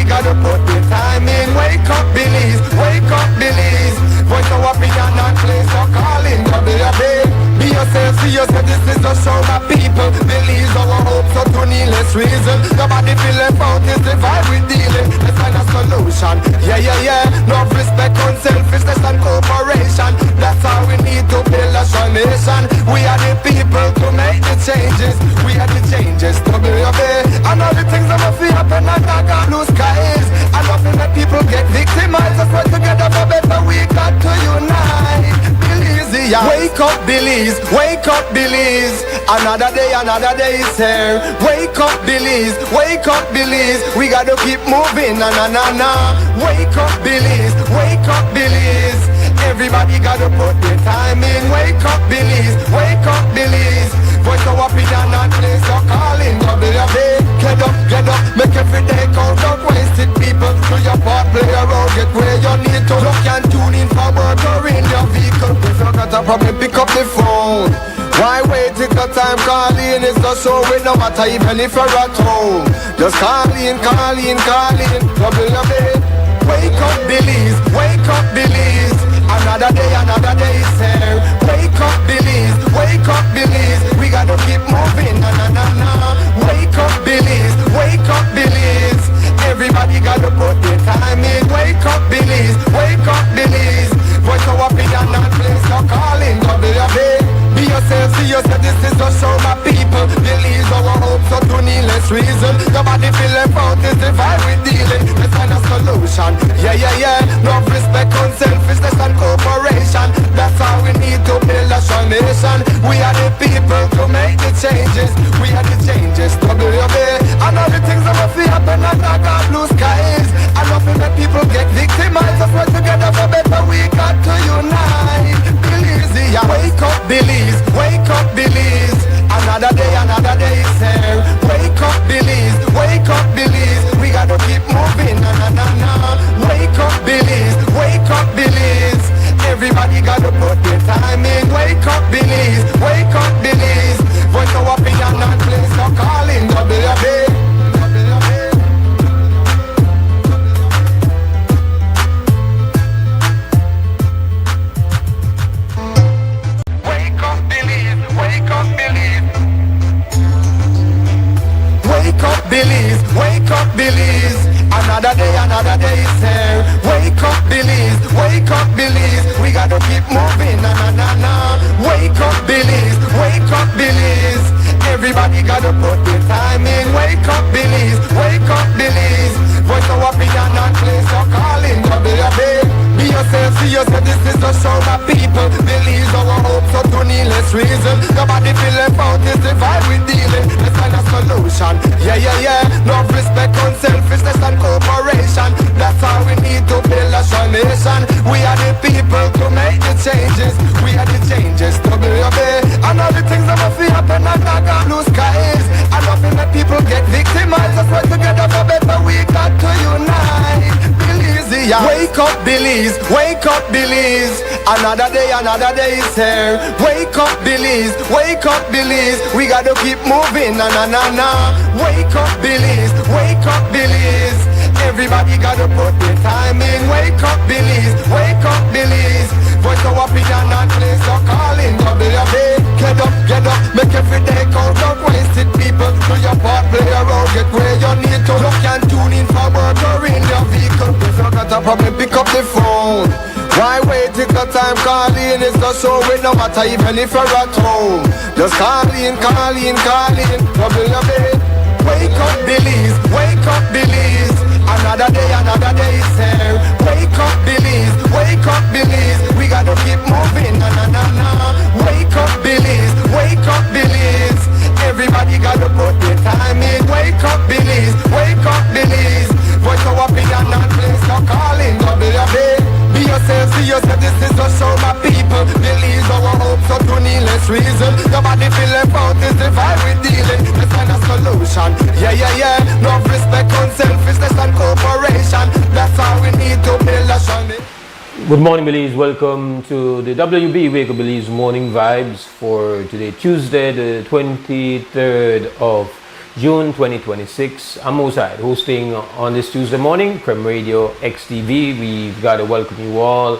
Everybody gotta put the time in. Wake up, Billy's. Wake up, Billy's. Voice of opinion and place your calling. WB. Be yourself, see yourself. This is the show my people. Billy's our hope, so to needless reason. Nobody feel left out, is the vibe we dealing. Let's find a solution. Yeah, yeah, yeah. No respect, unselfishness and cooperation. That's how we need to build a strong nation. We are the people to make the changes. We are the changes to WB. And all the things that will feel happen and not got blue skies. And nothing that people get victimized. Let's work together for better. We got to unite. Billy's here. Wake up, Billy's. Wake up, Billy's. Another day is here. Wake up, Billy's. Wake up, Billy's. We gotta keep moving. Na na na na. Wake up, Billy's. Wake up, Billy's. Everybody gotta put their time in. Wake up, Billy's. Wake up, Billy's. Voice of opinion and place your calling. WB. Get up, make every day count. Don't waste it, people. Do your part, play around, get where you need to. You can tune in for work or in your vehicle. If you got a problem, pick up the phone. Why wait till the time calling? It's the show with no matter even if you're at home. Just call in. WB. Wake up, Billy's. Wake up, Billy's. Another day is here. Wake up, Billy's. Wake up, Billy's. We gotta keep moving. Na na na na. Wake up, Billy's. Wake up, Billy's. Everybody gotta put their time in. Wake up, Billy's. Wake up, Billy's. Voice of opinion and place your calling. WB. Be yourself, see yourself. This is the show, my people. Billy's our hope, so to needless reason. Nobody feel left out, is the vibe we dealing. Let's find a solution. Yeah, yeah, yeah. No respect, unselfishness and cooperation. That's how we need to build a strong nation. We are the people to make the changes. We are the changes. WB. And all the things that will feel happen and not got blue skies. And nothing that people get victimized. Let's work together for better. We got to unite. Billy's here. Wake up, Billy's. Wake up, Billy's. Another day is here. Wake up, Billy's. Wake up, Billy's. We gotta keep moving. Na na na na. Wake up, Billy's. Wake up, Billy's. Everybody gotta put their time in. Wake up, Billy's. Wake up, Billy's. Voice of opinion and place your calling. WB. Wake up, Billy's. Wake up, Billy's. Wake up, Billy's. Wake up, Billy's. Another day is here. Wake up, Billy's. Wake up, Billy's. We gotta keep moving. Na na na na. Wake up, Billy's. Wake up, Billy's. Everybody gotta put their time in. Wake up, Billy's. Wake up, Billy's. Voice of opinion and place your calling. WB. Be yourself, see yourself. This is the show, my people. Billy's our hope, so to needless reason. Nobody feel left out, is the vibe we dealing. Let's find a solution. Yeah, yeah, yeah. No respect, unselfishness and cooperation. That's how we need to build a strong nation. We are the people to make the changes. We are the changes. WB. And all the things that will feel happen and not got blue skies. And nothing that people get victimized. Let's work together for better. We got to unite. Billy's here. Wake up, Billy's. Wake up, Billy's. Another day is here. Wake up, Billy's. Wake up, Billy's. We gotta keep moving. Na na na na. Wake up, Billy's. Wake up, Billy's. Everybody gotta put their time in. Wake up, Billy's. Wake up, Billy's. Voice of opinion and place your calling. WB. Get up, make every day count. Don't waste it, people. Do your part, play around, get where you need to. You can tune in for work or in your vehicle. If you got a problem, pick up the phone. Why wait till the time calling? It's the show with no matter even if you're at home. Just call in. WB. Wake up, Billy's. Wake up, Billy's. Another day is here. Wake up, Billy's. Wake up, Billy's. We gotta keep moving. Na na na na. Wake up, Billy's. Wake up, Billy's. Everybody gotta put their time in. Wake up, Billy's. Wake up, Billy's. Voice of opinion and place your calling. WB. Be yourself, see yourself. This is the show, my people. Billy's our hope, so to needless reason. Nobody feel left out, is the vibe we dealing. Let's find a solution. Yeah, yeah, yeah. No respect, unselfishness and cooperation. That's how we need to build a strong. Good morning, Belize. Welcome to the WB Wake Up Belize Morning Vibes for today, Tuesday, the 23rd of June 2026. I'm Mose, hosting on this Tuesday morning, Creme Radio XTV. We've got to welcome you all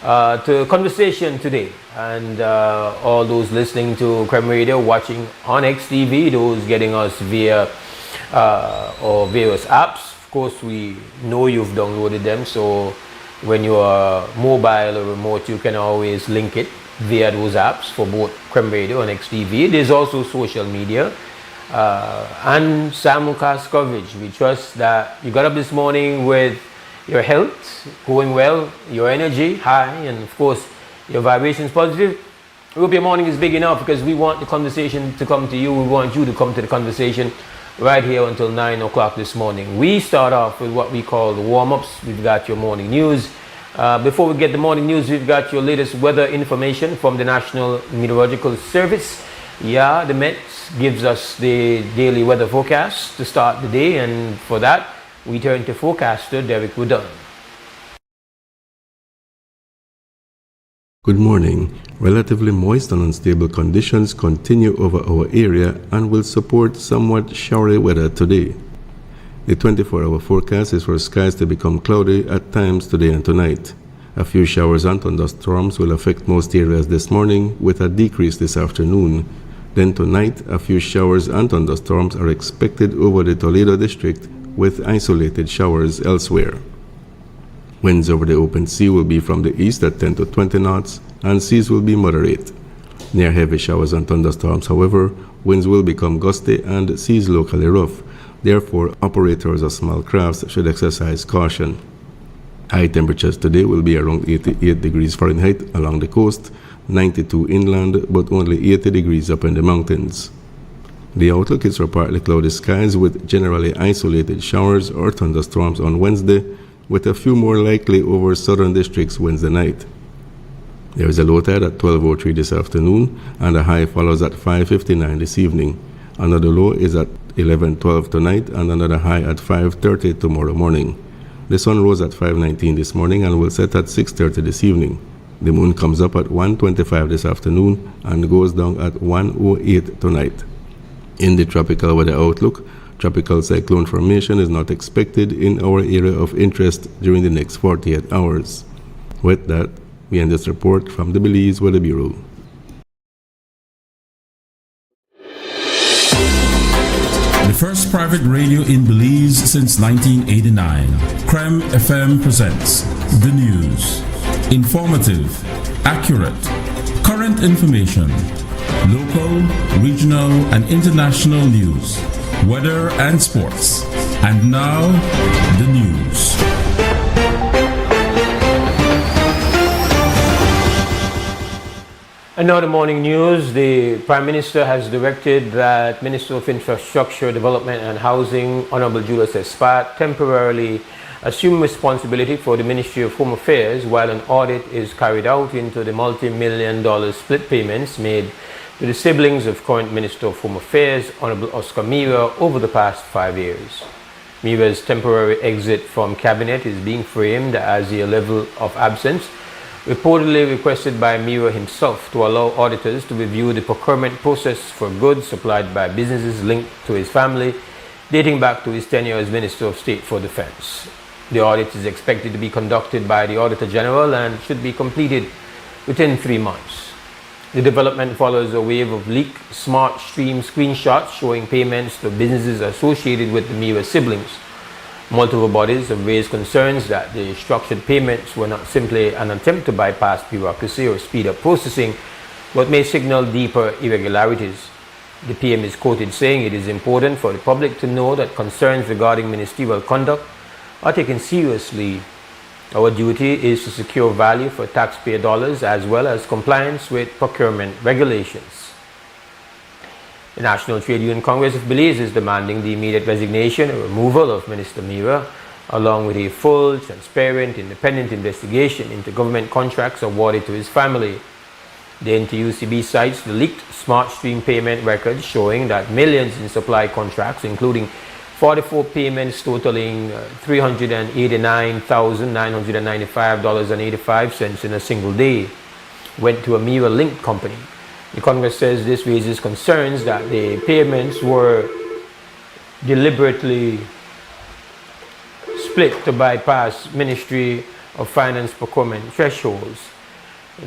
to a conversation today. And all those listening to Creme Radio, watching on XTV, those getting us via or various apps. Of course, we know you've downloaded them, so when you are mobile or remote, you can always link it via those apps for both Creme Radio and XTV. There's also social media and simulcast coverage. We trust that you got up this morning with your health going well, your energy high, and of course your vibrations positive. We hope your morning is big enough, because we want the conversation to come to you. We want you to come to the conversation right here until 9 o'clock this morning. We start off with what we call the warm-ups. We've got your morning news. Before we get the morning news, we've got your latest weather information from the National Meteorological Service. Yeah, the Met gives us the daily weather forecast to start the day, and for that we turn to forecaster Derek Woodon. Good morning. Relatively moist and unstable conditions continue over our area and will support somewhat showery weather today. The 24-hour forecast is for skies to become cloudy at times today and tonight. A few showers and thunderstorms will affect most areas this morning, with a decrease this afternoon. Then tonight, a few showers and thunderstorms are expected over the Toledo district, with isolated showers elsewhere. Winds over the open sea will be from the east at 10 to 20 knots, and seas will be moderate. Near heavy showers and thunderstorms, however, winds will become gusty and seas locally rough. Therefore, operators of small crafts should exercise caution. High temperatures today will be around 88 degrees Fahrenheit along the coast, 92 inland, but only 80 degrees up in the mountains. The outlook is for partly cloudy skies with generally isolated showers or thunderstorms on Wednesday, with a few more likely over southern districts Wednesday night. There is a low tide at 12:03 this afternoon, and a high follows at 5:59 this evening. Another low is at 11:12 tonight, and another high at 5:30 tomorrow morning. The sun rose at 5:19 this morning and will set at 6:30 this evening. The moon comes up at 1:25 this afternoon and goes down at 1:08 tonight. In the tropical weather outlook, tropical cyclone formation is not expected in our area of interest during the next 48 hours. With that, we end this report from the Belize Weather Bureau. The first private radio in Belize since 1989, Creme FM presents the news. Informative, accurate, current information, local, regional, and international news, weather and sports. And now, the news. Another morning news. The Prime Minister has directed that Minister of Infrastructure, Development and Housing, Honorable Julius Espat, temporarily assume responsibility for the Ministry of Home Affairs while an audit is carried out into the multi-million-dollar split payments made to the siblings of current Minister of Home Affairs, Honorable Oscar Mira, over the past 5 years. Mira's temporary exit from cabinet is being framed as a level of absence, reportedly requested by Mira himself to allow auditors to review the procurement process for goods supplied by businesses linked to his family, dating back to his tenure as Minister of State for Defense. The audit is expected to be conducted by the Auditor General and should be completed within 3 months. The development follows a wave of leaked smart stream screenshots showing payments to businesses associated with the Mira siblings. Multiple bodies have raised concerns that the structured payments were not simply an attempt to bypass bureaucracy or speed up processing, but may signal deeper irregularities. The PM is quoted saying it is important for the public to know that concerns regarding ministerial conduct are taken seriously. Our duty is to secure value for taxpayer dollars as well as compliance with procurement regulations. The National Trade Union Congress of Belize is demanding the immediate resignation or removal of Minister Mira, along with a full, transparent, independent investigation into government contracts awarded to his family. The NTUCB cites the leaked smart stream payment records showing that millions in supply contracts, including 44 payments totaling $389,995.85 in a single day, went to a Mira-linked company. The Congress says this raises concerns that the payments were deliberately split to bypass Ministry of Finance procurement thresholds.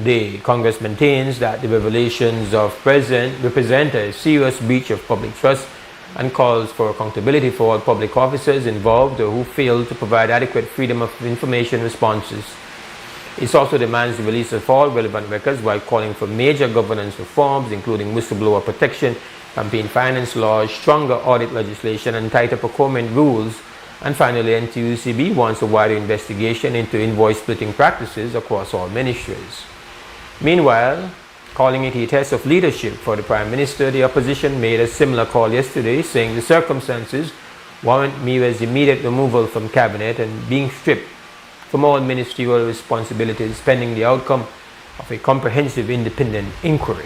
The Congress maintains that the revelations of present represent a serious breach of public trust and calls for accountability for all public officers involved or who fail to provide adequate freedom of information responses. It also demands the release of all relevant records while calling for major governance reforms, including whistleblower protection, campaign finance laws, stronger audit legislation, and tighter procurement rules. And finally, NTUCB wants a wider investigation into invoice splitting practices across all ministries. Meanwhile, calling it a test of leadership for the Prime Minister, the opposition made a similar call yesterday, saying the circumstances warrant Mira's immediate removal from cabinet and being stripped from all ministerial responsibilities pending the outcome of a comprehensive independent inquiry.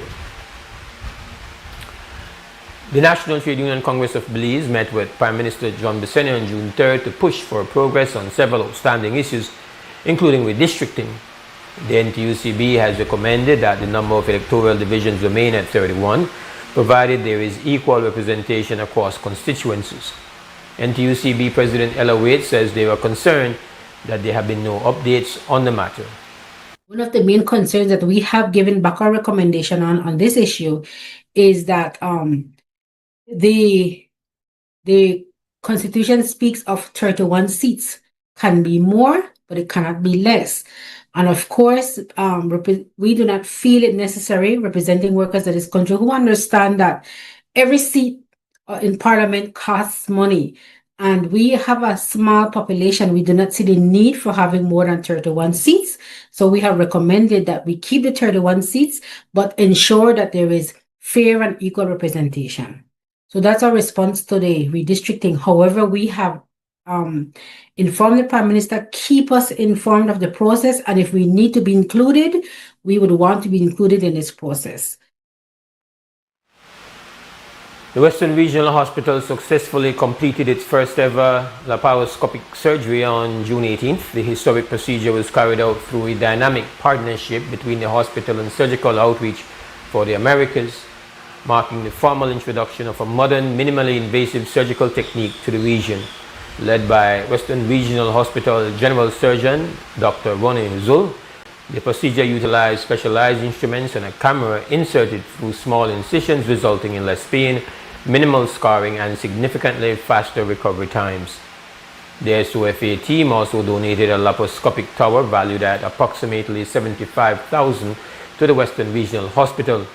The National Trade Union Congress of Belize met with Prime Minister John Bissenney on June 3rd to push for progress on several outstanding issues, including redistricting. The NTUCB has recommended that the number of electoral divisions remain at 31, provided there is equal representation across constituencies. NTUCB President Ella Waite says they are concerned that there have been no updates on the matter. One of the main concerns that we have given back our recommendation on this issue is that the Constitution speaks of 31 seats. Can be more, but it cannot be less. And of course, we do not feel it necessary representing workers of this country who understand that every seat in Parliament costs money. And we have a small population. We do not see the need for having more than 31 seats. So we have recommended that we keep the 31 seats, but ensure that there is fair and equal representation. So that's our response to the redistricting. However, we have informed the Prime Minister, keep us informed of the process, and if we need to be included, we would want to be included in this process. The Western Regional Hospital successfully completed its first ever laparoscopic surgery on June 18th. The historic procedure was carried out through a dynamic partnership between the hospital and Surgical Outreach for the Americas, marking the formal introduction of a modern, minimally invasive surgical technique to the region. Led by Western Regional Hospital General Surgeon Dr. Ronnie Zul, the procedure utilized specialized instruments and a camera inserted through small incisions, resulting in less pain, minimal scarring, and significantly faster recovery times. The SOFA team also donated a laparoscopic tower valued at approximately $75,000 to the Western Regional Hospital.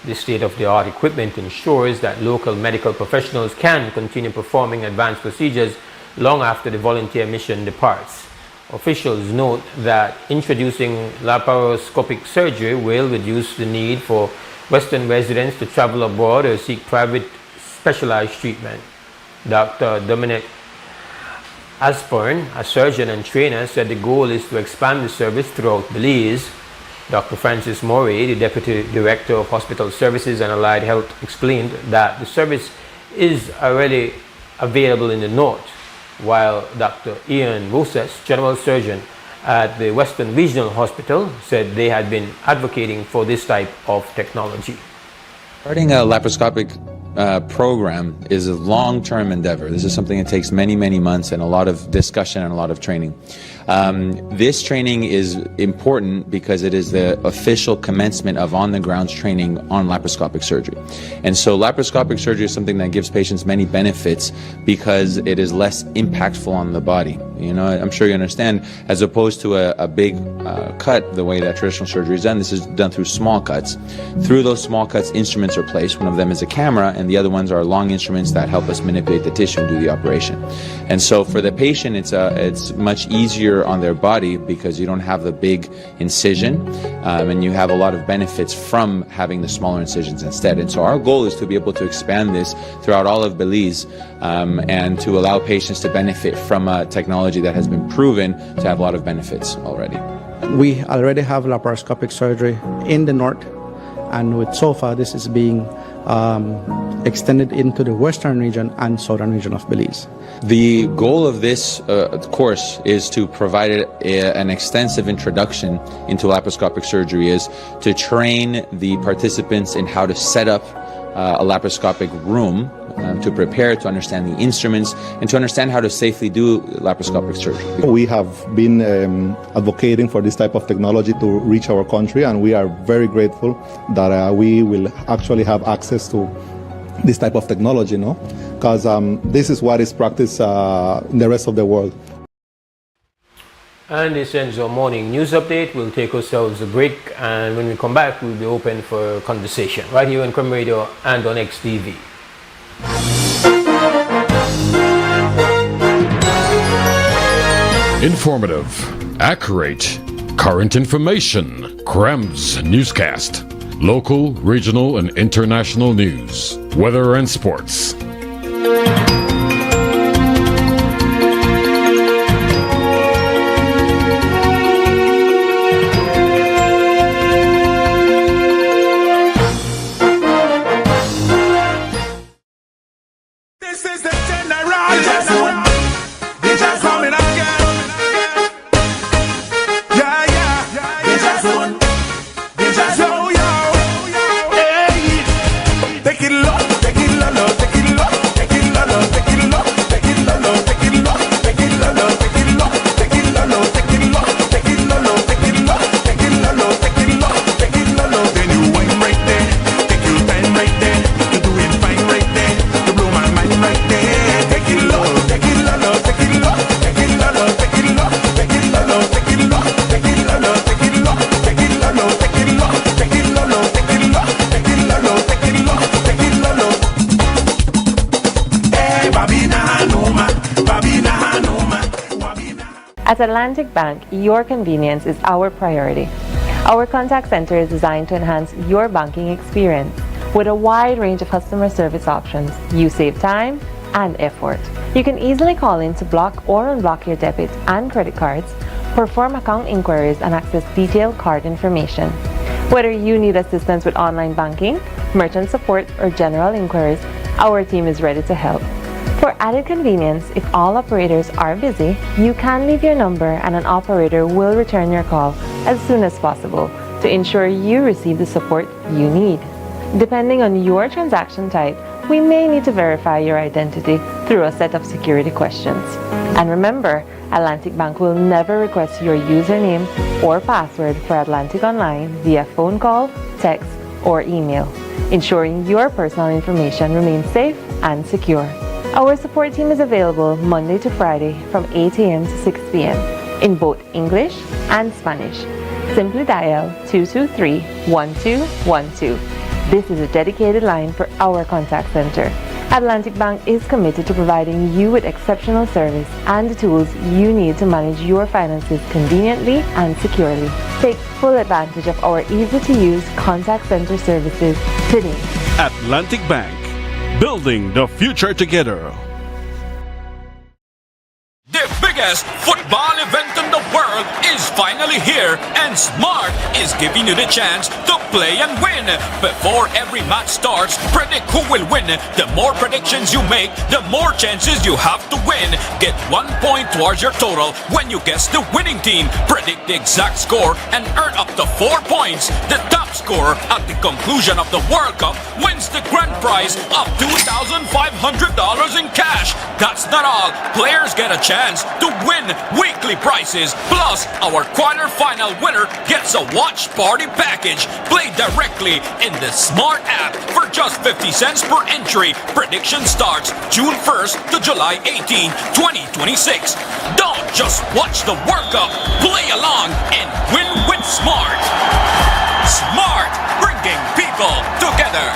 This state-of-the-art equipment ensures that local medical professionals can continue performing advanced procedures long after the volunteer mission departs. Officials note that introducing laparoscopic surgery will reduce the need for Western residents to travel abroad or seek private specialized treatment. Dr. Dominic Aspern, a surgeon and trainer, said the goal is to expand the service throughout Belize. Dr. Francis Morey, the Deputy Director of Hospital Services and Allied Health, explained that the service is already available in the north, while Dr. Ian Roses, General Surgeon at the Western Regional Hospital, said they had been advocating for this type of technology. Starting a laparoscopic program is a long-term endeavor. This is something that takes many, many months and a lot of discussion and a lot of training. This training is important because it is the official commencement of on-the-ground training on laparoscopic surgery. And so laparoscopic surgery is something that gives patients many benefits because it is less impactful on the body. You know, I'm sure you understand, as opposed to a big cut, the way that traditional surgery is done, this is done through small cuts. Through those small cuts, instruments are placed. One of them is a camera, and the other ones are long instruments that help us manipulate the tissue and do the operation. And so for the patient, it's much easier on their body because you don't have the big incision, and you have a lot of benefits from having the smaller incisions instead. And so our goal is to be able to expand this throughout all of Belize, and to allow patients to benefit from a technology that has been proven to have a lot of benefits already. We already have laparoscopic surgery in the north, and with SOFA, this is being extended into the western region and southern region of Belize. The goal of this course is to provide an extensive introduction into laparoscopic surgery, is to train the participants in how to set up a laparoscopic room, to prepare, to understand the instruments, and to understand how to safely do laparoscopic surgery. We have been advocating for this type of technology to reach our country, and we are very grateful that we will actually have access to this type of technology, because this is what is practiced in the rest of the world. And this ends our morning news update. We'll take ourselves a break, and when we come back, we'll be open for conversation right here on Creme Radio and on XTV. Informative, accurate, current information. Creme's newscast. Local, regional, and international news. Weather and sports. At Atlantic Bank, your convenience is our priority. Our contact center is designed to enhance your banking experience. With a wide range of customer service options, you save time and effort. You can easily call in to block or unblock your debit and credit cards, perform account inquiries, and access detailed card information. Whether you need assistance with online banking, merchant support, or general inquiries, our team is ready to help. For added convenience, if all operators are busy, you can leave your number and an operator will return your call as soon as possible to ensure you receive the support you need. Depending on your transaction type, we may need to verify your identity through a set of security questions. And remember, Atlantic Bank will never request your username or password for Atlantic Online via phone call, text, or email, ensuring your personal information remains safe and secure. Our support team is available Monday to Friday from 8 a.m. to 6 p.m. in both English and Spanish. Simply dial 223-1212. This is a dedicated line for our contact center. Atlantic Bank is committed to providing you with exceptional service and the tools you need to manage your finances conveniently and securely. Take full advantage of our easy-to-use contact center services today. Atlantic Bank. Building the future together. The biggest football event in the world is finally here, and Smart is giving you the chance to play and win. Before every match starts, predict who will win. The more predictions you make, the more chances you have to win. Get 1 point towards your total when you guess the winning team. Predict the exact score and earn up to 4 points. The top scorer at the conclusion of the World Cup wins the grand prize of $2,500 in cash. That's not all. Players get a chance to win weekly prizes. Plus, our quarter-final winner gets a watch party package. Play directly in the Smart app for just 50 cents per entry. Prediction starts June 1st to July 18, 2026. Don't just watch the World Cup. Play along and win with Smart. Smart, bringing people together.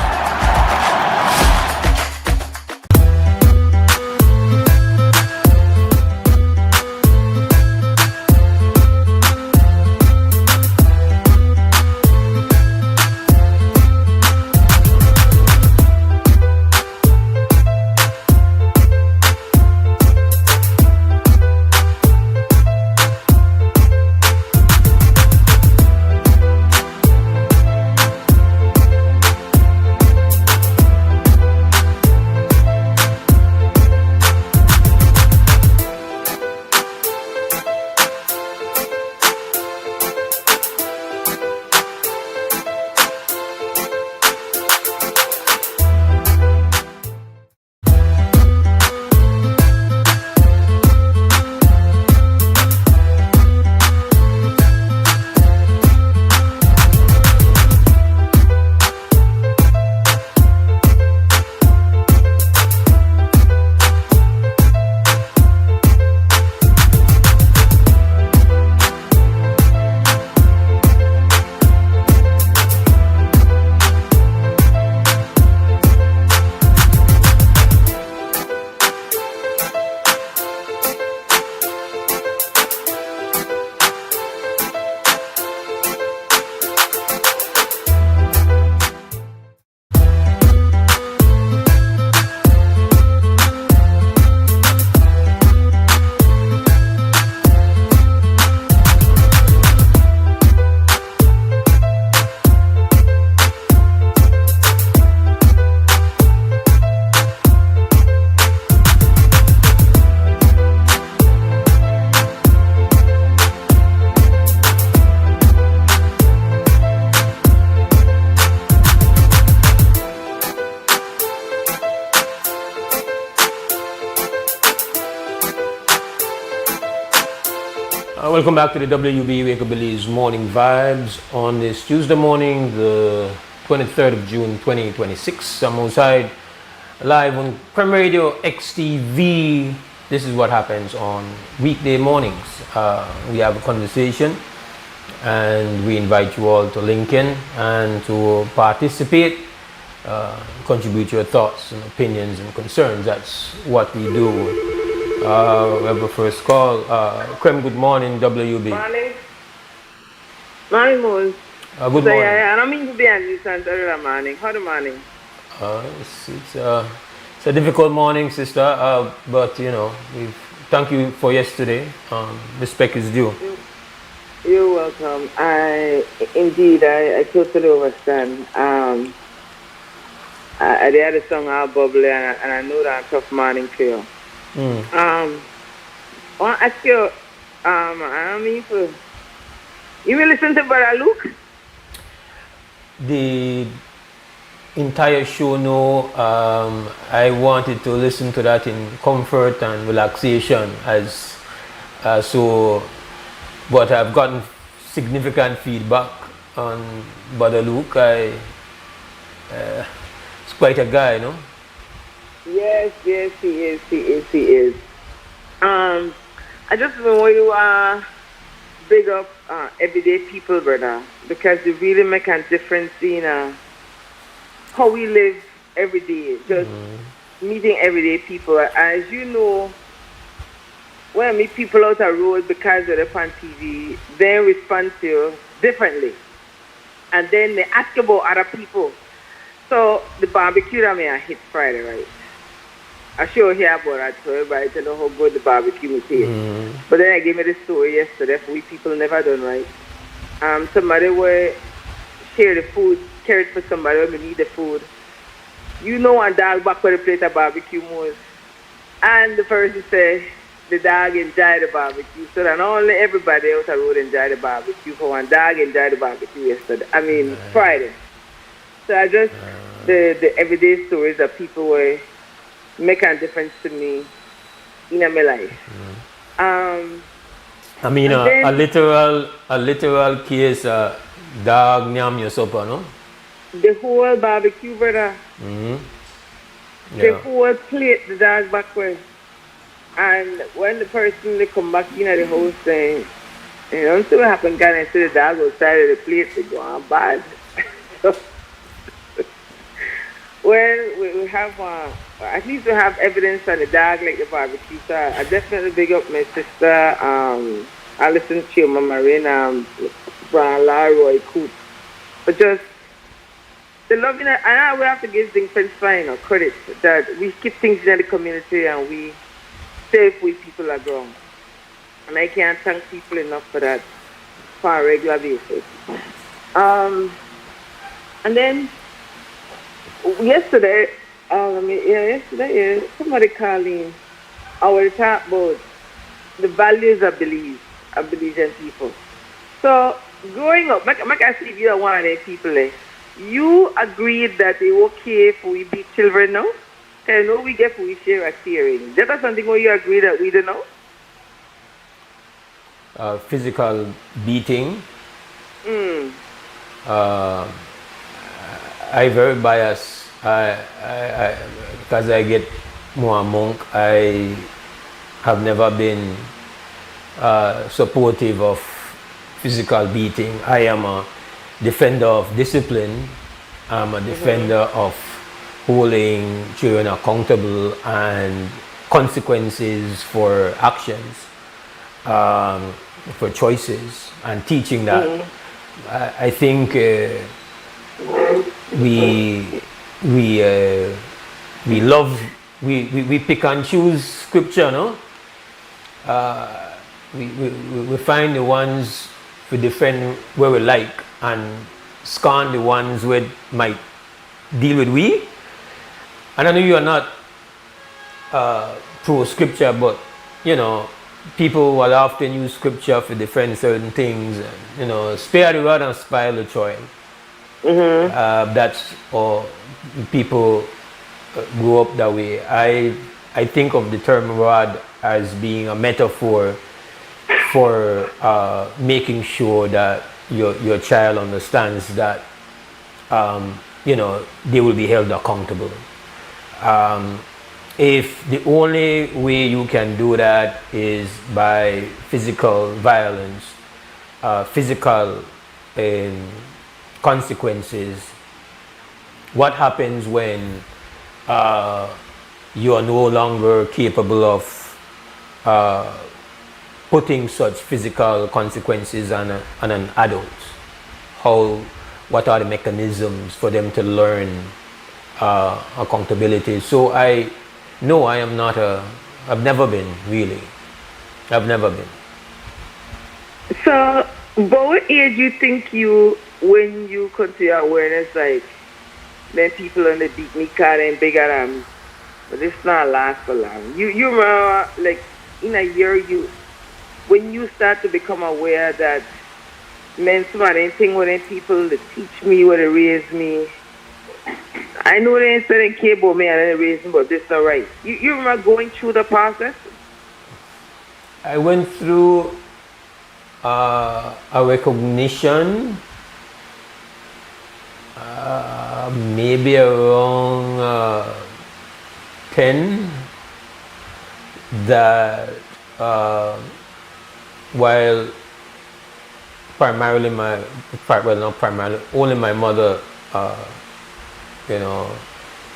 Welcome back to the WUB Wake Up Belize Morning Vibes on this Tuesday morning, the 23rd of June 2026. I'm Mose Hyde, live on Prem Radio XTV. This is what happens on weekday mornings. We have a conversation and we invite you all to link in and to participate, contribute your thoughts and opinions and concerns. That's what we do. We have a first call. Krem, good morning, WB. Morning. Morning, Mose. Good morning. I don't mean to be on this early morning. How the morning? It's a difficult morning, sister, but you know, thank you for yesterday. Respect is due. You're welcome. I totally understand. I had a song all bubbly and I know that tough morning for you. I want to ask you, I don't mean for you will listen to Brother Luke? The entire show, no. I wanted to listen to that in comfort and relaxation, but I've gotten significant feedback on Brother Luke. He's quite a guy, no? Yes, he is. I just want you big up everyday people, brother, because they really make a difference in how we live every day. Just meeting everyday people. As you know, when I meet people out the road because they're up on TV, they respond to you differently. And then they ask about other people. So the barbecue that I hit Friday, right? I sure hear about that so everybody to know how good the barbecue will taste. But then I gave me the story yesterday for we people never done right. Somebody will share the food, carry it for somebody when we need the food. You know one dog back with a plate of barbecue Mose. And the person said the dog enjoyed the barbecue. So that not only everybody out the road enjoyed the barbecue, for one dog enjoyed the barbecue Friday. So I just the everyday stories that people were make a difference to me in my life. I mean, a literal case, dog nyam your supper, no? The whole barbecue, brother. The whole plate, the dog back with. And when the person they come back in the house saying, you know, see what happened, guy, and see the dog outside of the plate, they go on bad. Well, we have, at least we have evidence on the dog like the barbecue. So I definitely big up my sister. I listen to your Mama Marina, Brian Roy Coop. But just the love, and I will have to give things fine or credit that we keep things in the community and we save we people are grown. And I can't thank people enough for that for a regular basis. And then yesterday, somebody called in. I was talking about the values of Belizean people. So, growing up, I can see if you're one of the people, you agreed that it's okay if we beat children now? I know we get we share a hearing. That is something where you agree that we don't know? Physical beating. I very biased. Because I get more monk, I have never been supportive of physical beating. I am a defender of discipline. I'm a defender of holding children accountable and consequences for actions, for choices, and teaching that. I think we pick and choose scripture, no? We find the ones we defend where we like and scorn the ones where might deal with we. And I know you are not pro scripture, but you know, people will often use scripture to defend certain things. You know, spare the rod and spoil the child. That's or people grow up that way. I think of the term rod as being a metaphor for making sure that your child understands that they will be held accountable. If the only way you can do that is by physical violence, physical consequences, what happens when you are no longer capable of putting such physical consequences on an adult? What are the mechanisms for them to learn accountability? So I've never been, really. I've never been. So, what age you think when you come to your awareness, like, then people on the beat me car and bigger than me, but this not last for long. You remember, like, in a year, when you start to become aware that men, somebody ain't thing with them people that teach me, what they raise me. I know they ain't saying care about me and they raise me, but this not right. You remember going through the process? I went through a recognition maybe around 10 that while primarily only my mother,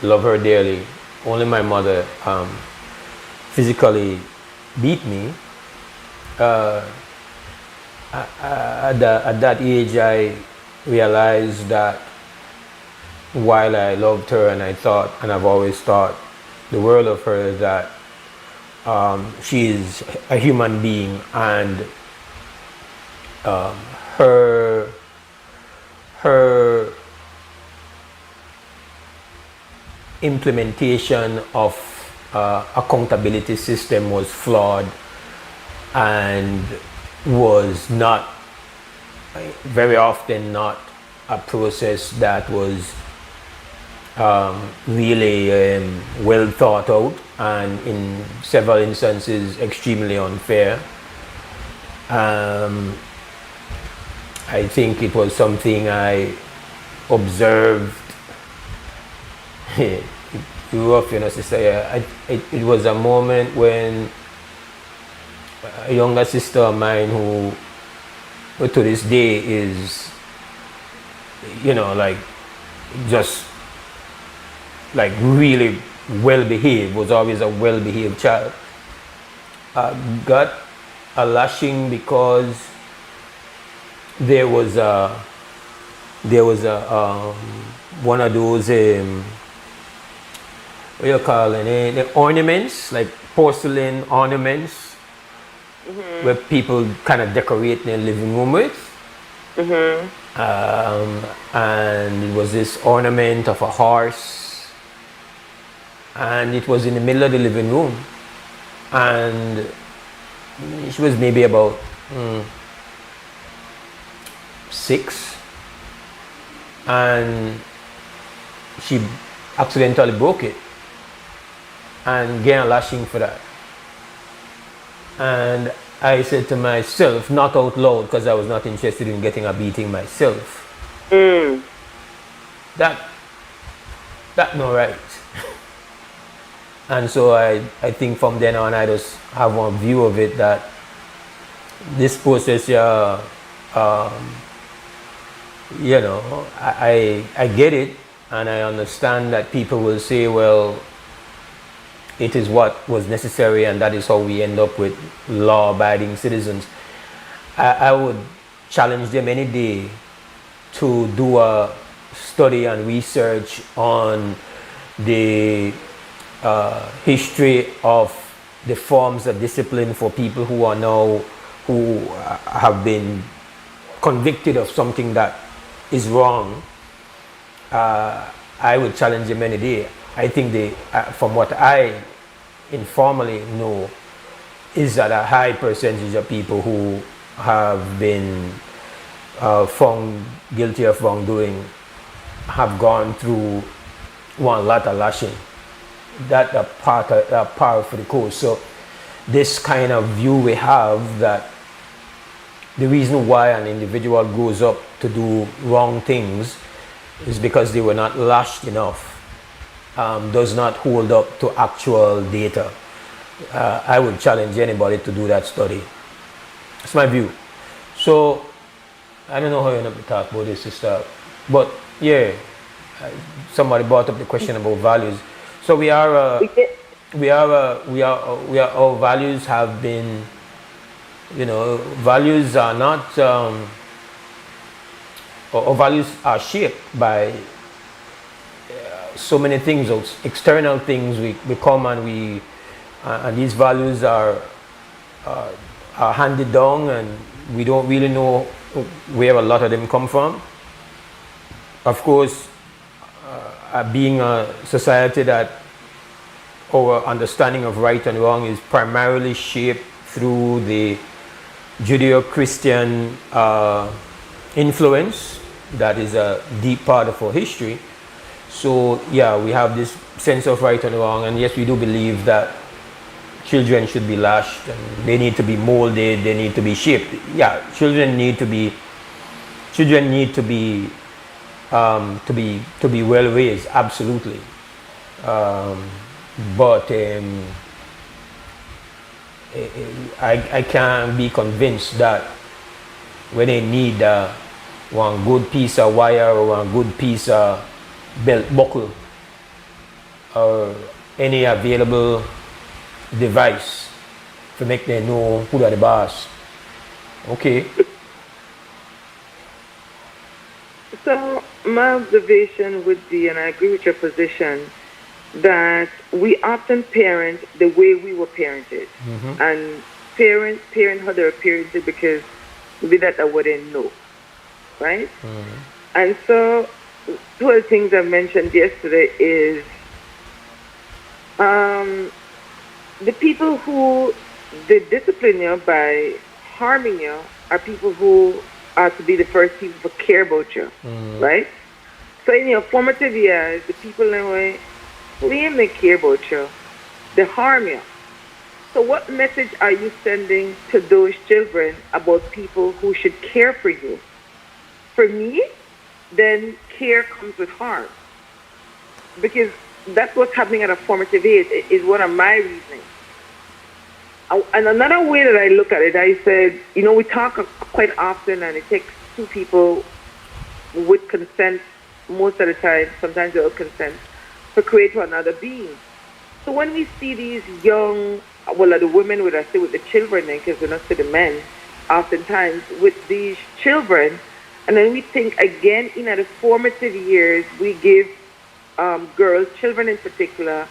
love her dearly, only my mother physically beat me. At that age, I realized that while I loved her and I've always thought the world of her, that she is a human being, and her implementation of accountability system was flawed and was not, very often not, a process that was really well thought out, and in several instances extremely unfair. I think it was something I observed. You grew up, sister. It was a moment when a younger sister of mine, who to this day is, just really well behaved, was always a well behaved child, got a lashing because there was one of those what you call it, the ornaments, like porcelain ornaments, where people kind of decorate their living room with. And it was this ornament of a horse, and it was in the middle of the living room, and she was maybe about 6, and she accidentally broke it and gained a lashing for that. And I said to myself, not out loud because I was not interested in getting a beating myself, that no right. And so I think from then on I just have one view of it, that this process, I get it, and I understand that people will say, well, it is what was necessary, and that is how we end up with law-abiding citizens. I would challenge them any day to do a study and research on the history of the forms of discipline for people who have been convicted of something that is wrong. I would challenge them any day. I think from what I informally know, is that a high percentage of people who have been found guilty of wrongdoing have gone through one lot of lashing. That a part of the course. So this kind of view we have, that the reason why an individual grows up to do wrong things is because they were not lashed enough, does not hold up to actual data. I would challenge anybody to do that study. That's my view. So I don't know how you end up to talk about this, sister, but yeah, somebody brought up the question about values. So our values have been, values are not, our values are shaped by so many things, external things. We come and and these values are handed down, and we don't really know where a lot of them come from. Of course, being a society that our understanding of right and wrong is primarily shaped through the Judeo-Christian influence, that is a deep part of our history. So yeah, we have this sense of right and wrong, and yes, we do believe that children should be lashed and they need to be molded, they need to be shaped. Yeah, children need to be well raised, absolutely. But I can't be convinced that when they need one good piece of wire or one good piece of belt buckle or any available device to make them know who are the boss. Okay. So my observation would be, and I agree with your position, that we often parent the way we were parented. Mm-hmm. And parent how they were parented because maybe that's what they know, right? Mm-hmm. And so two of the things I mentioned yesterday is the people who they discipline you by harming you are people who are to be the first people to care about you, right? So in your formative years, the people in a way who may care about you, they harm you. So what message are you sending to those children about people who should care for you? For me, then care comes with harm. Because that's what's happening at a formative age, is one of my reasonings. And another way that I look at it, I said, we talk quite often, and it takes two people with consent most of the time, sometimes without consent, to create another being. So when we see these young, the women, with the children, because we don't see the men, oftentimes with these children, and then we think again, in the formative years, we give girls, children in particular,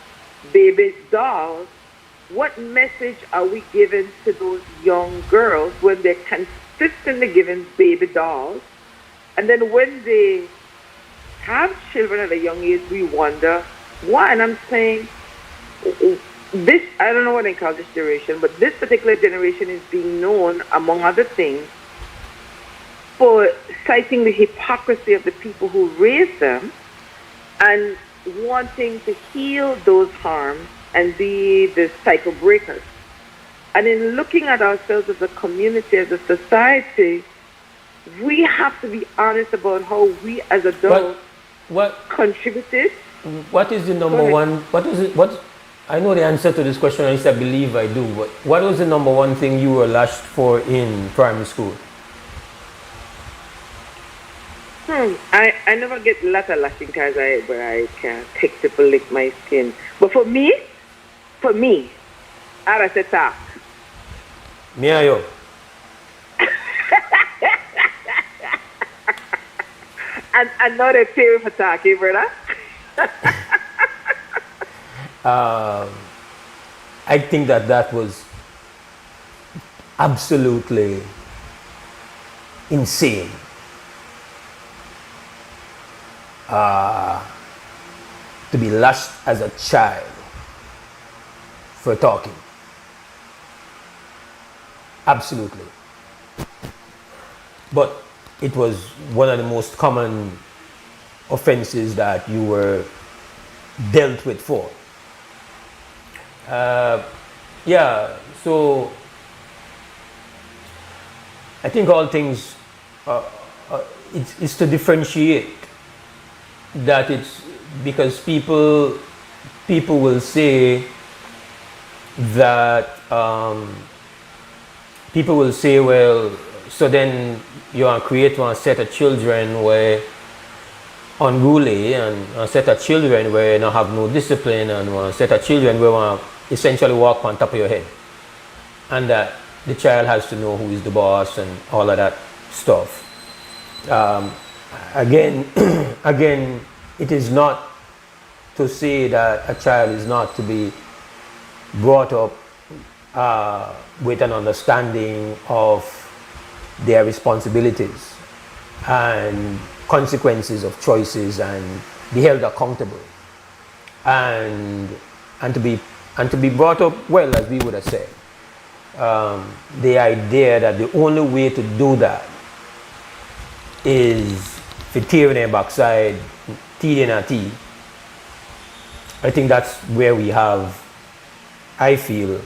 baby dolls. What message are we giving to those young girls when they're consistently given baby dolls? And then when they have children at a young age, we wonder why. And I'm saying, this, I don't know what they call this generation, but this particular generation is being known, among other things, for citing the hypocrisy of the people who raised them and wanting to heal those harms and be the cycle breakers. And in looking at ourselves as a community, as a society, we have to be honest about how we as adults contributed. What is the number one, I know the answer to this question, at least I believe I do, but what was the number one thing you were lashed for in primary school? I never get a lot of lashing because I can't take people lick my skin. But for me, I said talk. Me and you. And now they pay me for talking, brother. I think that was absolutely insane. To be lashed as a child for talking. Absolutely. But it was one of the most common offenses that you were dealt with for. So I I think all things, it's to differentiate that it's because people will say that people will say, well, so then you are create one set of children where unruly and a set of children where you don't have no discipline and one set of children where one essentially walk on top of your head, and that the child has to know who is the boss and all of that stuff. Again, it is not to say that a child is not to be brought up with an understanding of their responsibilities and consequences of choices and be held accountable and to be brought up well, as we would have said. The idea that the only way to do that is for tearing their backside, teething our teeth. I think that's where we have, I feel,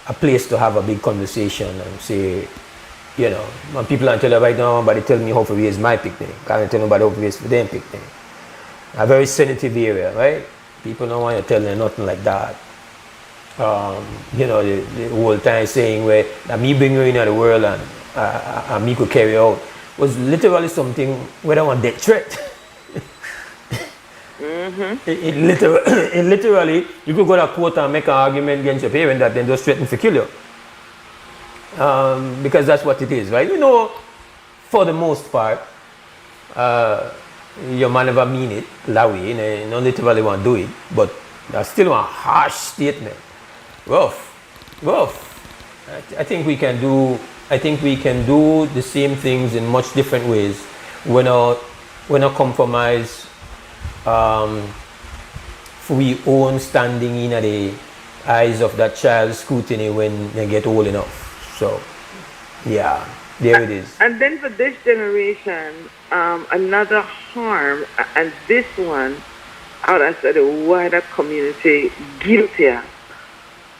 a place to have a big conversation and say, you know, when people are telling you right now, nobody tell me how to raise my picnic. I can't tell nobody how to raise for them picnic. A very sensitive area, right? People don't want to tell them nothing like that. You know, the whole time saying where that me bring you into the world and me could carry out was literally something where they want death threat. It literally, you could go to court and make an argument against your parent that then just threaten to kill you. Because that's what it is, right? You know, for the most part, your man never mean it that way, you know, literally want to do it, but that's still a harsh statement. Rough. I think we can do the same things in much different ways. We're not compromise for we own standing in the eyes of that child's scrutiny when they get old enough. So, yeah, there it is. And then for this generation, another harm, and this one, out of the wider community, guiltier.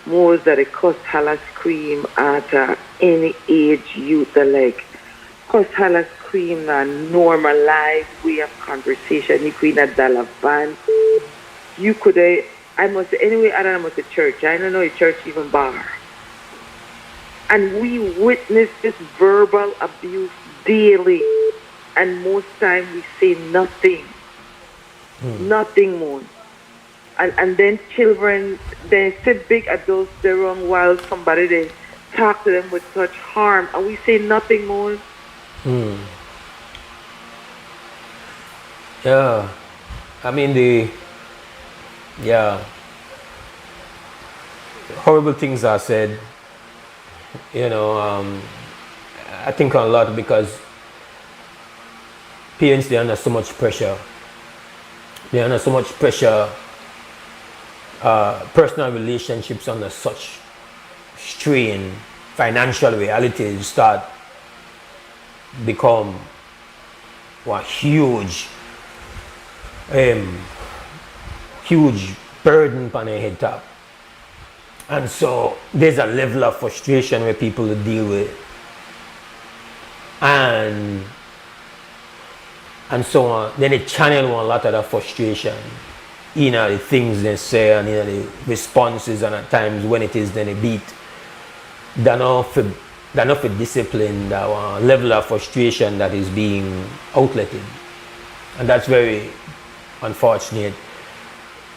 More that it cost Hala scream at any age youth like. Cost Hala scream a normalized way of conversation. You could not dollar van. You could I must anyway I don't know the church. I don't know a church even bar. And we witness this verbal abuse daily. And most time we say nothing. Nothing more. And then children, they sit big adults, they're wrong while somebody, they talk to them with such harm, and we say nothing more. Yeah. I mean, horrible things are said, you know, I think a lot because parents, they're under so much pressure. They're under so much pressure. Personal relationships under such strain, financial realities start become a huge burden on their head top. And so there's a level of frustration where people deal with. And so on. Then they channel a lot of that frustration. You know, the things they say and you know, the responses, and at times when it is then they beat. They're not for discipline, that level of frustration that is being outletted. And that's very unfortunate.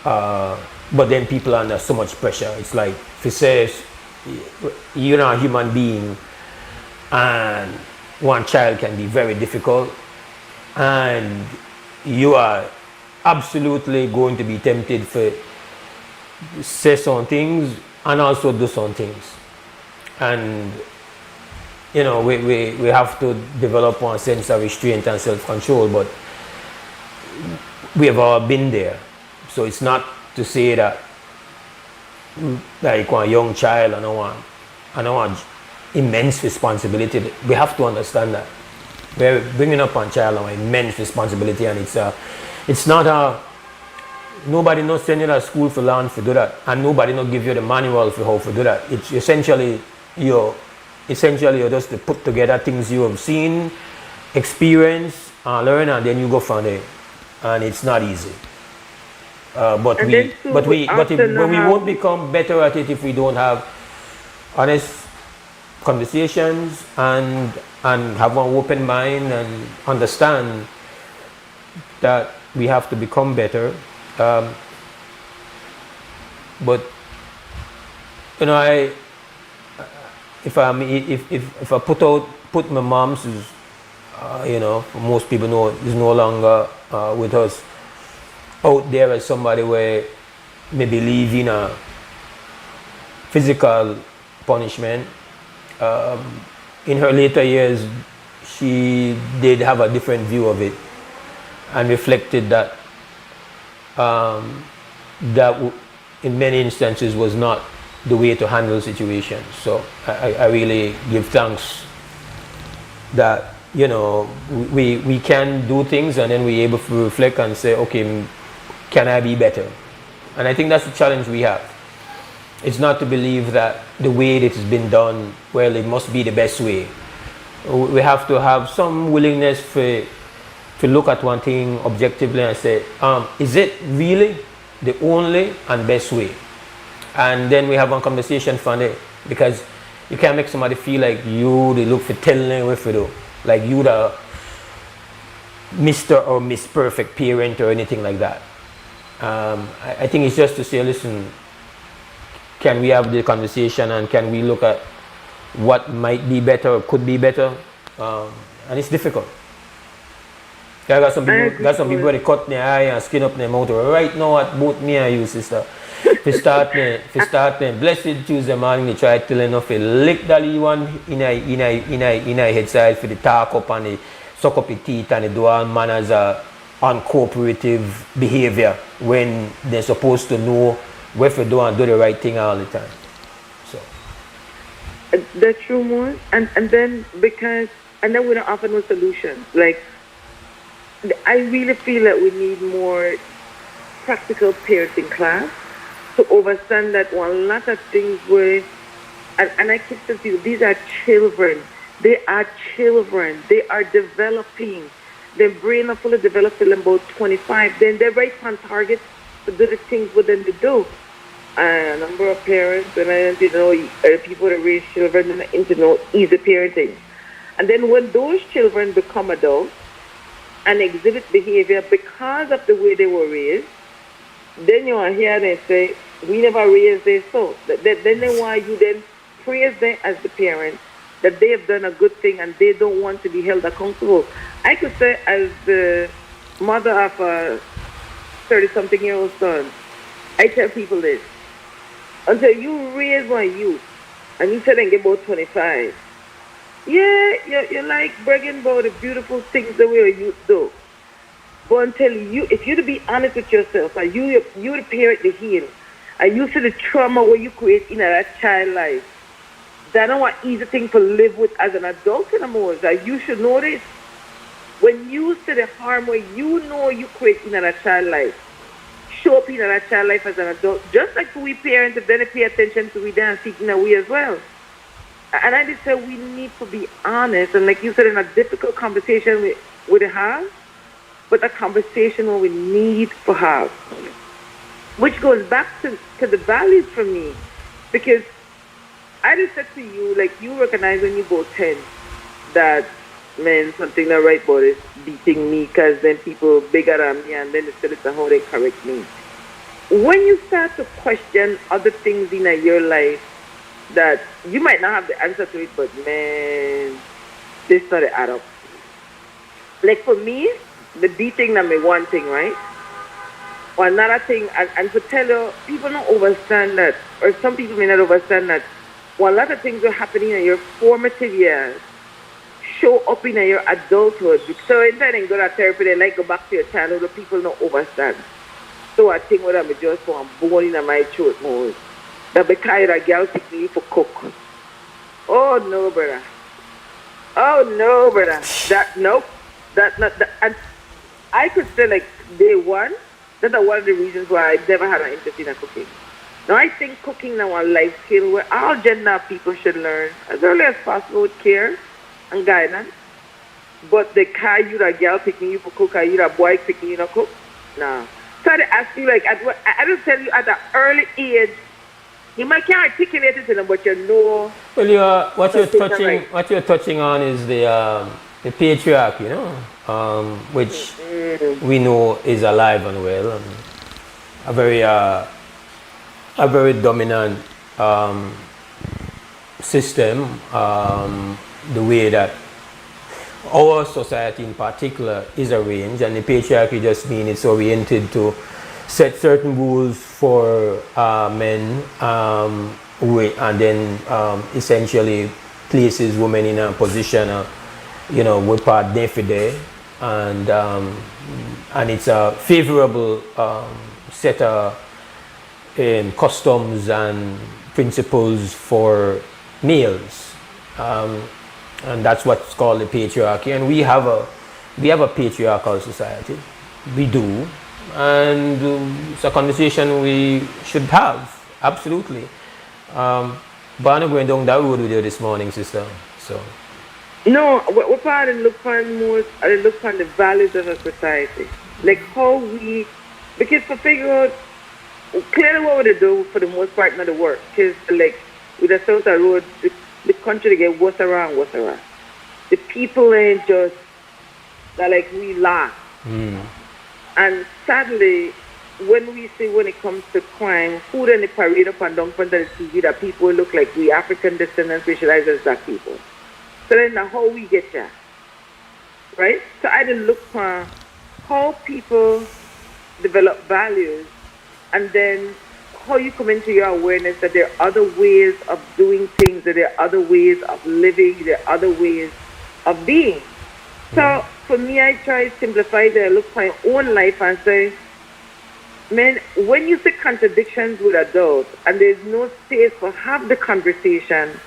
But then people are under so much pressure. It's like, if you say you're not a human being and one child can be very difficult and you are absolutely going to be tempted to say some things and also do some things. And you know, we have to develop one sense of restraint and self-control, but we have all been there. So it's not to say that like one young child and I don't want immense responsibility. We have to understand that we're bringing up a child on immense responsibility, and it's not nobody not send you to school for learn to do that, and nobody not give you the manual for how to do that. It's essentially your essentially you're just to put together things you have seen, experienced, learn, and then you go from there. And it's not easy. But we won't become better at it if we don't have honest conversations and have an open mind and understand that we have to become better. But you know, if I put my mom's, you know, most people know is no longer with us, out there as somebody where may believe in a physical punishment. In her later years, she did have a different view of it and reflected that in many instances was not the way to handle situations. So I really give thanks that, you know, we can do things and then we're able to reflect and say, okay, can I be better? And I think that's the challenge we have. It's not to believe that the way that it's been done, well, it must be the best way. We have to have some willingness to look at one thing objectively and say, is it really the only and best way? And then we have one conversation from there, because you can't make somebody feel like they look for telling them what to do, like you the Mr. or Miss Perfect parent or anything like that. I think it's just to say, listen, can we have the conversation and can we look at what might be better or could be better? And it's difficult. I got some people where they cut their eye and skin up their mouth. Right now, at both me and you, sister, to start blessed Tuesday morning, they try to enough to lick that one in a head side for the talk up and the suck up the teeth and the do all manners of uncooperative behavior when they're supposed to know where to do and do the right thing all the time. So that's true, Mose. And then we don't offer no solutions. Like, I really feel that we need more practical parenting class to understand that one lot of things where, and I keep telling people, these are children. They are children. They are developing. Their brain are fully developed till about 25. Then they're right on target to do the things for them to do. A number of parents, and I don't know, people that raise children and into know easy parenting. And then when those children become adults and exhibit behavior because of the way they were raised, then you are here and they say, we never raised them so. Then they want you then praise them as the parent that they have done a good thing and they don't want to be held accountable. I could say, as the mother of a 30-something-year-old son, I tell people this: until you raise one youth and you say they get about 25, you're like bragging about the beautiful things the way a youth do. But until if you to be honest with yourself, and you the parent to heal, and you see the trauma where you create in that child life, that's not an easy thing to live with as an adult anymore. That you should know this. When you see the harm where you know you create in a child life, show up in a child life as an adult, just like we parents, if then pay attention to we then seek in a way as well. And I just say we need to be honest, and like you said, in a difficult conversation we have, but a conversation where we need to have, which goes back to the values for me, because I just said to you, like, you recognize when you go 10 that, man, something not right about it, beating me, because then people bigger than me, and then they still how they correct me. When you start to question other things in your life that you might not have the answer to it, but man, this not add up. Like for me, the beating that me one thing, right? Or another thing, and to tell you, people don't understand that, or some people may not understand that, well, a lot of things are happening in your formative years show up in your adulthood. So instead of go to therapy, they like go back to your childhood, but people don't understand. So I think what I'm just for, I'm born in my throat mode. That because a girl pick me for cook. Oh no, brother. Oh no, brother. That and I could say like day one, that's one of the reasons why I never had an interest in cooking. Now, I think cooking now a life skill where all gender people should learn as early as possible with care and guidance. But the car you a girl picking you for cook or you a boy picking you to cook? No. So I ask you like, I just tell you at an early age, you might can't articulate it to them, but you know. Well, what you're touching on is the patriarchy, which we know is alive and well, and a very dominant system. The way that our society in particular is arranged, and the patriarchy just means it's oriented to set certain rules for men, and then essentially places women in a position, with part de fide, and it's a favorable set of customs and principles for males. And that's what's called the patriarchy, and we have a patriarchal society. We do, and it's a conversation we should have, absolutely. But I'm not going down that road with you this morning, sister. So no, what part I look for most, I look for the values of a society, like how we, because to figure out clearly what we do for the most part not the work, because like with the South Road, the country they get worse around. The people ain't just that like we laugh. And sadly, when we see when it comes to crime, who then they parade up and down front of the TV that people look like we African descendants racialized as black people. So then how we get there, right? So I didn't look for how people develop values, and then how you come into your awareness that there are other ways of doing things, that there are other ways of living, there are other ways of being. So for me, I try to simplify that. I look for my own life and say, man, when you see contradictions with adults and there's no space for have the conversation,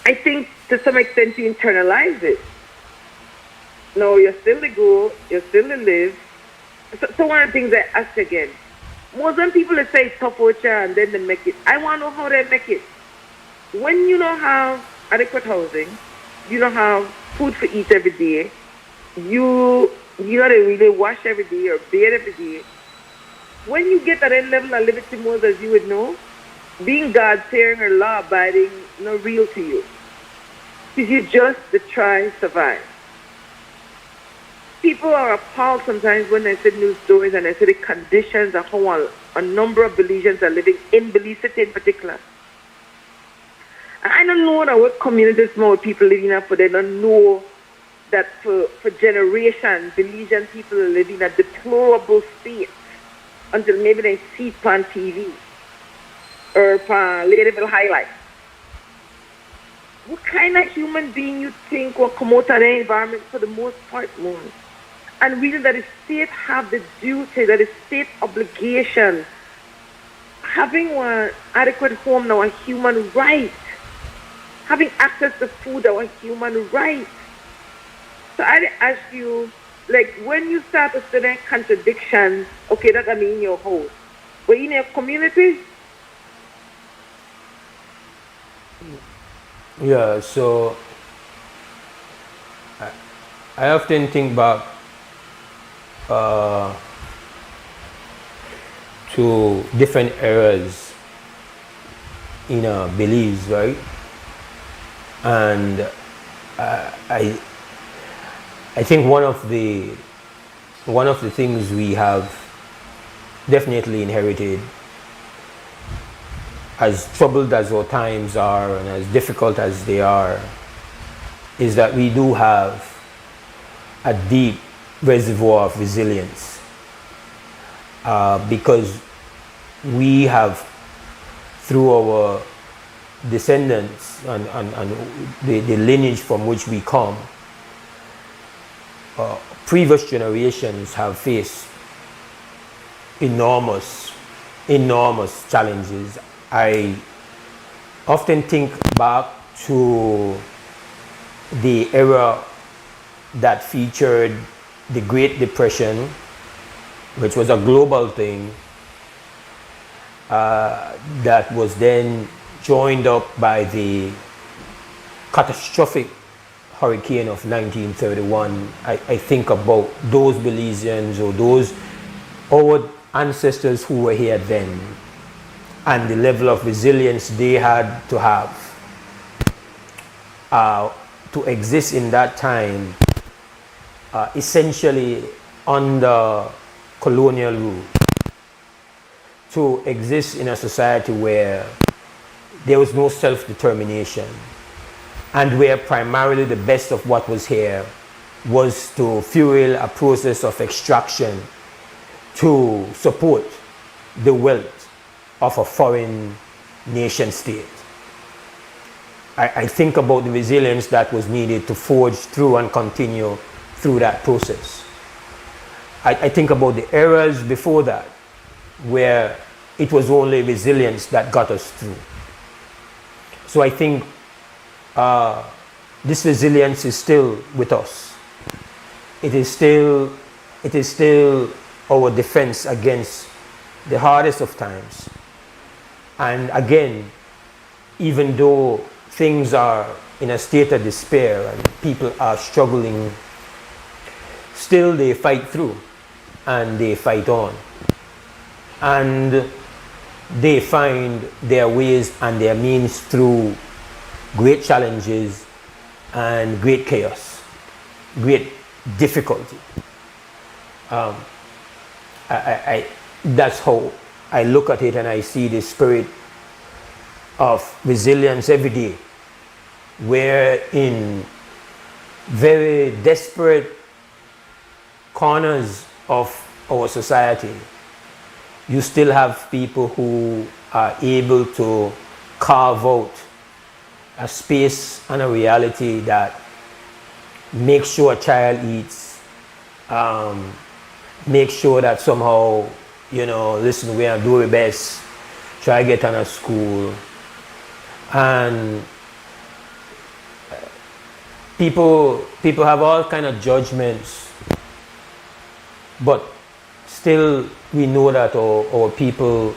I think to some extent you internalize it. No, you're still the goal, you're still the live. So one of the things I ask again, most of people that say tough out here and then they make it. I want to know how they make it. When you don't have adequate housing, you don't have food to eat every day, you gotta really wash every day or bathe every day. When you get at that level of liberty more as you would know, being God-fearing or law-abiding not real to you. Because you just to try survive. People are appalled sometimes when they see news stories and they see the conditions of how a number of Belizeans are living in Belize City in particular. And I don't know what communities more people living in, for they don't know that for generations, Belizean people are living in a deplorable state until maybe they see it on TV or on Ladyville highlights. What kind of human being you think will come out of the environment for the most part, more? And really that the state have the duty, that the state obligation. Having one adequate home now a human right. Having access to food now a human right. So I ask you, like when you start to see that contradictions, okay, that I mean in your house. But in your community? Yeah, so I often think back to different eras in Belize, right? And I think one of the things we have definitely inherited, as troubled as our times are and as difficult as they are, is that we do have a deep reservoir of resilience, because we have, through our descendants and the lineage from which we come, previous generations have faced enormous challenges. I often think back to the era that featured the Great Depression, which was a global thing, that was then joined up by the catastrophic hurricane of 1931. I think about those Belizeans or those our ancestors who were here then and the level of resilience they had to have to exist in that time, essentially under colonial rule, to exist in a society where there was no self-determination and where primarily the best of what was here was to fuel a process of extraction to support the wealth of a foreign nation state. I think about the resilience that was needed to forge through and continue through that process. I think about the eras before that, where it was only resilience that got us through. So I think this resilience is still with us. It is still our defense against the hardest of times. And again, even though things are in a state of despair and people are struggling, still they fight through and they fight on. And they find their ways and their means through great challenges and great chaos, great difficulty. That's how I look at it, and I see the spirit of resilience every day, where in very desperate corners of our society, you still have people who are able to carve out a space and a reality that makes sure a child eats, make sure that somehow, you know, listen, we are doing our best, try to get on a school. And people have all kind of judgments, but still we know that our people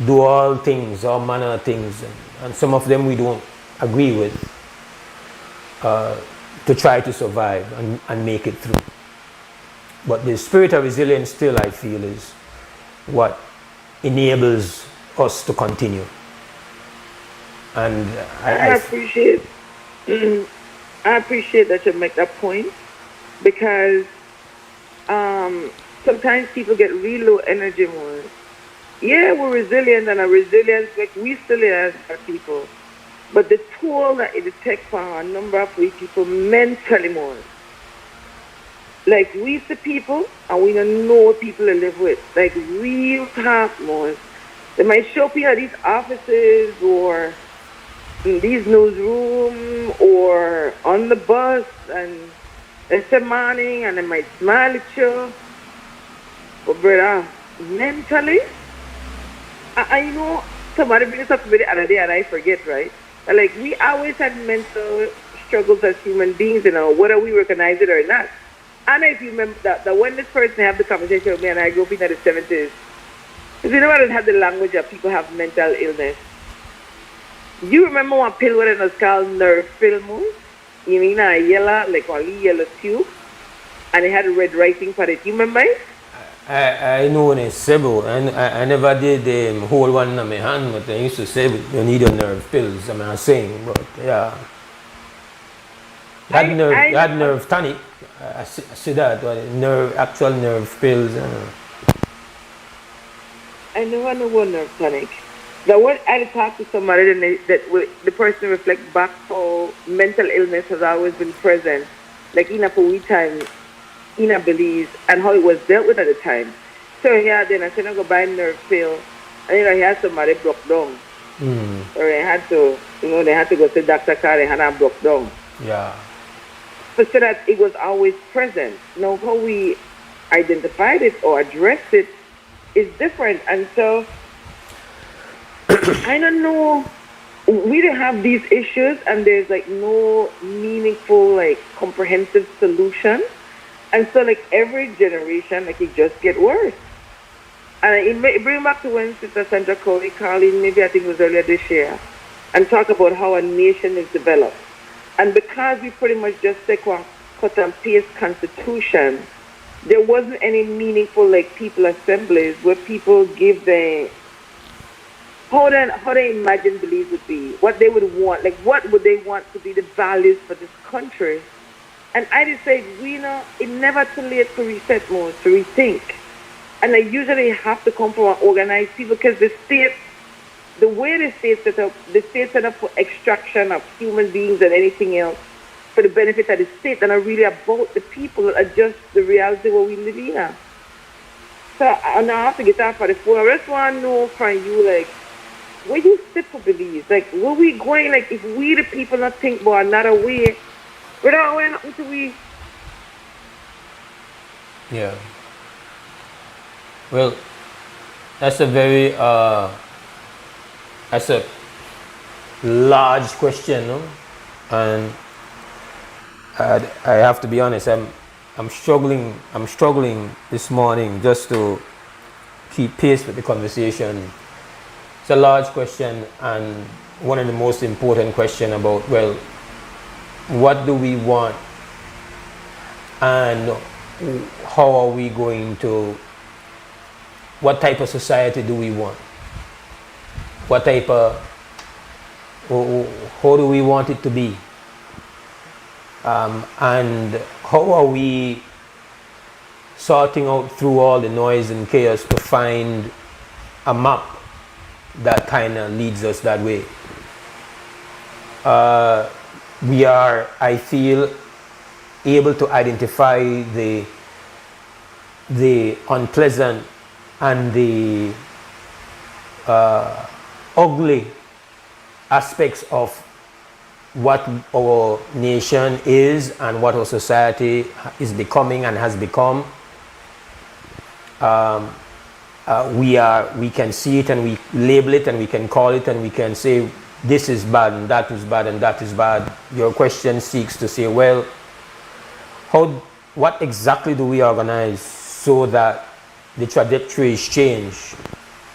do all things, all manner of things, and some of them we don't agree with, to try to survive and make it through. But the spirit of resilience still, I feel, is what enables us to continue. And I appreciate that you make that point, because sometimes people get really low energy more. Yeah, we're resilient, and our resilience, like we still are people. But the toll that it takes for a number of people mentally more. Like we the people, and we don't know what people to live with. Like real talk more. They might show up here at these offices or in these newsroom or on the bus, and it's a morning, and they might smile at you. But brother, mentally, I know somebody brings this up to me the other day and I forget, right? But like we always had mental struggles as human beings, you know, whether we recognize it or not. And if you remember that when this person had the conversation with me, and I grew up in the 70s, because you know I don't have the language of people have mental illness. You remember one pill when it was called nerve pill, Mose? You mean a yellow, like only yellow tube, and it had a red writing for it. You remember it? I know when it's several, and I never did hold one in my hand, but they used to say you need a nerve pills. I'm not saying, but yeah. That nerve tonic. I see that, actual nerve pills. I never know what nerve tonic. That when I talk to somebody, the person reflects back how mental illness has always been present, like in a time, in a Belize, and how it was dealt with at the time. So yeah, then I said I go buy a nerve pill, and you know, he had somebody broke down. Or they had to, you know, they had to go to Dr. Carr, they had a broke down. Yeah. But so that it was always present. Now how we identified it or addressed it is different. And so I don't know, we don't have these issues, and there's like no meaningful, like comprehensive solution. And so like every generation, like it just get worse. And it bring back to when Sister Sandra Cowley called in, maybe I think it was earlier this year, and talk about how a nation is developed. And because we pretty much just take one cut and paste constitution, there wasn't any meaningful like people assemblies where people give their how they imagine beliefs would be, what they would want, like what would they want to be the values for this country. And I just say, it never too late to reset more, to rethink. And I usually have to come from an organized people because the state, the way the state set up for extraction of human beings and anything else for the benefit of the state and are really about the people that are just the reality what we live in. So I now have to get out for the phone. I just want to know from you, like, where you sit for beliefs? Like, where we going? Like, if we the people not think about another way, without way until we... Yeah. Well, that's a very, that's a large question, no? And I have to be honest, I'm struggling this morning just to keep pace with the conversation. It's a large question and one of the most important questions about, well, what do we want and how are we going to, what type of society do we want? What type of, how do we want it to be? And how are we sorting out through all the noise and chaos to find a map that kind of leads us that way? We are, I feel, able to identify the unpleasant and the ugly aspects of what our nation is and what our society is becoming and has become. We can see it and we label it and we can call it and we can say this is bad and that is bad and that is bad. Your question seeks to say, well, what exactly do we organize so that the trajectory is changed,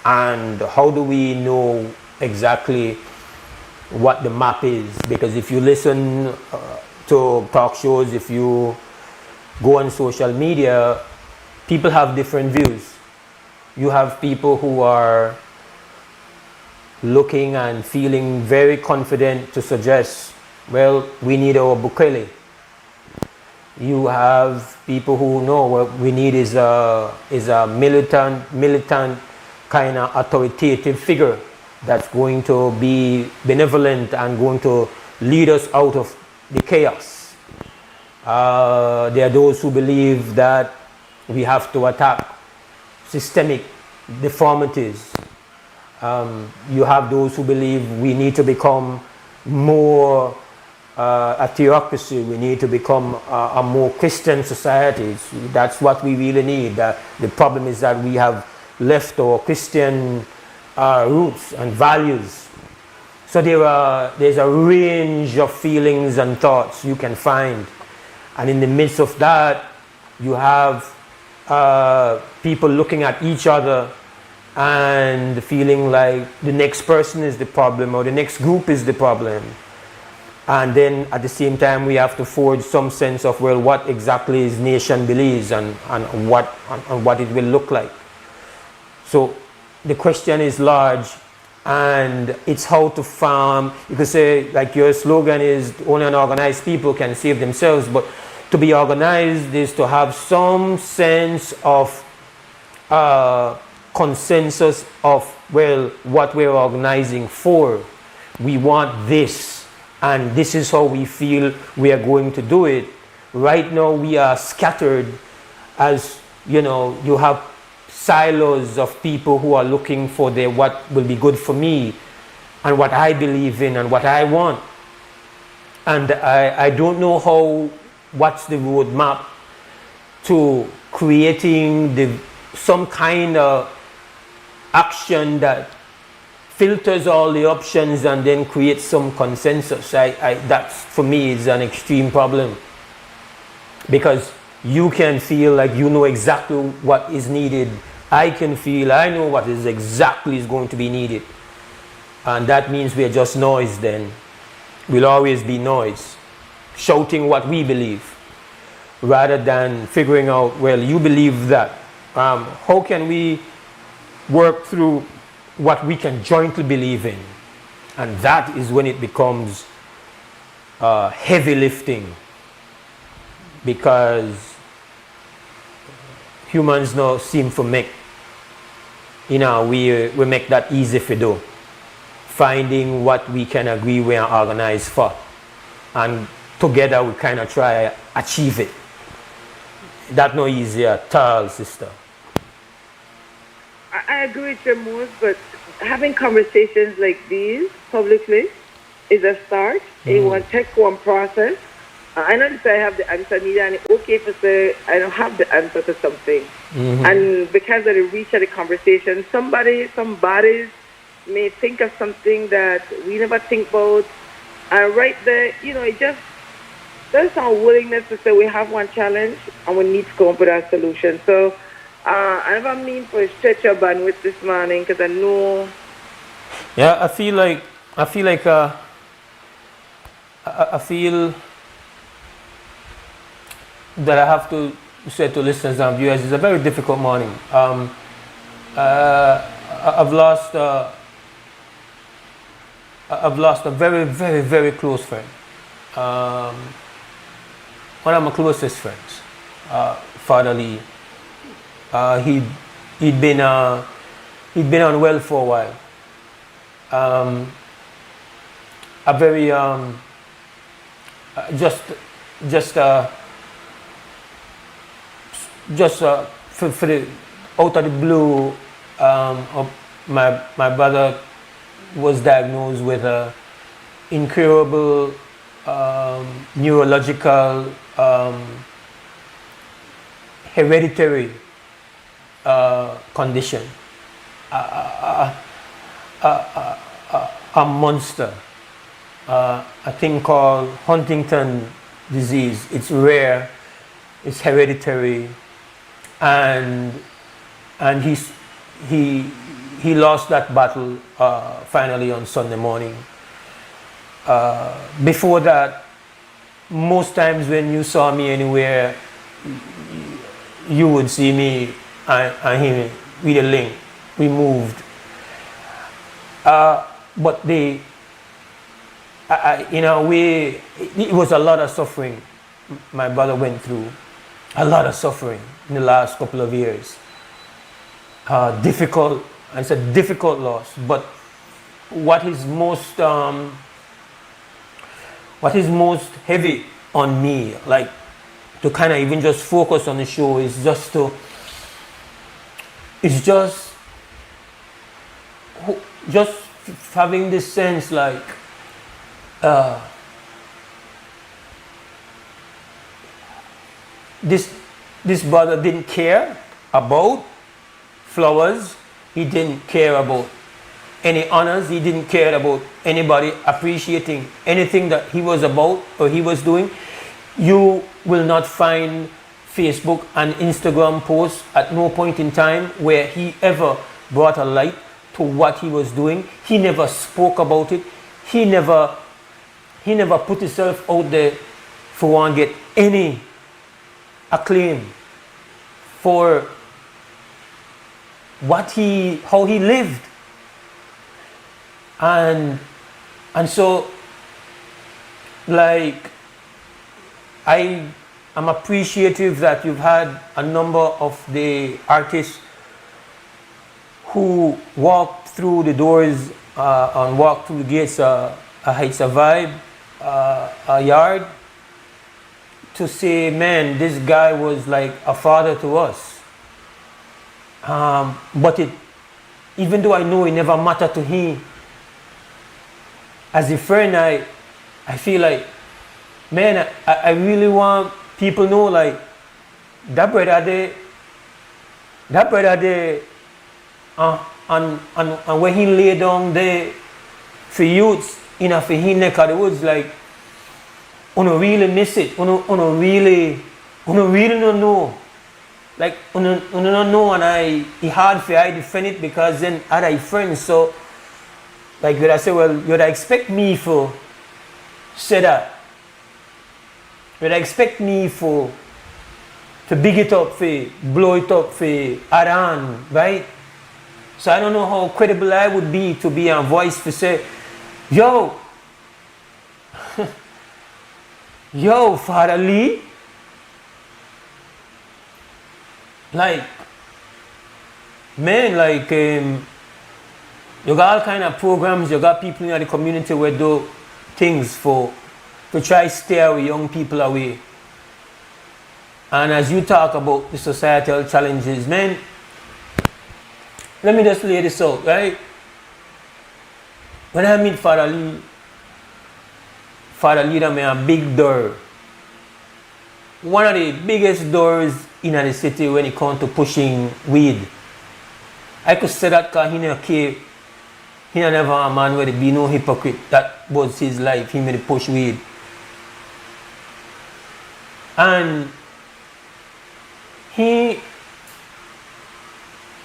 and how do we know exactly what the map is? Because if you listen to talk shows, if you go on social media, people have different views. You have people who are looking and feeling very confident to suggest, well, we need our Bukele. You have people who know what we need is a militant kind of authoritative figure that's going to be benevolent and going to lead us out of the chaos. There are those who believe that we have to attack systemic deformities. You have those who believe we need to become more a theocracy, we need to become a more Christian society. That's what we really need. The problem is that we have left our Christian roots and values. So there's a range of feelings and thoughts you can find. And in the midst of that, you have people looking at each other and feeling like the next person is the problem or the next group is the problem. And then at the same time, we have to forge some sense of, well, what exactly is nation believes and what it will look like. So the question is large, and it's how to farm. You could say, like your slogan is, only unorganized people can save themselves, but to be organized is to have some sense of consensus of, well, what we're organizing for. We want this, and this is how we feel we are going to do it. Right now we are scattered, as you know, you have silos of people who are looking for what will be good for me and what I believe in and what I want. And I don't know what's the roadmap to creating some kind of action that filters all the options and then creates some consensus. That's, for me, is an extreme problem, because you can feel like you know exactly what is needed I can feel, I know what is exactly is going to be needed. And that means we're just noise then. We'll always be noise, shouting what we believe, rather than figuring out, well, you believe that. How can we work through what we can jointly believe in? And that is when it becomes heavy lifting, because humans now seem to make, we make that easy for do. Finding what we can agree with and organize for. And together we kind of try achieve it. That's no easy at all, sister. I agree with you, Mose, but having conversations like these publicly is a start. It will take one process. I know that I have the answer needed, and it's okay for say I don't have the answer to something. And because of the reach of the conversation, some bodies may think of something that we never think about. And right there, it just, there's some willingness to say we have one challenge and we need to come up with a solution. So I never mean for a stretch your bandwidth this morning, because I know. Yeah, I feel that I have to say to listeners and viewers, it's a very difficult morning. I've lost a very, very, very close friend. One of my closest friends, Father Lee. He'd been unwell for a while. A very for the out of the blue, my brother was diagnosed with a incurable neurological hereditary condition, a monster, a thing called Huntington disease. It's rare, it's hereditary, and he lost that battle finally on Sunday morning. Before that, most times when you saw me anywhere, you would see me and him with a link. We moved. But it was a lot of suffering my brother went through. A lot of suffering in the last couple of years. Difficult, it's a difficult loss. But what is most heavy on me, like to kind of even just focus on the show, is just having this sense like this brother didn't care about flowers, he didn't care about any honors, he didn't care about anybody appreciating anything that he was about or he was doing. You will not find Facebook and Instagram posts at no point in time where he ever brought a light to what he was doing. He never spoke about it. He never put himself out there for one get any acclaim for how he lived. And so, like, I am appreciative that you've had a number of the artists who walked through the doors and walked through the gates of Hyde Vibe, a yard, to say, man, this guy was like a father to us. But even though I know it never mattered to him, as a friend, I feel like, man, I really want people know, like, that brother there, and when he lay down there for youths, for him neck of the woods, like, uno really miss it, uno really don't know. like, you don't know, and it's hard for I defend it because then other friends, so, like, would I say, well, you'd expect me for say that. You'd expect me for to big it up, for blow it up, for add on, right? So I don't know how credible I would be to be a voice to say, yo, yo, Father Lee, like, man, like, you got all kind of programs, you got people in the community where do things to try stay away young people away. And as you talk about the societal challenges, man, let me just lay this out, right? When I meet Father Lee that made a big door. One of the biggest doors in the city when it comes to pushing weed. I could say that because he never a man where there be no hypocrite. That was his life. He made push weed. And he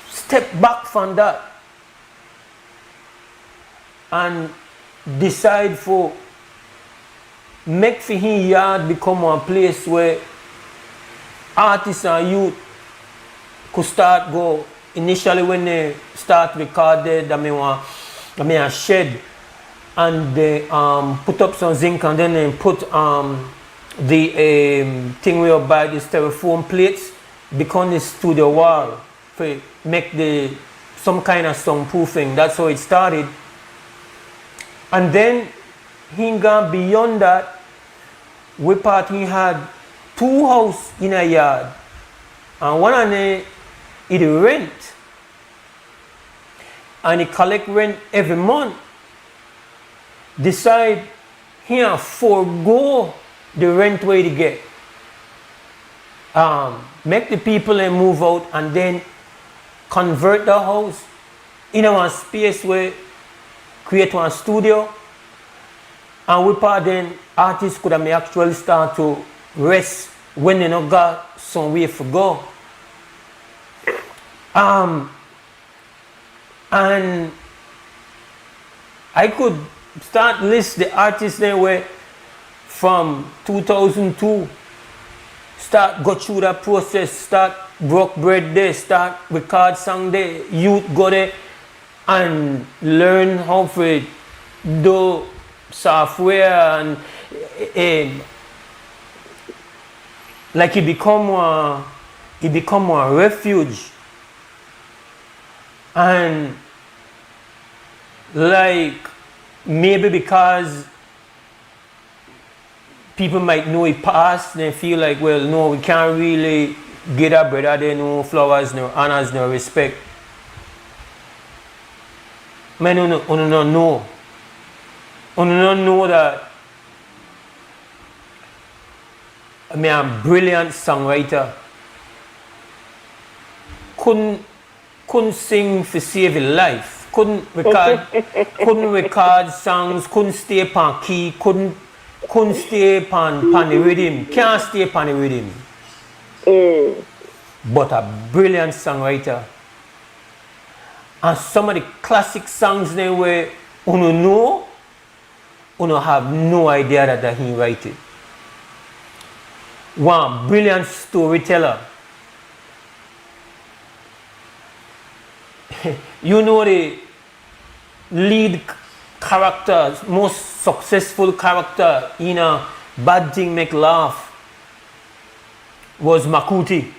stepped back from that and decide for make for his yard become a place where artists and youth could start go. Initially when they start recorded, I mean a shed, and they put up some zinc, and then they put the thing we buy the styrofoam plates become the studio wall to make some kind of soundproofing. That's how it started. And then he gone beyond that. We part he had 2 houses in a yard, and one of them it rent, and he collect rent every month. Decide he forego the rent where he get. Make the people move out and then convert the house in a space where create one studio, and we part then artists could have actually start to rest when they not got somewhere to go. And I could start list the artists there where from 2002 start go through that process, start broke bread there, start record song there, youth go there and learn how to do software, and like it become a refuge. And like maybe because people might know it past, they feel like, well, no, we can't really get our brother there, no flowers, no honors, no respect. Man, no know. don't know that I'm a brilliant songwriter. Couldn't sing for save his life. Couldn't record songs. Couldn't stay upon key. Couldn't stay upon the rhythm. Can't stay upon the rhythm. But a brilliant songwriter. And some of the classic songs there where you have no idea that he write it. One brilliant storyteller. You know the lead character, most successful character in a Bad Thing Make Laugh was Makuti.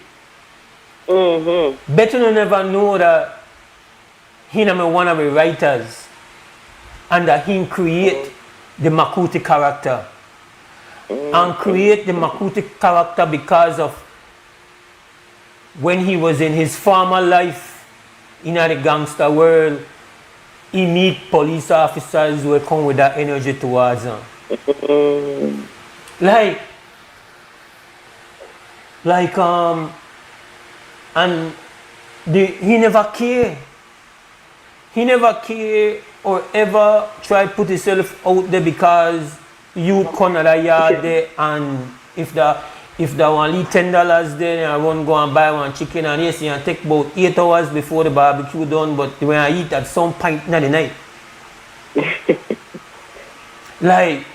Better you never know that he is one of the writers and that he create the Makuti character. And create the Makuti character because of when he was in his former life in the gangster world, he meet police officers who come with that energy towards him. And he never care. He never care or ever try to put himself out there because you come to the yard there, and if if that one leave $10, then I run go and buy one chicken and yes, and take about 8 hours before the barbecue done, but when I eat at some point in the night. Like,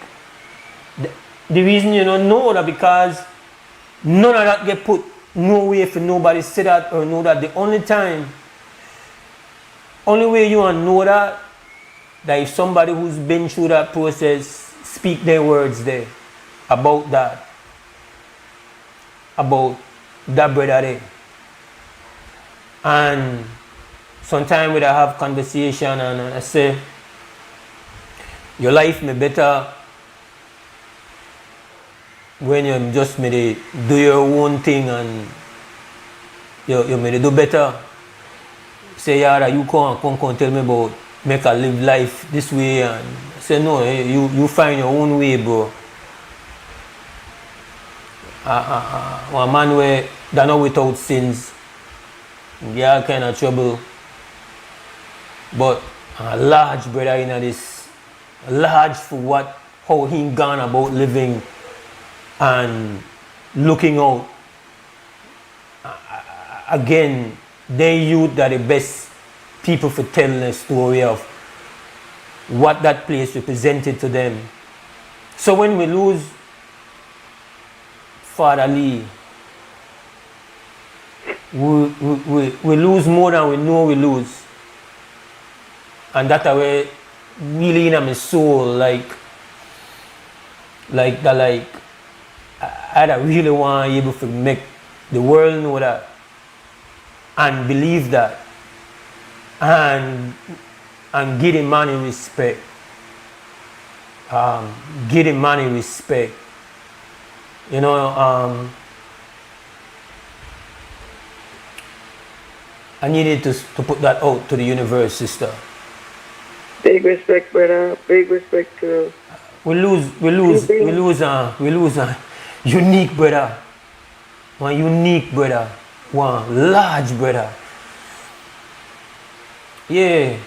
the reason you don't know that because none of that get put no way for nobody say that or know that. The only way you want to know that if somebody who's been through that process speak their words there about that brother there. And sometimes we have conversation and I say, your life may better when you just may do your own thing and you may do better. Say, yeah, you come tell me about make I live life this way, and say no, you find your own way, bro. One man where they're not without sins, they are kind of trouble. But a large brother in this, large for how he gone about living and looking out. Again, they youth are the best people for telling a story of what that place represented to them. So when we lose Father Lee, we lose more than we know we lose. And that way really in my soul, I really want to be able to make the world know that and believe that and give the man respect. Give the man respect. You know, I needed to put that out to the universe, sister. Big respect, brother. Big respect to. We lose a unique brother. One unique brother. One large brother. Yeah.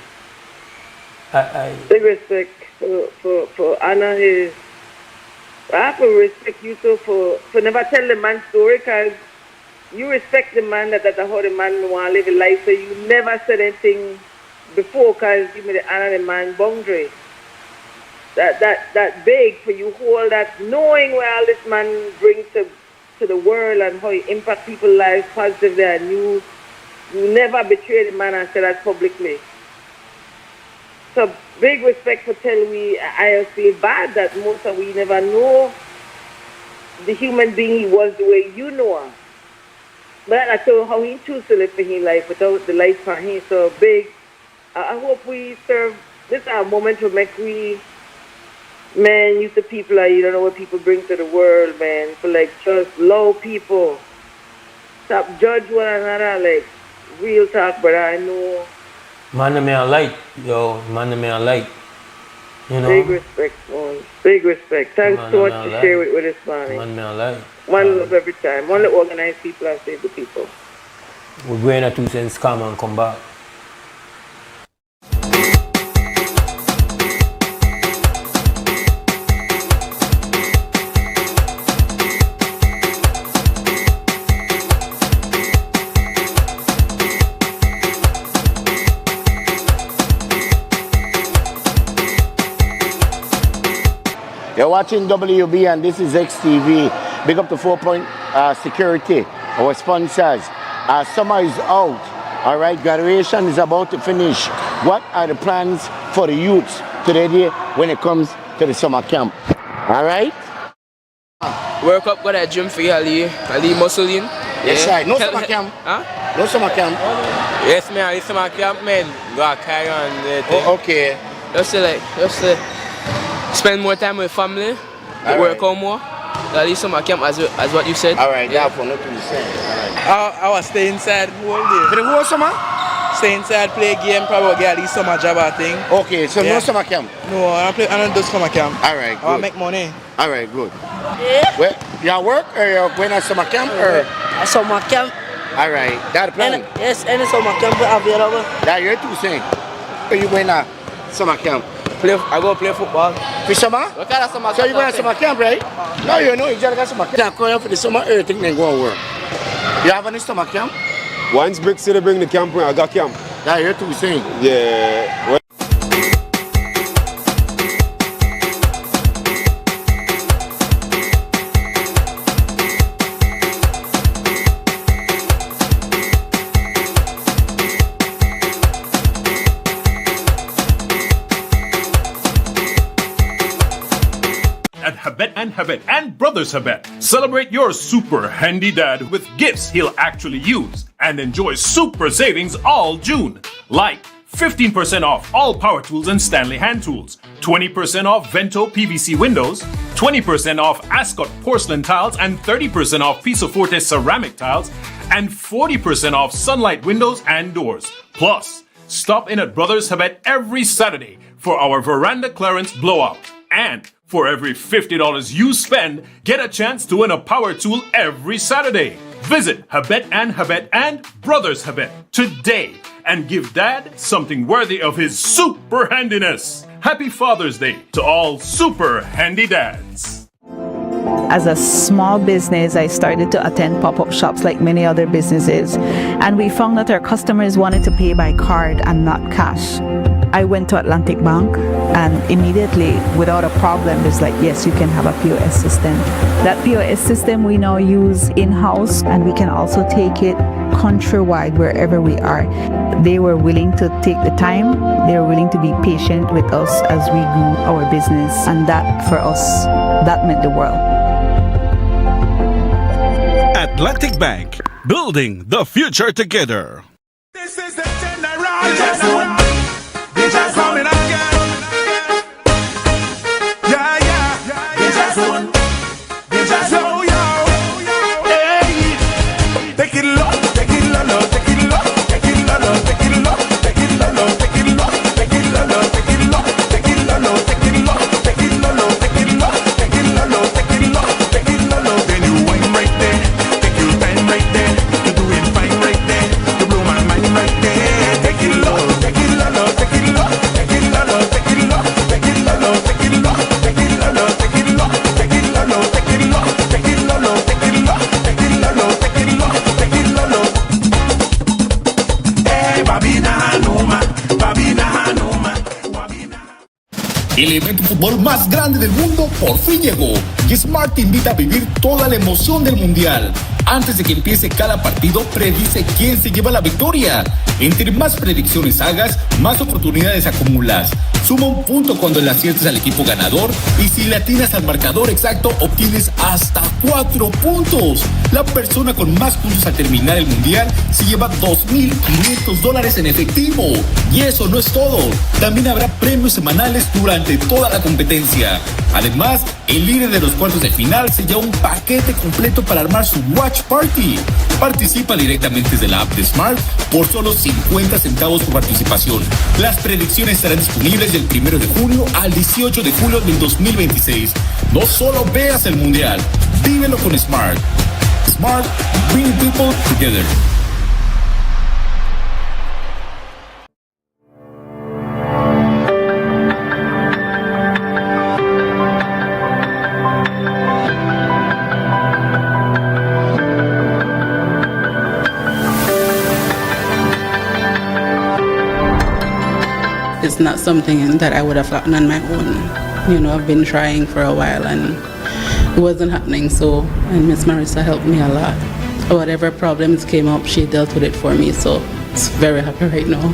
Big respect for honor his. I have to respect you too for never tell the man story, because you respect the man that how the man want to live his life, so you never said anything before because you made honor the man boundary. That big for you hold that, knowing what all this man brings to the world and how he impact people's lives positively, and you never betray the man and say that publicly. So big respect for telling me. I feel bad that most of we never know the human being he was the way you know him. But I told how he chose to live for his life without the life for him. So big. I hope we serve this is our moment to make we man use the people you don't know what people bring to the world, man. For just love people. Stop judge one another, real talk, but I know. Man, me a light, yo. Man, me a light. You know. Big respect, man. Big respect. Thanks so much for sharing with us, man. Man, me a light. One love every time. One to organize people and save the people. We're going to 2 cents come and come back. You're watching WB and this is XTV. Big up to 4 Point Security, our sponsors. Summer is out, all right? Graduation is about to finish. What are the plans for the youths today when it comes to the summer camp? All right? Work up, got a gym for you, Ali muscling. Yes, right. No summer camp? Huh? No summer camp? Yes, man. This summer camp, man. Go carry on. Oh, okay. Just spend more time with family, work out more. At least summer camp, as what you said. All right, yeah. That's what you said. I was stay inside whole day. For the whole summer? Stay inside, play game, probably get at least summer job, I think. Okay, so no summer camp? No, I don't do summer camp. All right, good. I make money. All right, good. Well, you work or you're going to summer camp? Or? Summer camp. All right, that's the plan? Yes, any summer camp available. That you're too saying. Are you going to summer camp? I go play football. For summer? What kind of summer So you camp? going to summer camp, right? No, you know, you just got summer camp. Going for the summer, everything then go to work. You have any summer camp? Once Big City bring the camp, I got camp. Yeah, you're too saying. Yeah. Well, at Habet and Brothers Habet. Celebrate your super handy dad with gifts he'll actually use and enjoy super savings all June. Like 15% off all power tools and Stanley hand tools, 20% off Vento PVC windows, 20% off Ascot porcelain tiles and 30% off Piso Forte ceramic tiles, and 40% off Sunlight windows and doors. Plus, stop in at Brothers Habet every Saturday for our veranda clearance blowout. And for every $50 you spend, get a chance to win a power tool every Saturday. Visit Habet and Brothers Habet today and give Dad something worthy of his super handiness. Happy Father's Day to all super handy dads. As a small business, I started to attend pop-up shops like many other businesses, and we found that our customers wanted to pay by card and not cash. I went to Atlantic Bank, and immediately, without a problem, it's like, yes, you can have a POS system. That POS system we now use in-house, and we can also take it countrywide wherever we are. They were willing to take the time. They were willing to be patient with us as we grew our business, and that, for us, that meant the world. Atlantic Bank, building the future together. This is the general. They just coming again. Yeah, yeah. They just won. They just yo, yo. Hey, take it low, take it low, take it low, take it low, take it low, take it low, take it low, take it low, take it low, take it low, take it low, take it low, take it low, take it low, take it low, take it low. Then you wine right there, take your time right there. You do it fine right there. You blow my mind right there. Take it low, take it low, take it low. El evento de fútbol más grande del mundo por fin llegó y Smart te invita a vivir toda la emoción del mundial. Antes de que empiece cada partido, predice quién se lleva la victoria. Entre más predicciones hagas, más oportunidades acumulas. Suma un punto cuando le aciertes al equipo ganador y si le atinas al marcador exacto, obtienes hasta 4 puntos. La persona con más puntos al terminar el mundial se lleva $2,500 en efectivo. Y eso no es todo. También habrá premios semanales durante toda la competencia. Además, el líder de los cuartos de final se lleva un paquete completo para armar su Watch Party. Participa directamente desde la app de Smart por solo 50 centavos por participación. Las predicciones estarán disponibles del 1 de junio al 18 de julio del 2026. No solo veas el mundial, vívelo con Smart. Smart, bringing people together. It's not something that I would have gotten on my own. You know, I've been trying for a while and it wasn't happening, and Miss Marissa helped me a lot. Whatever problems came up, she dealt with it for me, so it's very happy right now.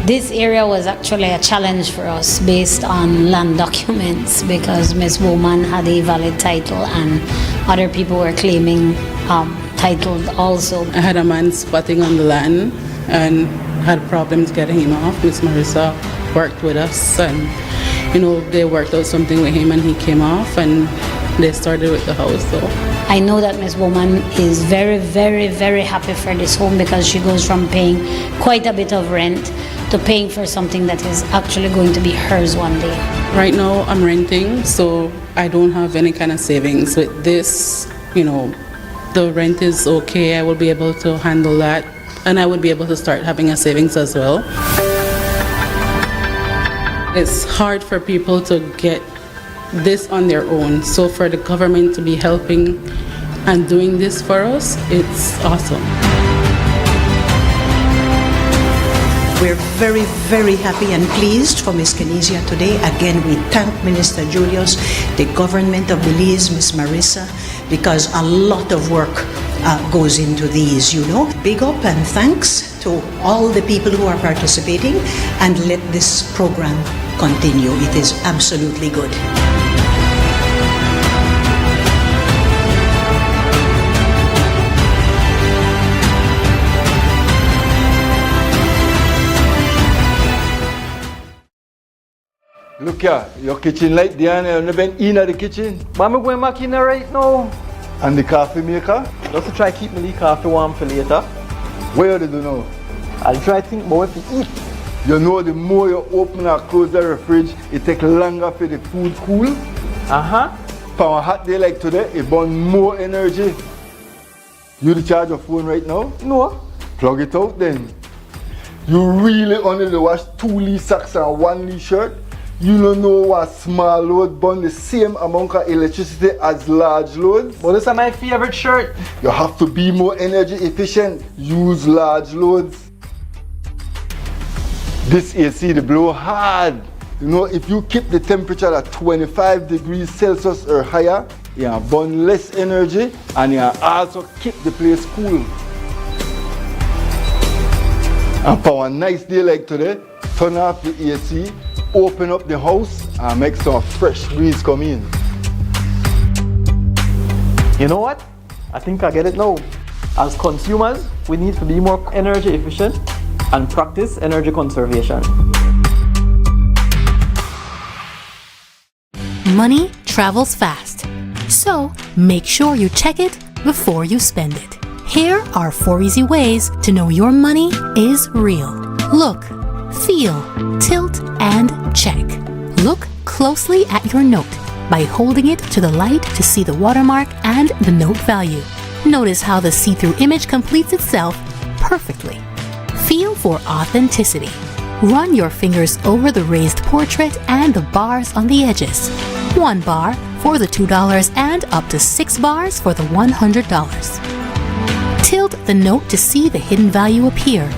This area was actually a challenge for us based on land documents because Miss Woman had a valid title and other people were claiming titles also. I had a man squatting on the land and had problems getting him off. Miss Marissa worked with us and, you know, they worked out something with him and he came off and they started with the house. So I know that Miss Woman is very, very, very happy for this home because she goes from paying quite a bit of rent to paying for something that is actually going to be hers one day. Right now I'm renting, so I don't have any kind of savings. With this, you know, the rent is okay. I will be able to handle that and I would be able to start having a savings as well. It's hard for people to get this on their own. So for the government to be helping and doing this for us, it's awesome. We're very, very happy and pleased for Ms. Kenizia today. Again, we thank Minister Julius, the government of Belize, Ms. Marissa, because a lot of work goes into these, you know. Big up and thanks to all the people who are participating, and let this program continue. It is absolutely good. Look here, your kitchen light, Diana, you been in the kitchen. But I'm going back in there right now. And the coffee maker? Just to try keep my coffee warm for later. Where do you know? I'll try to think about what to eat. You know, the more you open and close the fridge, it takes longer for the food cool. For a hot day like today, it burns more energy. You charge your phone right now? No. Plug it out then. You really only wash 2 Lee socks and 1 Lee shirt? You don't know what small load burn the same amount of electricity as large loads? But this is my favorite shirt. You have to be more energy efficient. Use large loads. This AC they blow hard. You know, if you keep the temperature at 25 degrees Celsius or higher, you burn less energy and you also keep the place cool. And for a nice day like today, turn off the AC, open up the house and make some fresh breeze come in. You know what? I think I get it now. As consumers, we need to be more energy efficient and practice energy conservation. Money travels fast, so make sure you check it before you spend it. Here are 4 easy ways to know your money is real. Look, feel, tilt, and check. Look closely at your note by holding it to the light to see the watermark and the note value. Notice how the see-through image completes itself perfectly. Feel for authenticity. Run your fingers over the raised portrait and the bars on the edges. 1 bar for the $2 and up to 6 bars for the $100. Tilt the note to see the hidden value appear.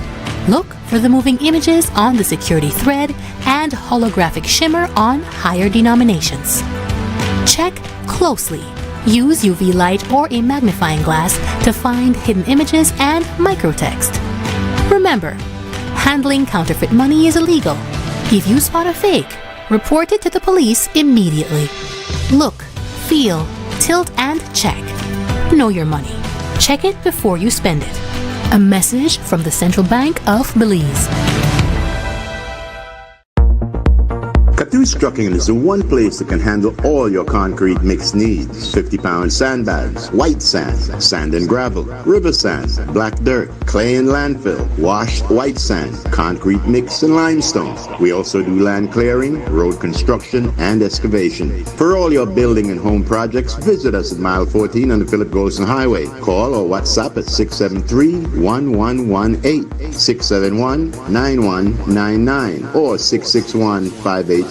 Look for the moving images on the security thread and holographic shimmer on higher denominations. Check closely. Use UV light or a magnifying glass to find hidden images and microtext. Remember, handling counterfeit money is illegal. If you spot a fake, report it to the police immediately. Look, feel, tilt, and check. Know your money. Check it before you spend it. A message from the Central Bank of Belize. Catu's Trucking is the one place that can handle all your concrete mix needs. 50-pound sandbags, white sand, sand and gravel, river sand, black dirt, clay and landfill, washed white sand, concrete mix and limestone. We also do land clearing, road construction, and excavation. For all your building and home projects, visit us at mile 14 on the Philip Golson Highway. Call or WhatsApp at 673-1118, 671-9199, or 661-5863.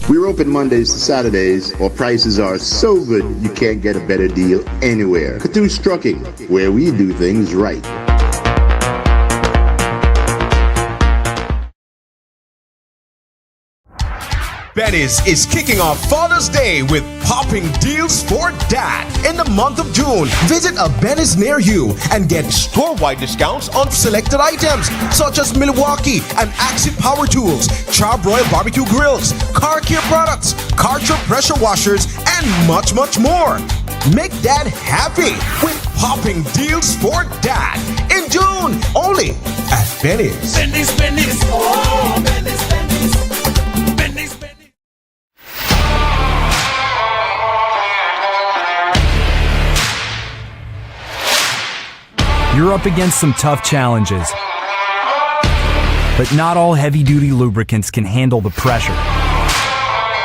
We're open Mondays to Saturdays. Our prices are so good you can't get a better deal anywhere. Catu's Trucking, where we do things right. Benny's is kicking off Father's Day with popping deals for dad in the month of June. Visit a Benny's near you and get store-wide discounts on selected items such as Milwaukee and Axie Power Tools, Charbroil Barbecue Grills, car care products, Karcher pressure washers, and much, much more. Make dad happy with popping deals for dad in June, only at Benny's. Benny's, Benny's, oh, Benny's, Benny's. Benny's, Benny's. You're up against some tough challenges, but not all heavy-duty lubricants can handle the pressure.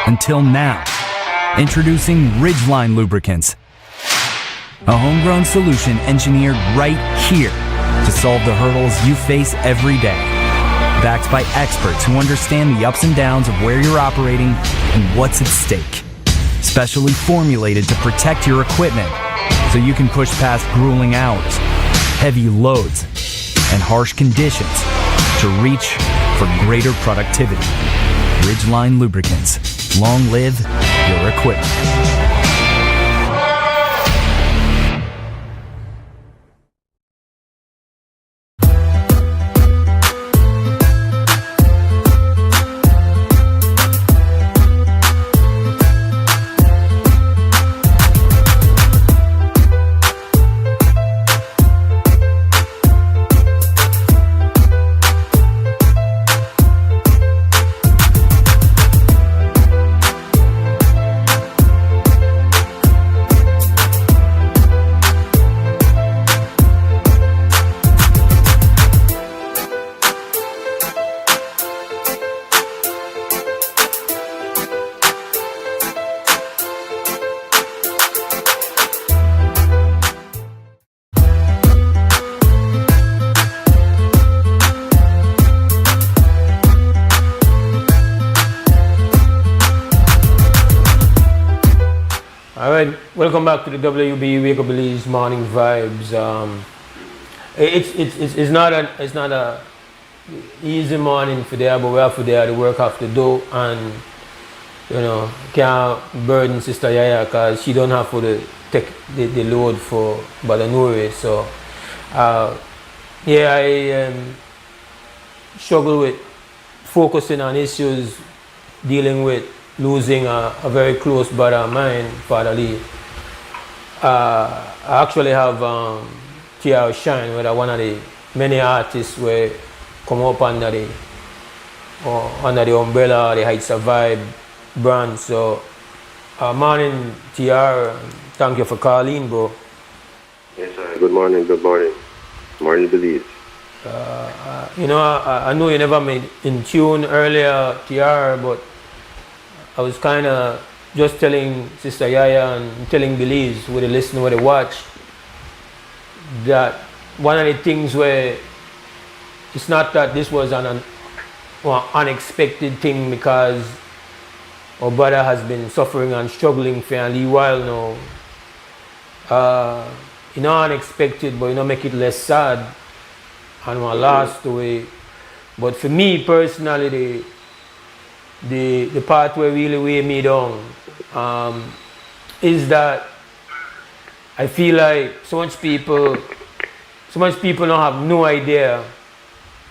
Until now, introducing Ridgeline Lubricants, a homegrown solution engineered right here to solve the hurdles you face every day. backed by experts who understand the ups and downs of where you're operating and what's at stake. Specially formulated to protect your equipment so you can push past grueling hours, heavy loads, and harsh conditions to reach for greater productivity. Ridgeline Lubricants. Long live your equipment. Alright, welcome back to the WB Wake Up Belize Morning Vibes. It's not a easy morning for there, but we have to there, the work have to do, and you know, can't burden Sister Yaya because she don't have to take the load for Brother Nuri. So yeah, I struggle with focusing on issues dealing with losing a very close brother of mine, Father Lee. I actually have TR Shine, where one of the many artists where come up under the umbrella of the Hyde Survive brand. So morning TR, thank you for calling, bro. Yes, sir. Good morning, good morning. Morning, Belize. You know, I know you never made in tune earlier, TR, but I was kind of just telling Sister Yaya and telling Belize, with the listen, with the watch, that one of the things where it's not that this was an unexpected thing, because our brother has been suffering and struggling for a little while now. You know, unexpected, but you know, make it less sad and one last way. But for me personally, the part where really weigh me down is that I feel like so much people don't have no idea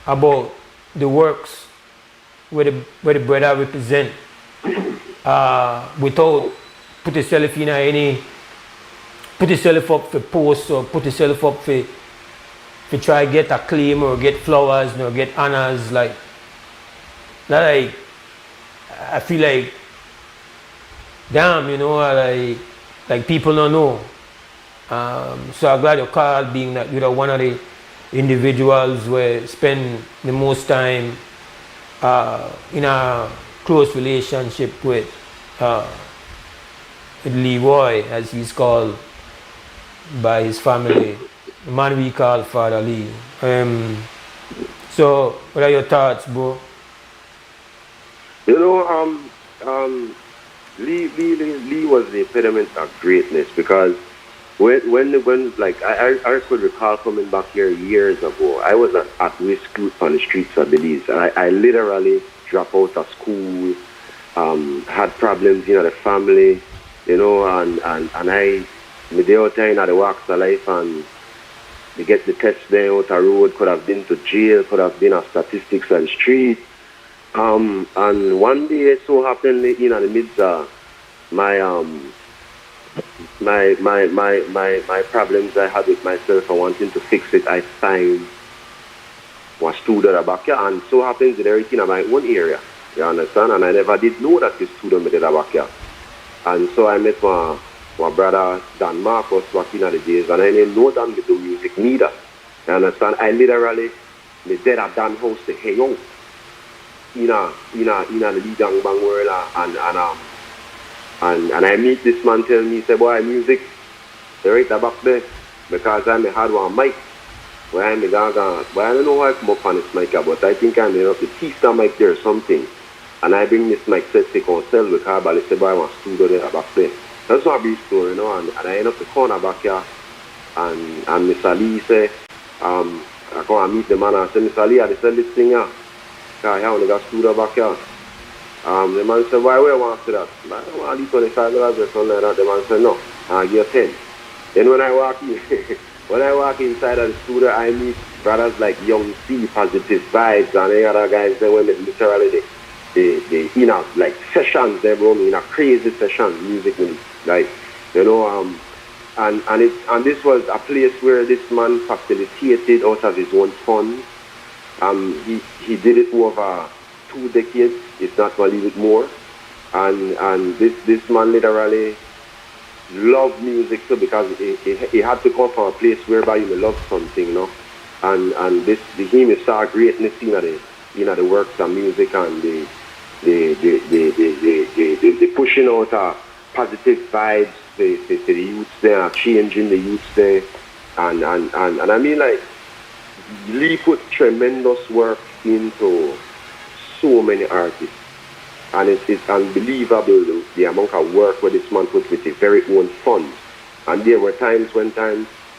about the works where the brother represent, without put yourself in put yourself up for posts or put yourself up for try get acclaim or get flowers or get honors. Like I feel like, damn, you know, like people don't know. So I'm glad you called, being that you're one of the individuals where spend the most time in a close relationship with Leroy, as he's called by his family, the man we call Father Lee. So what are your thoughts, bro? You know, Lee was the epitome of greatness, because when like I could recall coming back here years ago, I was an at-risk youth on the streets of Belize, and I literally dropped out of school, had problems, you know, the family, you know, and I day out there in the walks of life, and to get the test there out the road, could have been to jail, could have been a statistics on the street. And one day it so happened, in the midst of my problems I had with myself and wanting to fix it, I find one student at back here, and so happens that everything in my own area, you understand? And I never did know that this student did back here. And so I met my brother Dan Marcus back in the days, and I didn't know Dan with the music neither. You understand? I literally did at Dan house to hey yo. In the Lee Gang Bang world, and I meet this man, tell me, say, boy, music, they right back there, because I had one mic, where I'm gaga. But I don't know how I come up on this mic, but I think I'm enough to teach that mic there or something. And I bring this mic set to sell with car, but I say, boy, I want studio there back there. That's not a big story, you know, and I end up the corner back here, and Mr. Lee say, I come and meet the man and say, Mr. Lee, I sell this thing here. Because I only got studio back here. The man said, why where I want to that? I want to leave $25 or something like that. The man said, no, I'll give you 10. Then when I walk in, when I walk inside of the studio, I meet brothers like Young C, Positive Vibes, and the other guys, they went literally, they you know, like sessions, they brought me in a crazy session, musically, like, you know, and this was a place where this man facilitated out of his own funds. He did it over 2 decades, if not a little bit more, and this man literally loved music too, because he had to come from a place whereby he loved something, you know, and he saw greatness in the works of music and the pushing out positive vibes to the youths there, changing the youths there, and I mean, like, Lee put tremendous work into so many artists, and it's unbelievable the amount of work where this man put with his very own funds. And there were times when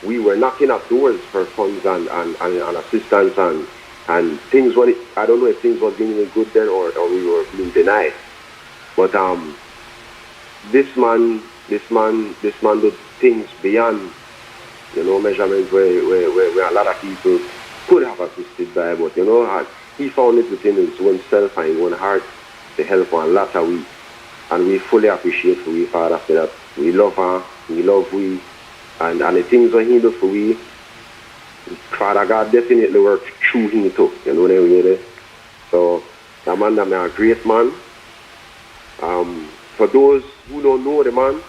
we were knocking up doors for funds and assistance and things. When I don't know if things were getting good then or we were being denied. But this man did things beyond, you know, measurements where a lot of people could have assisted by, but, you know, he found it within his own self and his own heart to help a lot of we. And we fully appreciate for we, Father, for that. We love her, we love we, and the things that he does for we, Father God definitely works through him too, you know what I mean? So, that man, that man, a great man. For those who don't know the man,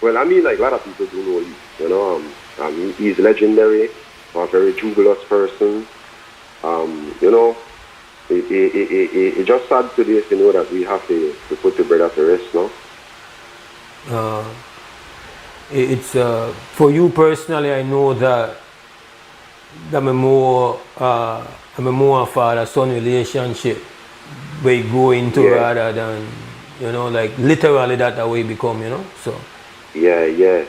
well, I mean, like, a lot of people do know him, you know. He's legendary, a very jubilous person. You know, it just sad today to know that we have to put the brother to rest now. It's for you personally. I know that I'm a more father-son relationship where you go into rather than, you know, like literally that way become, you know. So yeah.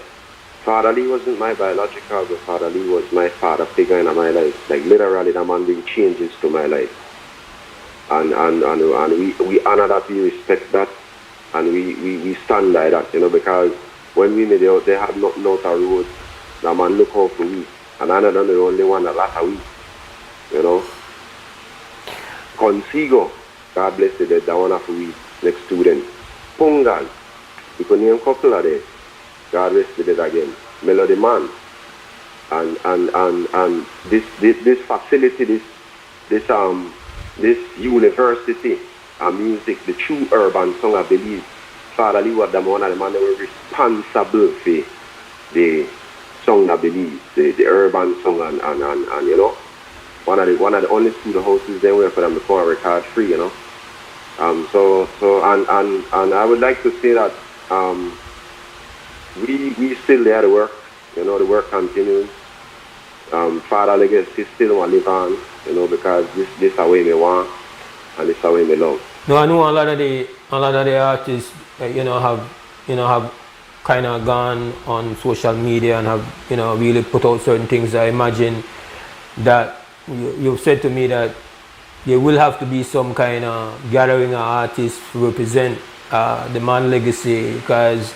Father Lee wasn't my biological, but Father Lee was my father figure in my life. Like, literally, that man bring changes to my life. And we honor that, we respect that, and we stand by that, you know, because when we made it out, they had nothing out of road. That man look out for we. And I'm not the only one that laugh at we, you know. Consigo, God bless you, that one of we, next student. Pungal, you can name a couple of them. God rest it again. Melody Man, and this facility, this university of music, the true urban song, I believe, Father Lee was one of the men that were responsible for the song, I believe, the urban song, and you know, one of the only studio houses there where for them to come and record free, you know. So I would like to say that. We still there to work, you know, the work continues. Father legacy still want to live on, you know, because this is the way we want and this is the way we love. No, I know a lot of the artists, you know, have kind of gone on social media and have, you know, really put out certain things. I imagine that you've said to me that there will have to be some kind of gathering of artists to represent the man legacy, because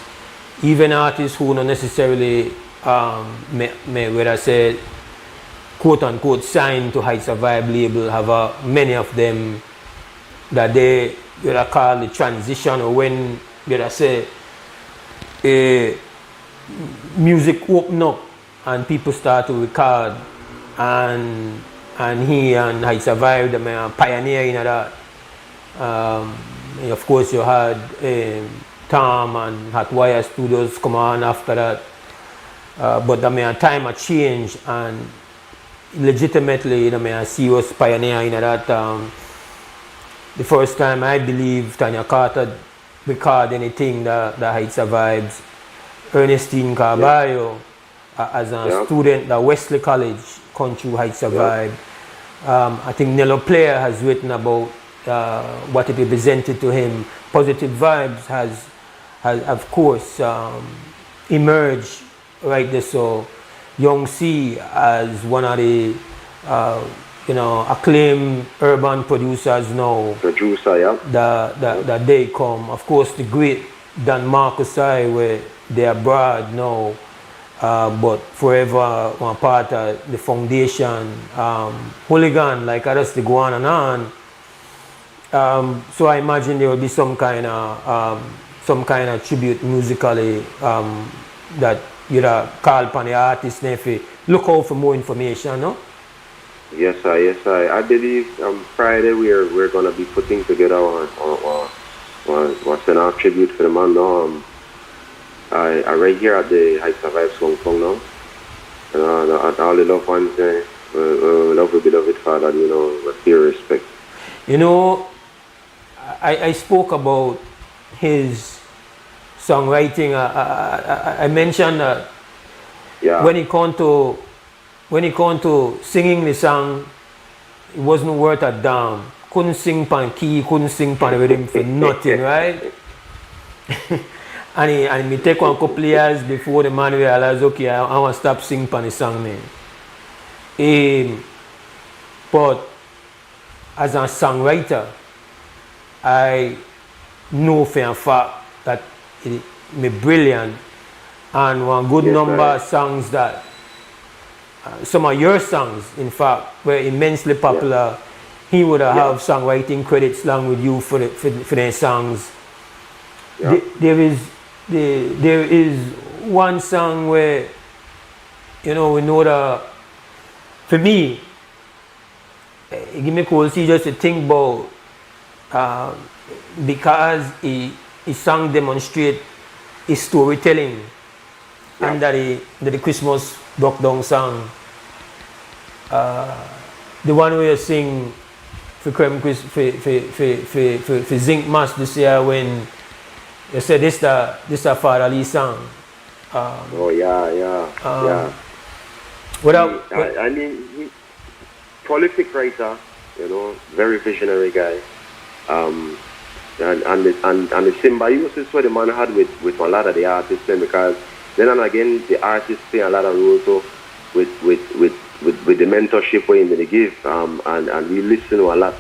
even artists who don't necessarily, where I say, quote unquote, signed to Hyde Survive label, have many of them that they call the transition, or when I say music open up and people start to record, and he and Hyde Survive, them are pioneering that. Of course, you had Tom and Hot Wire Studios come on after that, but a time a change, and legitimately, I see us pioneering that. The first time I believe Tanya Carter record anything that Hyde Survives, Ernestine Carballo, as a student at Wesley College, Country Heights a Vibe. I think Nello Player has written about what it represented to him. Positive Vibes has of course emerged right there. So Young C as one of the acclaimed urban producers now. That they come. Of course, the great Dan Marcus I, where they are abroad now, but forever one part of the foundation. Hooligan, like others, they go on and on. So I imagine there will be some kind of tribute musically that you'd call upon the artist if you look out for more information, no? Yes, sir. I believe Friday we're gonna be putting together what's an tribute for the man now. I right here at the Hyde Survive Song now. And all the loved ones there, love the beloved father, with fear respect. I spoke about his songwriting. I mentioned that when it come to singing the song, it wasn't worth a damn. Couldn't sing pan key, couldn't sing pan rhythm for nothing, right? and me take one couple years before the man realized, okay, I want to stop singing pan the song, man. But as a songwriter, I know for a fact that it me brilliant, and one good number of songs that some of your songs, in fact, were immensely popular. He would have songwriting credits along with you for their songs. There is one song where we know that for me, it give me cool see just to think about because he song demonstrate his storytelling under the Christmas broke down song. The one where you sing for Zinc Mass this year when you said this a Father Lee song. I mean, prolific writer, very visionary guy. And the symbiosis what the man had with a lot of the artists, because then and again the artists play a lot of roles so with the mentorship way they give, and we listen to a lot,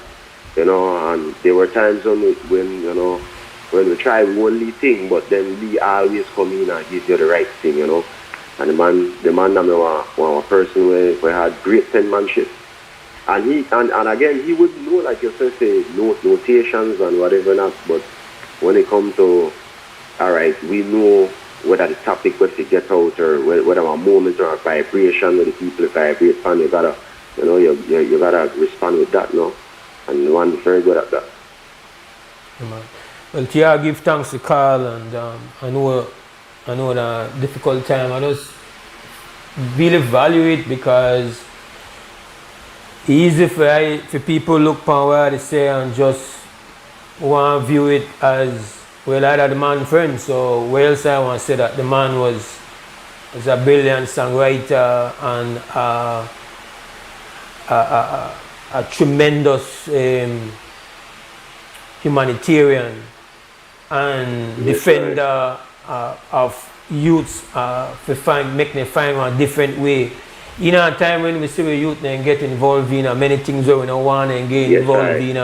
and there were times when we try one thing, but then Lee always come in and give you the right thing, and the man one person where had great penmanship. And again, he would know, like you say, notations and whatever not. But when it comes to, all right, we know whether the topic was to get out or whether a moment or a vibration where the people vibrate, and you gotta respond with that, no. And the one very good at that. Well, Tia, give thanks to Carl, and I know the difficult time. I just really value it because. Easy for people look upon what they say and just want to view it as, well, either the man friend. So where else I want to say that the man was a brilliant songwriter and a tremendous humanitarian and defender of youths make them find a different way. In a time when we see the youth and get involved in many things where we don't want to get involved in.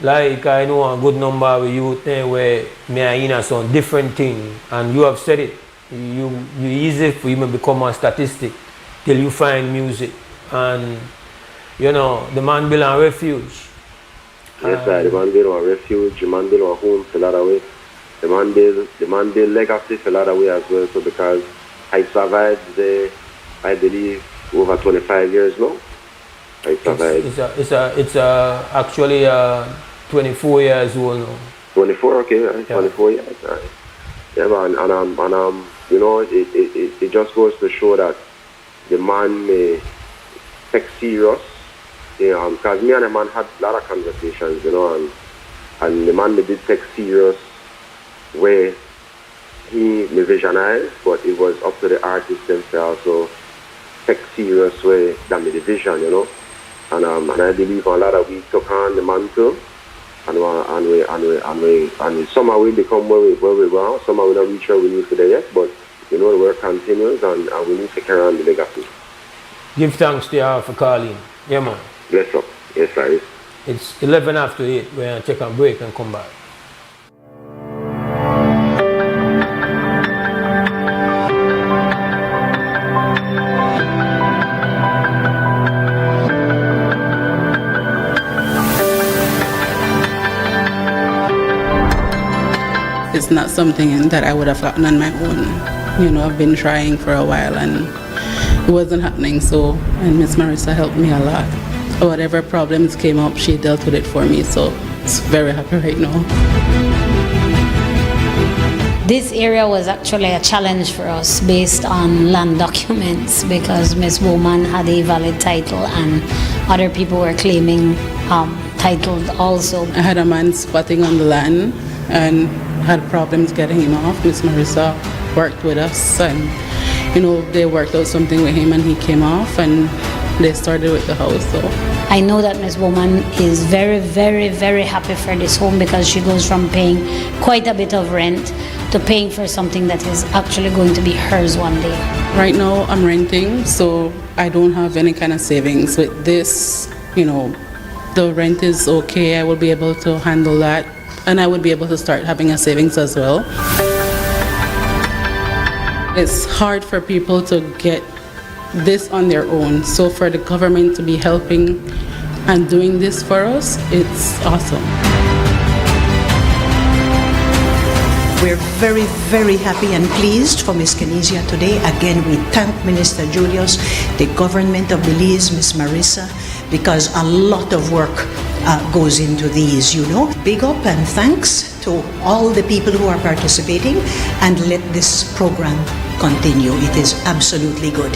Like I know a good number of youth where me are in some different thing, and you have said it. You easy for you to become a statistic till you find music, and the man build a refuge. Yes, sir. The man build a refuge. The man build a home for a lot of way. The man build legacy for a lot of way as well. So because I survived I believe over 25 years now. I survived. It's actually 24 years old now. 24, okay, right? 24 years. Right. Yeah, and it just goes to show that the man may take serious. Because me and the man had a lot of conversations, and the man did take serious where he me visionized, but it was up to the artist themselves. So take serious way than the division, you know. And I believe a lot of we took on the mantle, and somehow we become where we were. Somehow we don't reach where we need to there yet, but you know the work continues, and we need to carry on the legacy. Give thanks to you for calling. Yeah, man. Yes, sir. Yes, sir. It's 11 after 8. We're going to take a break and come back. It's not something that I would have gotten on my own. You know, I've been trying for a while and it wasn't happening, and Miss Marissa helped me a lot. Whatever problems came up, she dealt with it for me, so it's very happy right now. This area was actually a challenge for us based on land documents because Miss Woman had a valid title and other people were claiming titled also. I had a man squatting on the land and had problems getting him off. Miss Marissa worked with us and they worked out something with him and he came off and they started with the house. So I know that Miss Woman is very, very, very happy for this home because she goes from paying quite a bit of rent to paying for something that is actually going to be hers one day. Right now I'm renting, so I don't have any kind of savings. With this, the rent is okay. I will be able to handle that and I would be able to start having a savings as well. It's hard for people to get this on their own. So for the government to be helping and doing this for us, it's awesome. We're very, very happy and pleased for Ms. Kenizia today. Again, we thank Minister Julius, the government of Belize, Ms. Marissa, because a lot of work goes into these, Big up and thanks to all the people who are participating, and let this program continue. It is absolutely good.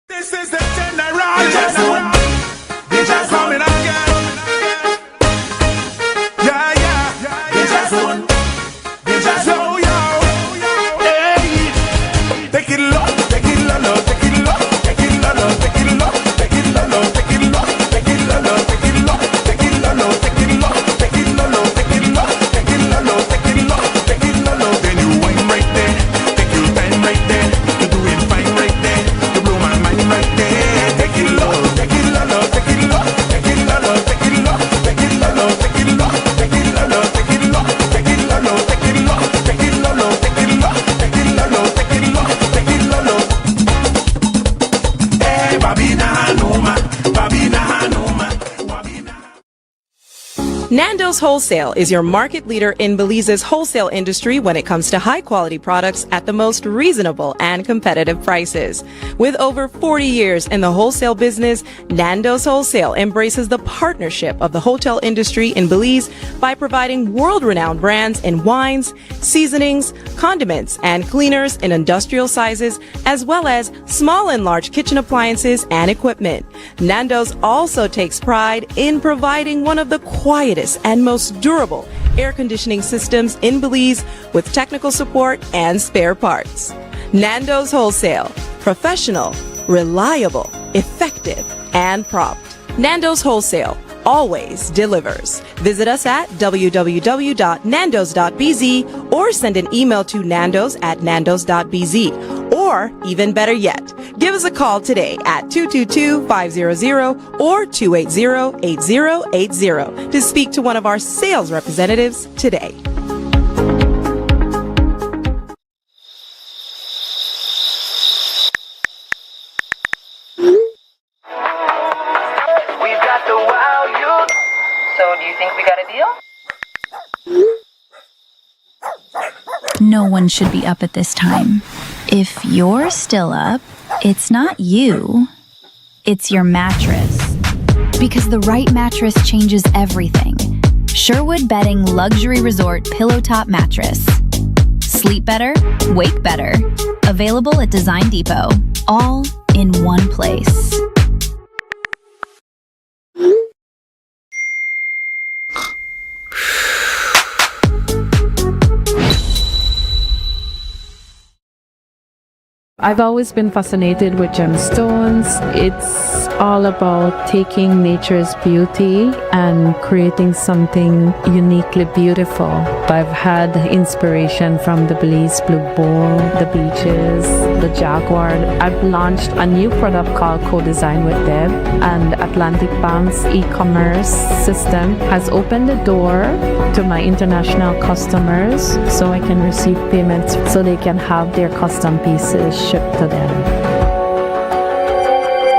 This is the general. They just coming again. Yeah. They just won. They just yo. Hey, take it low, take it low, take it low, take it low, take it low, take it low, take it low, take it low, take it low, take it low, take it low, take it low, take it low, take it low, take it low, take it low. Then you wine right there, take your time right there, you do it fine right there, you blow my mind right there. Take it low, take it low, take it low, take it low, take it low, take it low, take it low, take it low, take it low, take it low, take it low, take it low, take it low, take it low, take it low, take it low. Hey, Babina Hanuma, Babina Hanuma. Nando's Wholesale is your market leader in Belize's wholesale industry when it comes to high-quality products at the most reasonable and competitive prices. With over 40 years in the wholesale business, Nando's Wholesale embraces the partnership of the hotel industry in Belize by providing world-renowned brands in wines, seasonings, condiments, and cleaners in industrial sizes, as well as small and large kitchen appliances and equipment. Nando's also takes pride in providing one of the quietest and most durable air conditioning systems in Belize with technical support and spare parts. Nando's Wholesale. Professional, reliable, effective, and prompt. Nando's Wholesale always delivers. Visit us at www.nandos.bz or send an email to nandos@nandos.bz. Or, even better yet, give us a call today at 222-500 or 280-8080 to speak to one of our sales representatives today. So do you think we got a deal? No one should be up at this time. If you're still up, it's not you. It's your mattress. Because the right mattress changes everything. Sherwood Bedding Luxury Resort Pillow Top Mattress. Sleep better, wake better. Available at Design Depot. All in one place. I've always been fascinated with gemstones. It's all about taking nature's beauty and creating something uniquely beautiful. I've had inspiration from the Belize Blue Bull, the beaches, the jaguar. I've launched a new product called Co-Design with Deb, and Atlantic Bank's e-commerce system has opened the door to my international customers so I can receive payments so they can have their custom pieces shipped to them.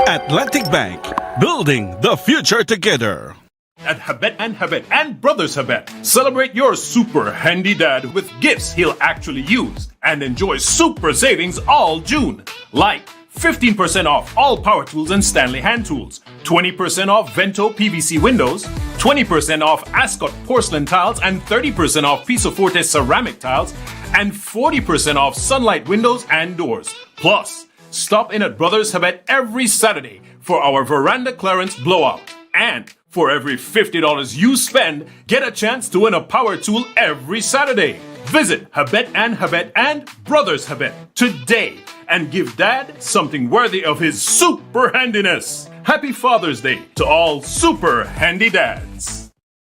Atlantic Bank, building the future together. At Habet and Brothers Habet, celebrate your super handy dad with gifts he'll actually use and enjoy super savings all June. Like 15% off all power tools and Stanley hand tools, 20% off Vento PVC windows, 20% off Ascot porcelain tiles and 30% off Piso Forte ceramic tiles, and 40% off Sunlight windows and doors. Plus, stop in at Brothers Habet every Saturday for our veranda clearance blowout. And for every $50 you spend, get a chance to win a power tool every Saturday. Visit Habet and Brothers Habet today and give Dad something worthy of his super handiness. Happy Father's Day to all super handy dads.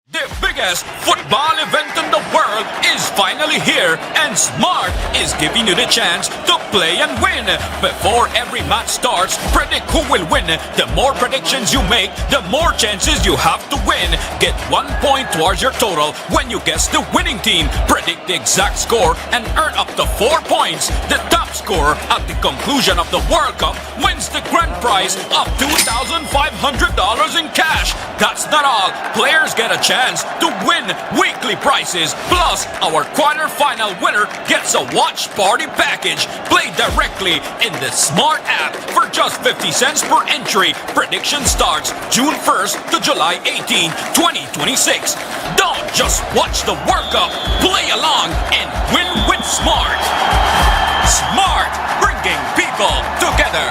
The biggest football event in the world is finally here, and Smart is giving you the chance to play and win. Before every match starts, predict who will win. The more predictions you make, the more chances you have to win. Get 1 point towards your total when you guess the winning team. Predict the exact score and earn up to 4 points. The top scorer at the conclusion of the World Cup wins the grand prize of $2,500 in cash. That's not all. Players get a chance to win weekly prizes. Plus, our quarter-final winner gets a watch party package. Play directly in the Smart app for just 50 cents per entry. Prediction starts June 1st to July 18, 2026. Don't just watch the World Cup. Play along and win with Smart. Smart, bringing people together.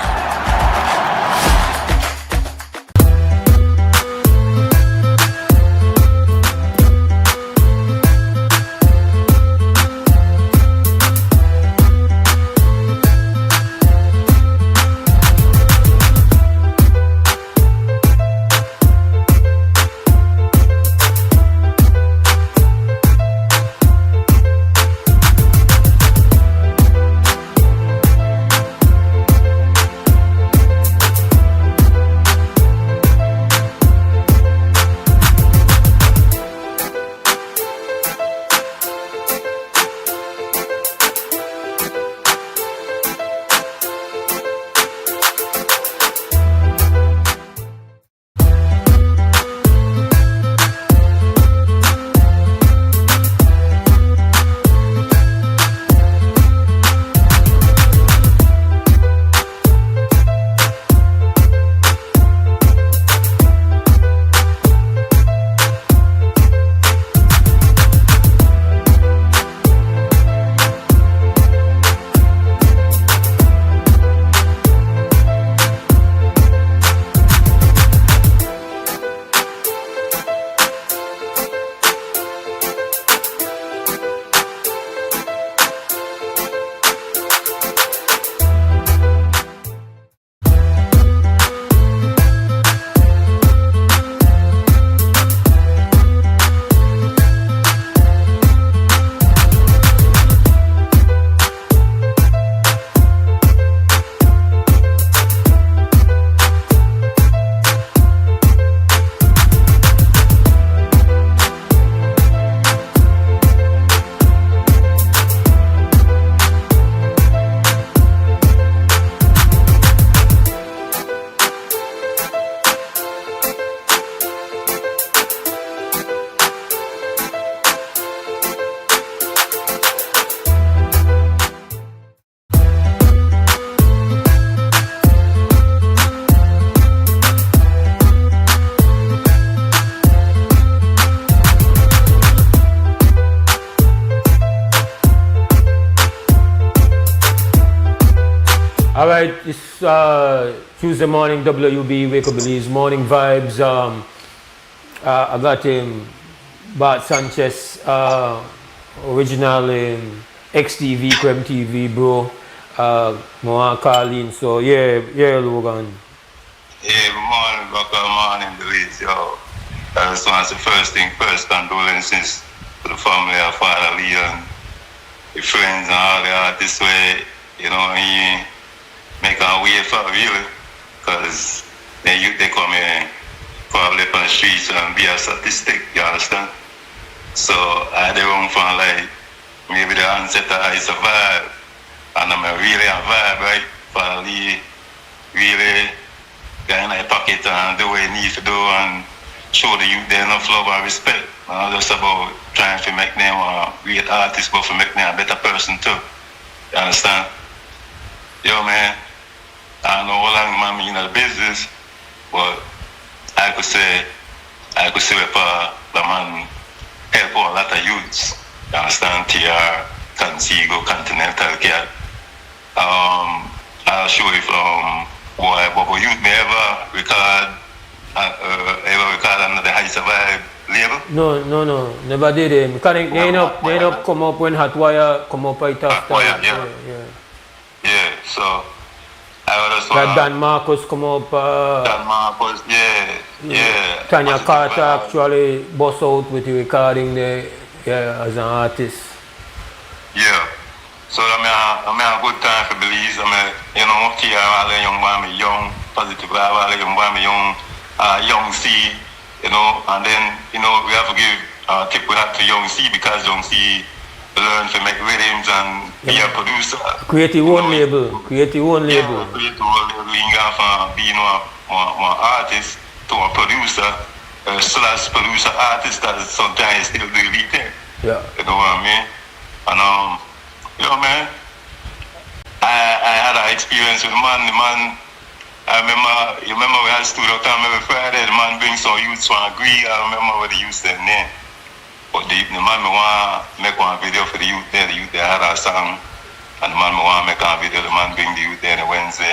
All right, it's Tuesday morning, WUB, Wake Up Belize, morning vibes. I got Bart Sanchez, original XTV, Creme TV, bro. More calling. So yeah, Logan. Yeah, good morning, good morning, Belize, yo. I just want to say first condolences to the family of Father Lee and the friends and all the artists where, you know, he make a way for really, because they come here probably up on the streets and be a statistic, you understand? So I had the wrong from like, maybe the ancestor I survive, and I'm really a vibe, right? Father Lee really got in my pocket and do what he needs to do and show the youth there enough love and respect. Not just about trying to make them a great artist, but to make them a better person too. You understand? Yo man, I don't know how long man in the business, but I could say the man help a lot of youths. You understand? TR, Consigo, Continental Cat. I'll show you boy, but youth may ever record under the High Survive label? No, never did it. Mechanic, they end up come up when Hot Wire come up right after. Yeah, so I was like Dan Marcus come up. Dan Marcus, yeah. Tanya Carter actually bust out with the recording there, as an artist. Yeah. So I'm a good time for Belize. You know, all the young boy, young, positive vibe, all the young boy, young C, you know, and then, you know, we have to give a tip with that to young C because young C learn to make rhythms and be a producer. Create your own label. Yeah, create your own label. You go from being an artist to a producer, slash producer artist that sometimes still do the thing. Yeah. You know what I mean? And you know, man, I had an experience with the man. I remember we had studio time every Friday. The man brings some youths from Agree. I remember what the youth said name. But the man me want to make one video for the youth there. The youth there had a song. And the man me want to make a video. The man bring the youth there on Wednesday.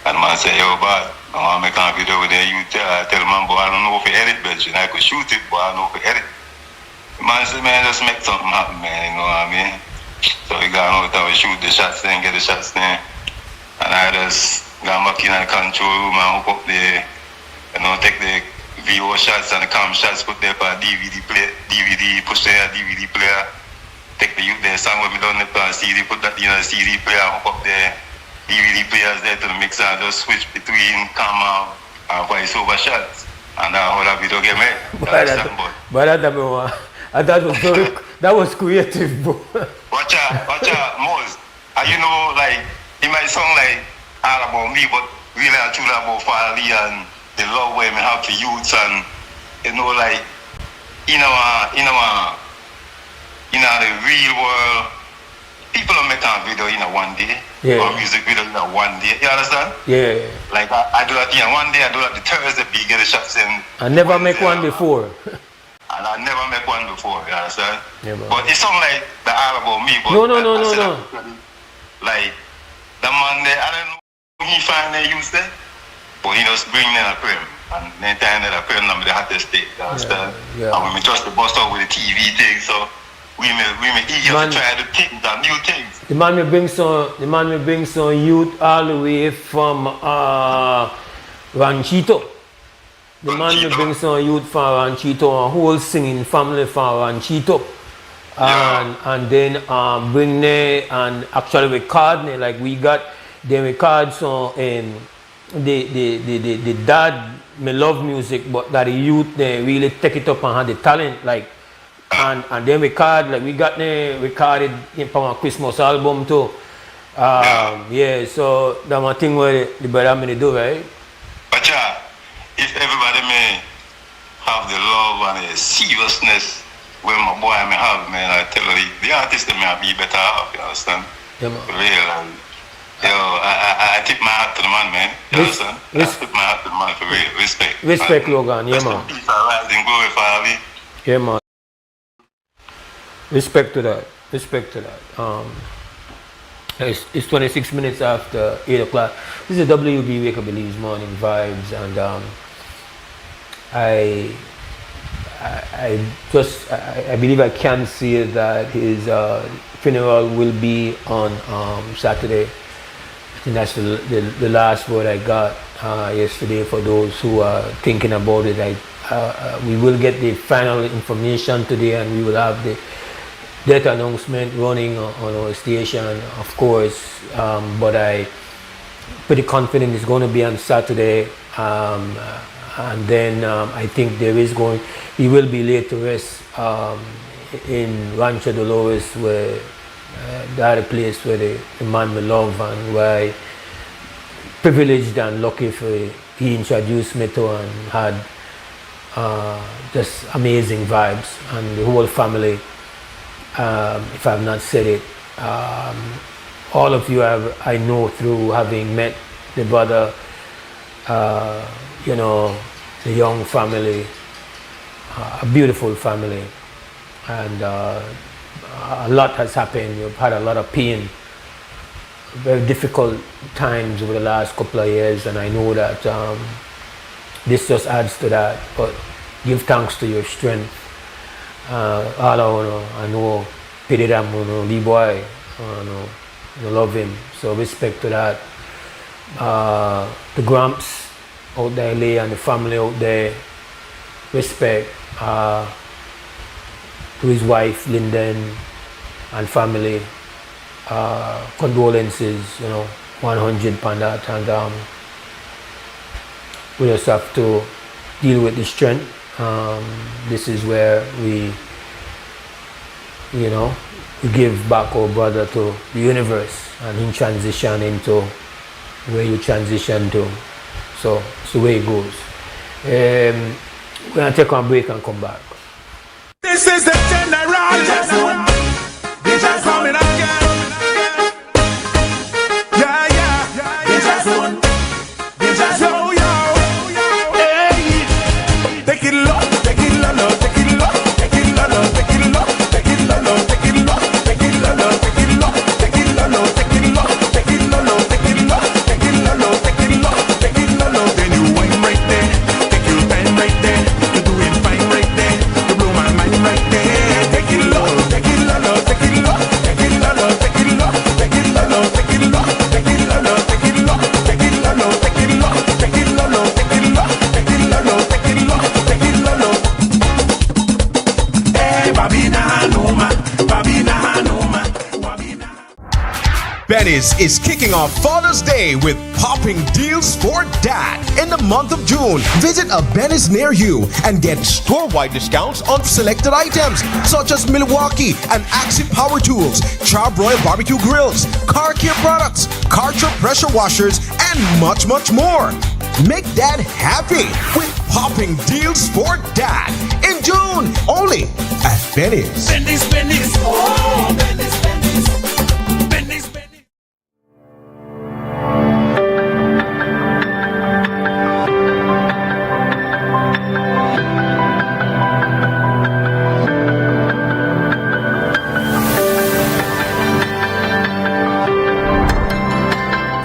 And the man say, yo, but I want to make a video with the youth there. I tell the man, but I don't know if you edit, but I could shoot it, but I don't know if you edit. The man said, man, just make something happen, man. You know what I mean? So we got out there, we shoot the shots there, get the shots there. And I just got back in the control room and hook up the, you know, take the VO shots and the cam shots, put there for a DVD push there, DVD player. Take the youth there, song when we done the CD, put that in the CD player, hook up the DVD players there to the mixer and just switch between camera and voiceover shots. And that's how that video get made. That was creative, bro. Watch out, Mose. And you know, like, it might sound like all about me, but really and truly about Father Lee and the love where we have for youths and, you know, like, in the real world, people don't make a video in a one day, or music video in a one day, you understand? Yeah. Like, I do that in a one day, I do that the Thursday, get the shots in. I never make one before. And I never make one before, you understand? Yeah, but it sounds like the all about me. But no. Like, the man there, I don't know who he find they use there, but he just bring them a cream. And then time that a cream them the hottest thing, you understand? Yeah. And we just the bust out with the TV thing, so we may eager to try the things, the new things. The man may bring some youth all the way from Ranchito. The man will bring some youth from Ranchito, a whole singing family from Ranchito. And then bring them and actually record them. Like we got them record some the dad may love music, but that the youth they really take it up and have the talent. Like and then record, like we got them recorded from a Christmas album too. So that's one thing where the brother may do, right? But if everybody may have the love and the seriousness when my boy may have, man, I tell you, the artist may be better off, you understand? Yeah, man. Real. And, I tip my hat to the man, man. You understand? I tip my hat to the man for real. Respect. Respect, Logan. Yeah, man. Peace and rising glory for Ali. Yeah, man. Respect to that. It's 26 minutes after 8 o'clock. This is a WUB Wake Up Belize Morning Vibes, and I I believe I can see that his funeral will be on Saturday. I think that's the last word I got yesterday. For those who are thinking about it, we will get the final information today, and we will have the death announcement running on our station, of course. But I'm pretty confident it's going to be on Saturday. And then I think he will be laid to rest in Rancho Dolores, where the other place where the man we love and where I privileged and lucky for he introduced me to and had just amazing vibes, and the whole family, if I've not said it, all of you I know through having met the brother, the young family, a beautiful family, and a lot has happened. We've had a lot of pain, very difficult times over the last couple of years, and I know that this just adds to that. But give thanks to your strength. All I know, Pidiram, Lee Boy, I love him. So respect to that. The Gramps out there, Lee, and the family out there, respect to his wife, Lyndon, and family. Condolences, 100 on that, and we just have to deal with the strength. This is where we give back our brother to the universe, and he transition into where you transition to. So it's the way it goes. We're going to take a break and come back. This is the general. They just coming again. Yeah. They just won. They just yo. Hey. Take it low, take it low, take it low, take it low, take it low, take it low, take it low, take it low, take it low, take it low, take it low, take it low, take it low, take it low, take it low, take it low. Then you wine right there, take your time right there, you do it fine right there, you blow my mind right there. Take it low, take it low, take it low, take it low, take it low, take it low, take it low, take it low, take it low, take it low, take it low, take it low, take it low, take it low, take it low, take it low. Hey, Babina Hanuma, Babina Hanuma. Benny's is kicking off Father's Day with popping deals for dad. In the month of June, visit a Benny's near you and get store-wide discounts on selected items such as Milwaukee and Axie power tools, Charbroil barbecue grills, car care products, Karcher pressure washers, and much more. Make dad happy with popping deals for dad in June, only at Benny's. Benny's, oh, Benny's.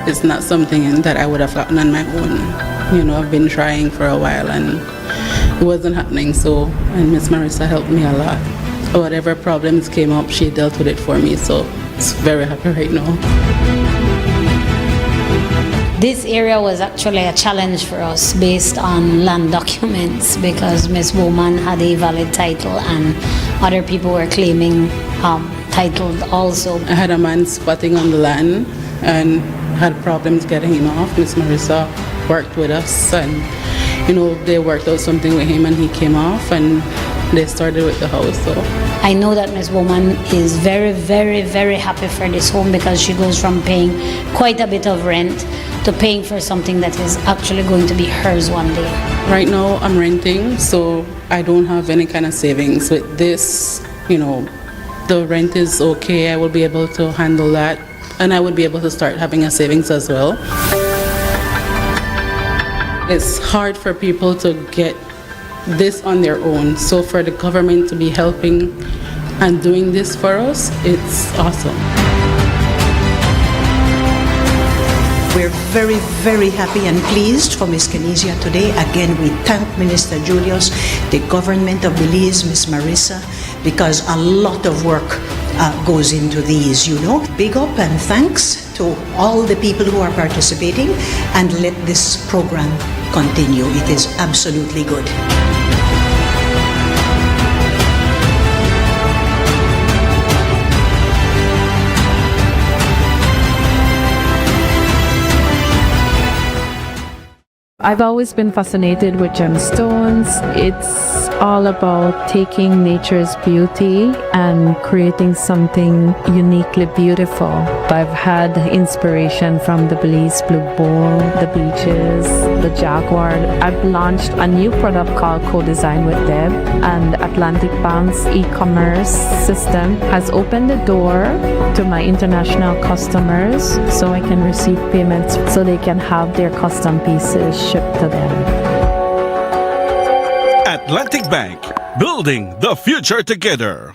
It's not something that I would have gotten on my own. I've been trying for a while and it wasn't happening. And Miss Marissa helped me a lot. Whatever problems came up, she dealt with it for me. So it's very happy right now. This area was actually a challenge for us based on land documents, because Miss Woman had a valid title and other people were claiming title also. I had a man squatting on the land and had problems getting him off. Miss Marissa worked with us and they worked out something with him and he came off and they started with the house. So I know that Miss Woman is very, very, very happy for this home, because she goes from paying quite a bit of rent to paying for something that is actually going to be hers one day. Right now I'm renting, so I don't have any kind of savings. With this, the rent is okay. I will be able to handle that, and I would be able to start having a savings as well. It's hard for people to get this on their own, so for the government to be helping and doing this for us, it's awesome. We're very, very happy and pleased for Ms. Kenizia today. Again, we thank Minister Julius, the government of Belize, Ms. Marissa, because a lot of work goes into these, you know. Big up and thanks to all the people who are participating, and let this program continue. It is absolutely good. I've always been fascinated with gemstones. It's all about taking nature's beauty and creating something uniquely beautiful. I've had inspiration from the Belize Blue Bull, the beaches, the jaguar. I've launched a new product called Co-Design with Deb, and Atlantic Bank's e-commerce system has opened the door to my international customers so I can receive payments so they can have their custom pieces shipped to them. Atlantic Bank, building the future together.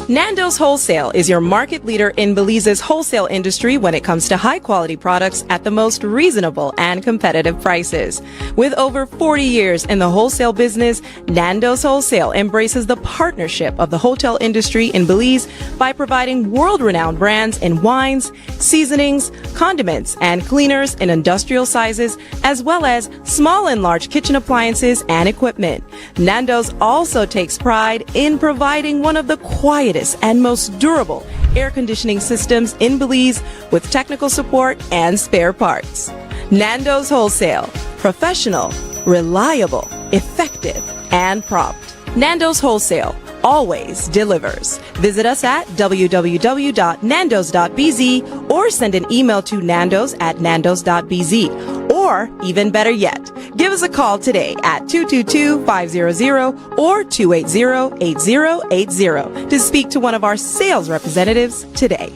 Nando's Wholesale is your market leader in Belize's wholesale industry when it comes to high quality products at the most reasonable and competitive prices. With over 40 years in the wholesale business, Nando's Wholesale embraces the partnership of the hotel industry in Belize by providing world-renowned brands in wines, seasonings, condiments, and cleaners in industrial sizes, as well as small and large kitchen appliances and equipment. Nando's also takes pride in providing one of the quietest and most durable air conditioning systems in Belize with technical support and spare parts. Nando's Wholesale. Professional, reliable, effective, and prompt. Nando's Wholesale always delivers. Visit us at www.nandos.bz or send an email to nandos@nandos.bz. Or, even better yet, give us a call today at 222-500 or 280-8080 to speak to one of our sales representatives today.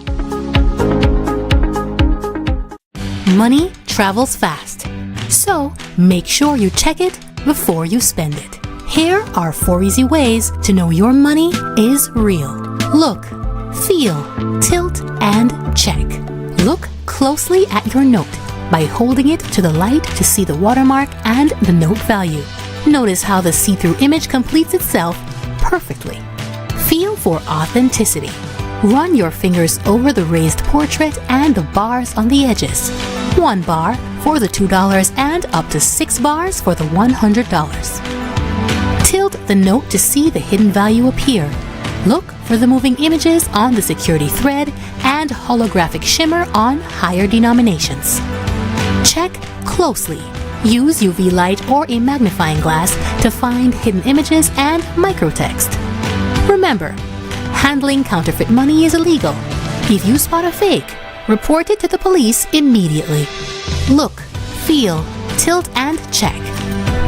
Money travels fast, so make sure you check it before you spend it. Here are 4 easy ways to know your money is real. Look, feel, tilt, and check. Look closely at your note by holding it to the light to see the watermark and the note value. Notice how the see-through image completes itself perfectly. Feel for authenticity. Run your fingers over the raised portrait and the bars on the edges. 1 bar for the $2 and up to 6 bars for the $100. Tilt the note to see the hidden value appear. Look for the moving images on the security thread and holographic shimmer on higher denominations. Check closely. Use UV light or a magnifying glass to find hidden images and microtext. Remember, handling counterfeit money is illegal. If you spot a fake, report it to the police immediately. Look, feel, tilt, and check.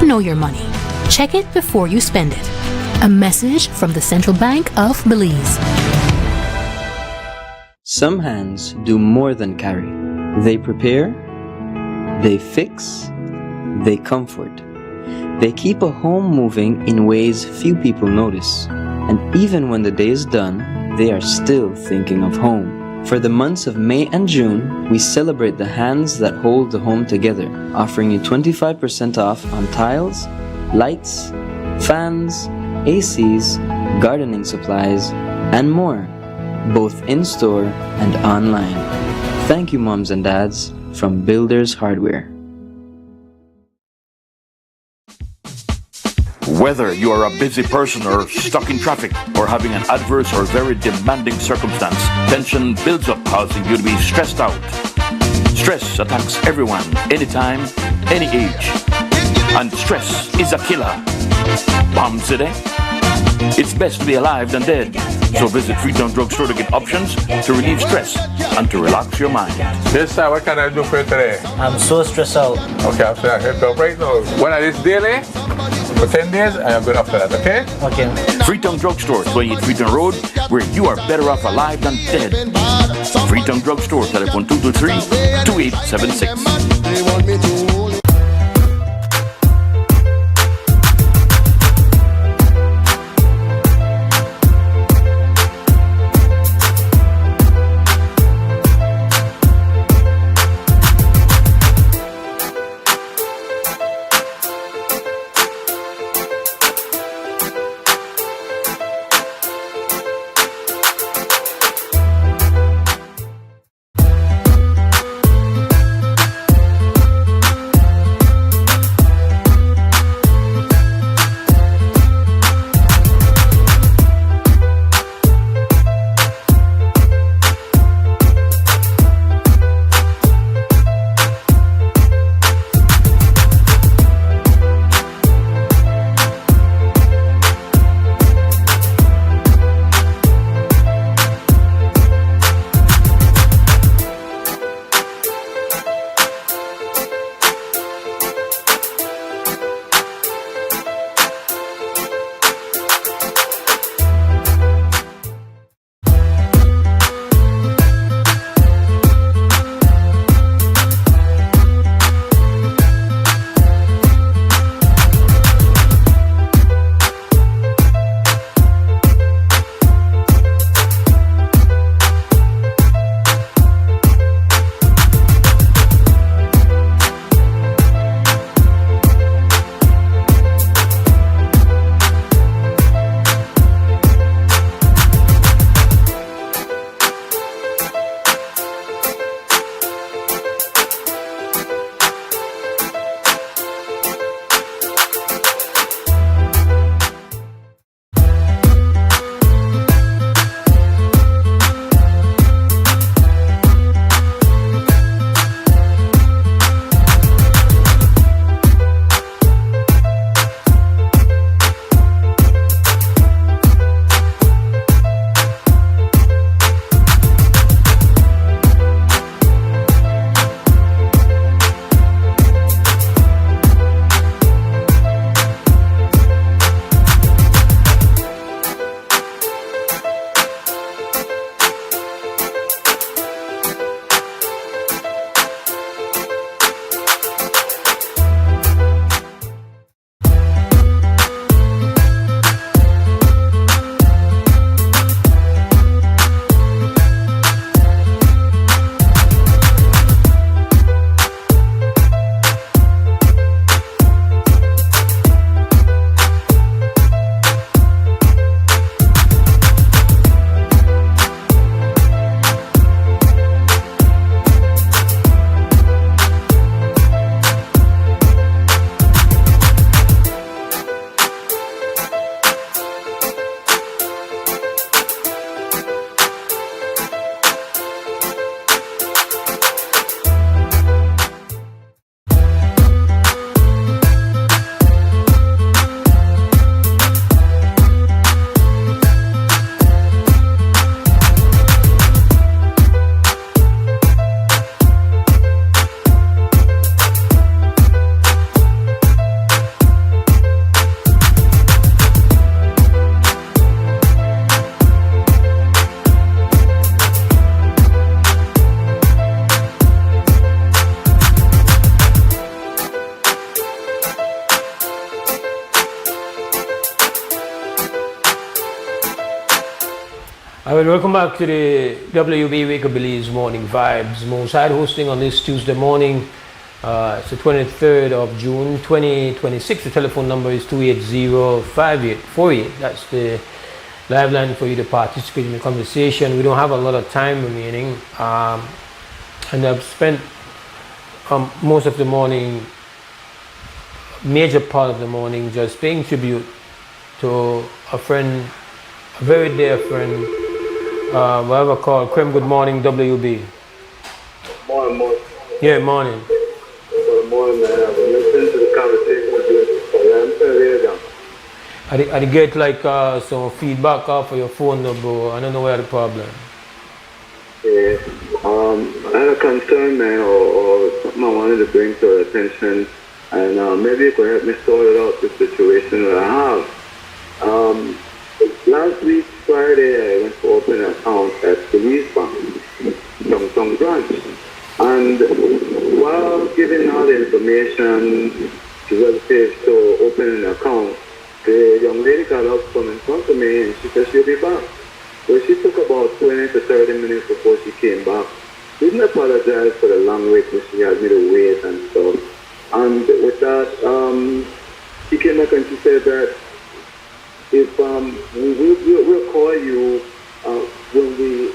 Know your money. Check it before you spend it. A message from the Central Bank of Belize. Some hands do more than carry. They prepare, they fix, they comfort. They keep a home moving in ways few people notice. And even when the day is done, they are still thinking of home. For the months of May and June, we celebrate the hands that hold the home together, offering you 25% off on tiles, lights, fans, ACs, gardening supplies, and more, both in-store and online. Thank you, moms and dads, from Builders Hardware. Whether you are a busy person or stuck in traffic or having an adverse or very demanding circumstance, tension builds up, causing you to be stressed out. Stress attacks everyone, anytime, any age. And stress is a killer. Bombs today? It's best to be alive than dead. So visit Freetown Drug Store to get options to relieve stress and to relax your mind. Yes, sir. What can I do for you today? I'm so stressed out. Okay, I'm saying I help you right now. When I this daily, for 10 days, I am good after that, okay? Okay. Freetown Drug Store, 28 Freetown Road, where you are better off alive than dead. Freetown Drug Store, telephone 223-2876. Alright, welcome back to the WB Wake Up Belize Morning Vibes. Mose Hyde hosting on this Tuesday morning. It's the 23rd of June 2026. The telephone number is 280-5848. That's the live line for you to participate in the conversation. We don't have a lot of time remaining. And I've spent most of the morning, major part of the morning, just paying tribute to a friend, a very dear friend, whatever called Krem. Good morning, WB. Morning. Yeah, morning. Good morning, man. I've been listening to the conversation with you. I'm really down. I get like some feedback off of your phone number. I don't know where the problem. Yeah. I had a concern, man, or something I wanted to bring to your attention, and maybe you could help me sort it out, the situation that I have. Last week, Friday, I went to open an account at the East Bank, Tong branch. And while giving all the information to relative to opening an account, the young lady got up from in front of me and she said she'll be back. So she took about 20 to 30 minutes before she came back. Didn't apologize for the long wait when she had me to wait and stuff. And with that, she came back and she said that if we'll call you when we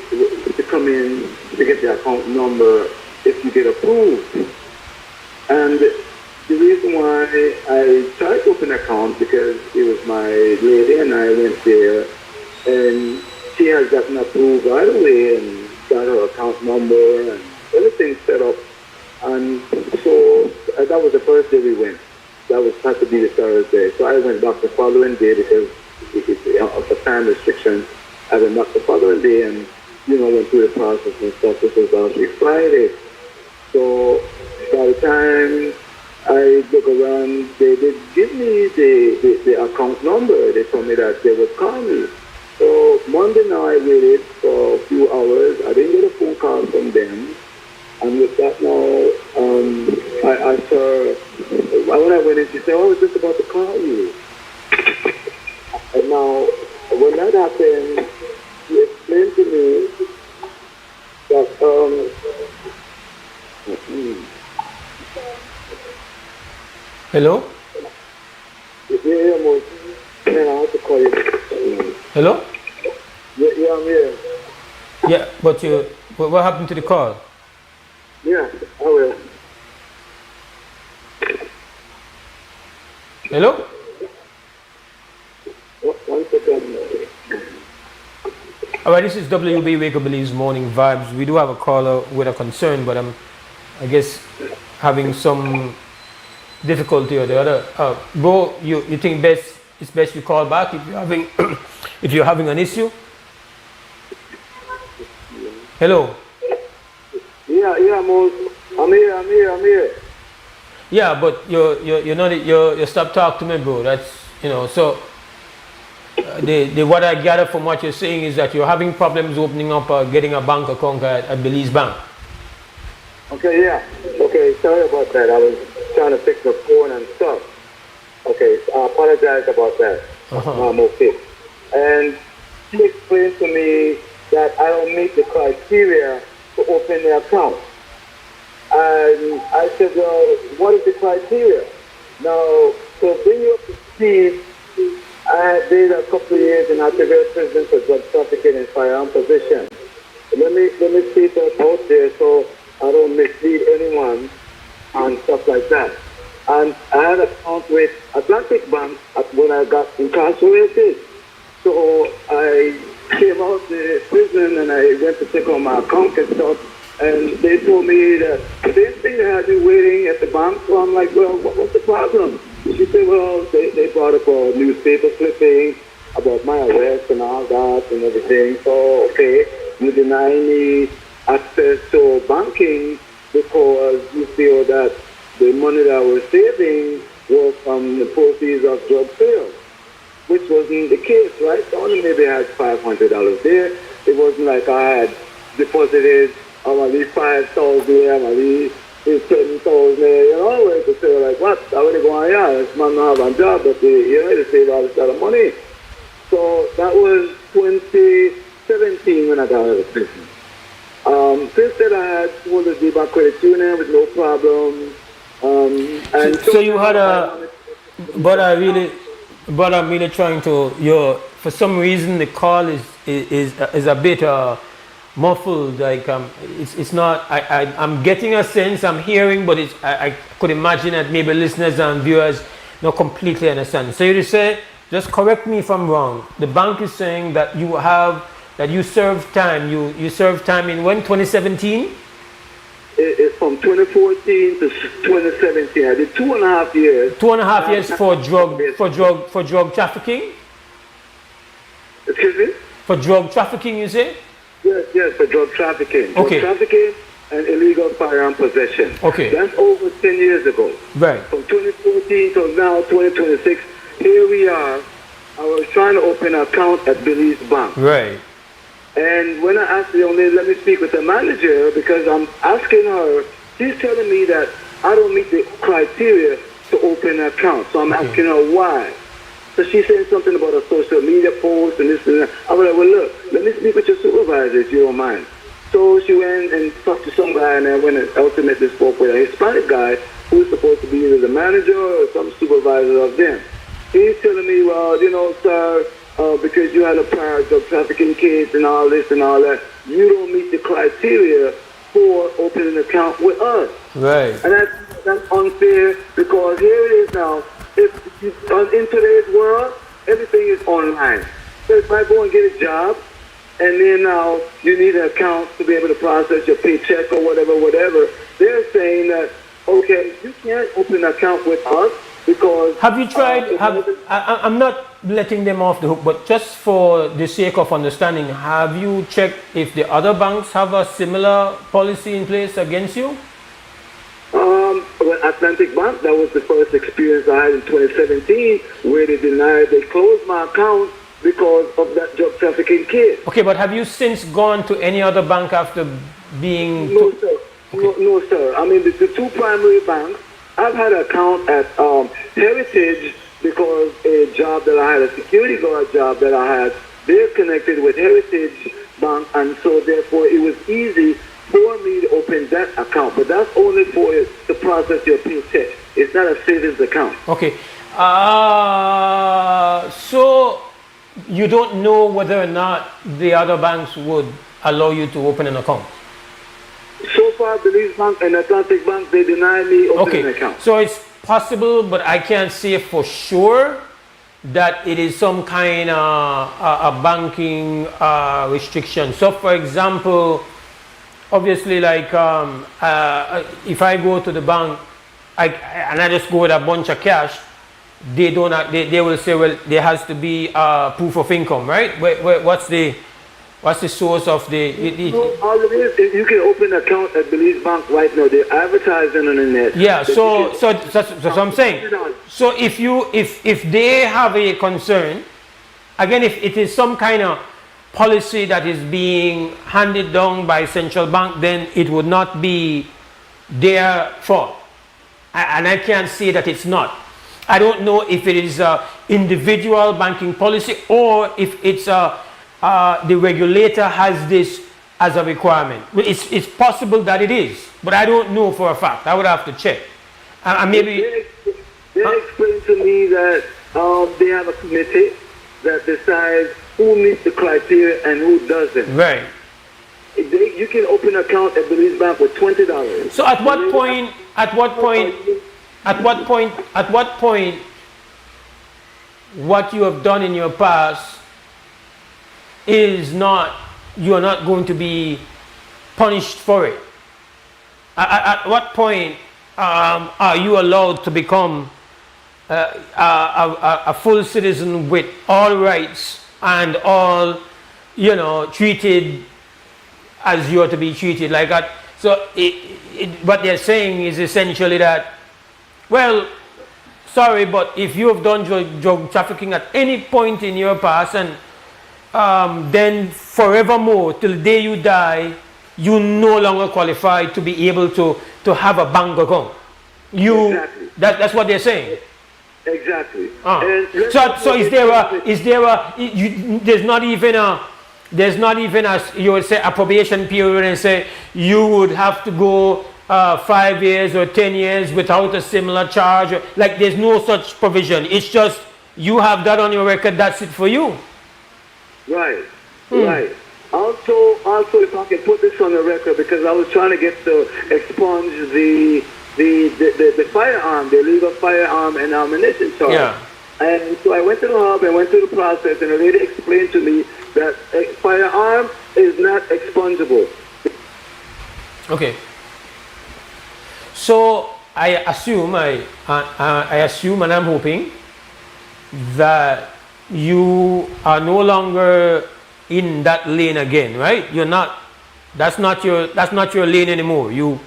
to come in to get the account number if you get approved. And the reason why I tried to open an account because it was my lady and I went there and she has gotten approved right away and got her account number and everything set up. And so that was the first day we went. That was had to be the Thursday. So I went back the following day because of the time restriction. I went back the following day and, went through the process and stuff. This was last week Friday. So by the time I look around, they did give me the account number. They told me that they would call me. So Monday night I waited for a few hours. I didn't get a phone call from them. And with that now, I saw, when I went in, she said, I was just about to call you. And now, when that happened, she explained to me that, Hello? Yeah, Mose. I have to call you. Hello? Yeah, I'm here. Yeah, but what happened to the call? Yeah, I will. Hello? One second. All right, this is WB Wake Up Belize Morning Vibes. We do have a caller with a concern, but I'm, I guess, having some difficulty or the other. Bro, you think it's best you call back if you're having if you're having an issue? Hello? Yeah, Mose. I'm here. Yeah, but you stop talking to me, bro. That's so. What I gather from what you're saying is that you're having problems opening up getting a bank account at Belize Bank. Okay, yeah. Okay, sorry about that. I was trying to fix my phone and stuff. Okay, I apologize about that. I'm okay. And she explained to me that I don't meet the criteria to open the account. And I said, well, what is the criteria? Now, to bring you up to speed, I did a couple of years in activist prison for drug trafficking and firearm possession. Let me see that out there so I don't mislead anyone and stuff like that. And I had an account with Atlantic Bank when I got incarcerated. So I came out the prison and I went to check on my account and stuff. And they told me that the same thing, they had me waiting at the bank. So I'm like, well, what's the problem? She said, well, they brought up a newspaper clipping about my arrest and all that and everything. So, okay, you deny me access to banking because you feel that the money that I was saving was from the proceeds of drug sales, which wasn't the case, right? I only maybe had $500 there. It wasn't like I had deposited I'm at least 5,000 there, I'm at least 10,000 there, where to say like, what? I already go on, yeah, this man don't have a job, but they save all this lot of money. So that was 2017, 17 when I got out of prison. Since then, I had full to do my credit union with no problem. And so you had a, but I'm really trying to, for some reason the call is a bit muffled, like it's not, I'm getting a sense, I'm hearing, but I could imagine that maybe listeners and viewers don't completely understand. So you say, just correct me if I'm wrong, the bank is saying that you served time, you served time in when, 2017? It's from 2014 to 2017. I did 2.5 years. 2.5 years for drug trafficking? Excuse me? For drug trafficking, you say? Yes, for drug trafficking. Okay. Drug trafficking and illegal firearm possession. Okay. That's over 10 years ago. Right. From 2014 to now 2026, here we are. I was trying to open an account at Belize Bank. Right. And when I asked the young lady, let me speak with the manager, because I'm asking her, she's telling me that I don't meet the criteria to open an account. So I'm asking her why. So she's saying something about a social media post and this and that. I was like, well, look, let me speak with your supervisor if you don't mind. So she went and talked to some guy, and I went and ultimately spoke with a Hispanic guy who was supposed to be either the manager or some supervisor of them. He's telling me, well, you know, sir, because you had a prior drug trafficking case and all this and all that, you don't meet the criteria for opening an account with us. Right. And that's unfair, because here it is now. In today's world, everything is online. So if I go and get a job, and then now you need an account to be able to process your paycheck or whatever, they're saying that, okay, you can't open an account with us because... Have you tried, I'm not letting them off the hook, but just for the sake of understanding, have you checked if the other banks have a similar policy in place against you? Well, Atlantic Bank, that was the first experience I had in 2017, where they closed my account because of that drug trafficking case. Okay, but have you since gone to any other bank after being... No, sir. Okay. No, sir. I mean, the two primary banks, I've had an account at Heritage because a job that I had, a security guard job that I had, they're connected with Heritage Bank, and so therefore it was easy for me to open that account. But that's only for to process your paycheck. It's not a savings account. Okay. So you don't know whether or not the other banks would allow you to open an account? So far, Belize Bank and Atlantic Bank, they deny me opening an account. So it's possible, but I can't say for sure that it is some kind of a banking restriction. So for example, obviously, like if I go to the bank and I just go with a bunch of cash, they will say, well, there has to be proof of income, right? What's the source of the... All it is, you can open an account at Belize Bank right now. They're advertising on the net. Yeah, so I'm saying, so if they have a concern, again, if it is some kind of policy that is being handed down by central bank, then it would not be their fault. And I can't say that it's not. I don't know if it is an individual banking policy or if it's the regulator has this as a requirement. It's possible that it is, but I don't know for a fact. I would have to check. And maybe they explained to me that they have a committee that decides who meets the criteria and who doesn't. Right. You can open an account at Belize Bank with $20. So at what point, what you have done in your past is not, you are not going to be punished for it? At what point are you allowed to become a full citizen with all rights and all, treated as you are to be treated like that? So what they're saying is essentially that, well, sorry, but if you have done drug trafficking at any point in your past, and then forevermore, till the day you die, you no longer qualify to be able to have a bank account. Exactly. That's what they're saying. Exactly. So there's not even there's not even, as you would say, a probation period and say you would have to go 5 years or 10 years without a similar charge. Like, there's no such provision. It's just you have that on your record, that's it for you. Right, right. Also, if I can put this on the record, because I was trying to get to expunge the firearm, the illegal firearm and ammunition charge. Yeah. And so I went to the hub and went through the process, and the lady explained to me that a firearm is not expungible. Okay. So I assume, I assume, and I'm hoping that you are no longer in that lane again, right? You're not. That's not your lane anymore. You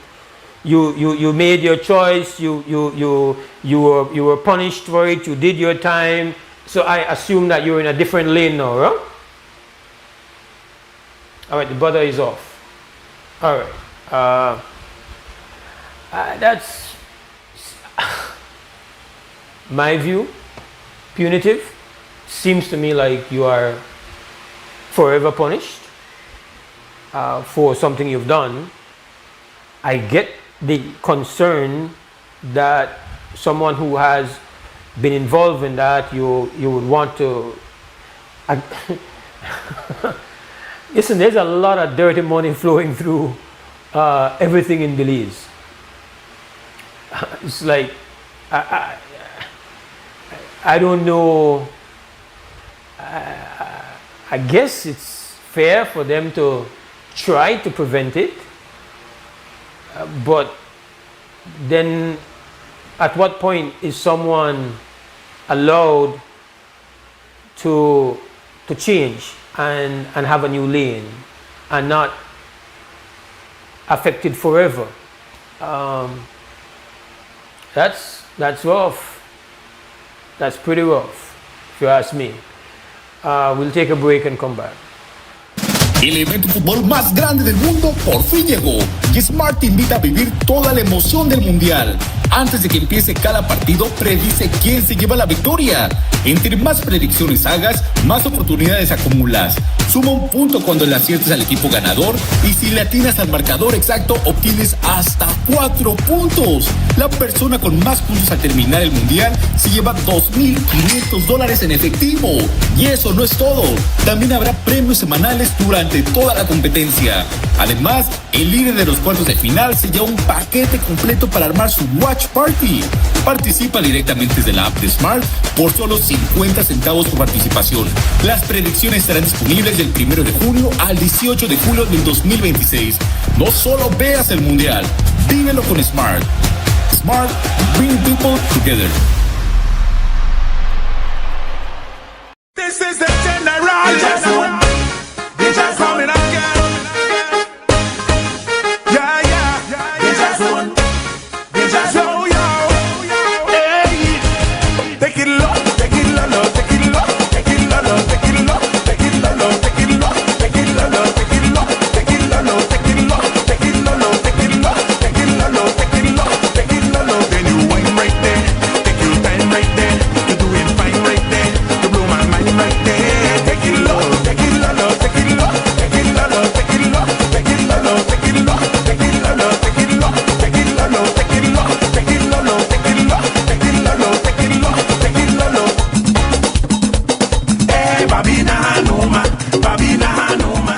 made your choice. You were punished for it. You did your time. So I assume that you're in a different lane now, right? All right, the brother is off. All right. That's my view. Punitive. Seems to me like you are forever punished for something you've done. I get the concern that someone who has been involved in that, you would want to listen, there's a lot of dirty money flowing through everything in Belize. It's like I don't know. I guess it's fair for them to try to prevent it, but then at what point is someone allowed to change and have a new lane and not affected forever? That's rough. That's pretty rough, if you ask me. We'll take a break and come back. El evento de fútbol más grande del mundo por fin llegó y Smart te invita a vivir toda la emoción del mundial. Antes de que empiece cada partido, predice quién se lleva la victoria. Entre más predicciones hagas, más oportunidades acumulas. Suma un punto cuando le aciertes al equipo ganador y si le atinas al marcador exacto, obtienes hasta 4 puntos. La persona con más puntos al terminar el mundial se lleva $2,500 en efectivo. Y eso no es todo. También habrá premios semanales durante toda la competencia. Además, el líder de los cuartos de final se lleva un paquete completo para armar su Watch Party. Participa directamente desde la app de Smart por solo 50 centavos por participación. Las predicciones estarán disponibles del 1 de junio al 18 de julio del 2026. No solo veas el mundial, vívelo con Smart. Smart, bring people together. This is the general. They just coming again. Yeah, yeah. They just won. They just yo. Hey, take it low, take it low, take it low, take it low, take it low, take it low, take it low, take it low, take it low, take it low, take it low, take it low, take it low, take it low, take it low, take it low. Then you wine right there, take your time right there. You do it fine right there. You blow my mind right there. Take it low, take it low, take it low, take it low, take it low, take it low, take it low, take it low, take it low, take it low, take it low, take it low, take it low, take it low, take it low, take it low. Hey, Babina Hanuma, Babina Hanuma.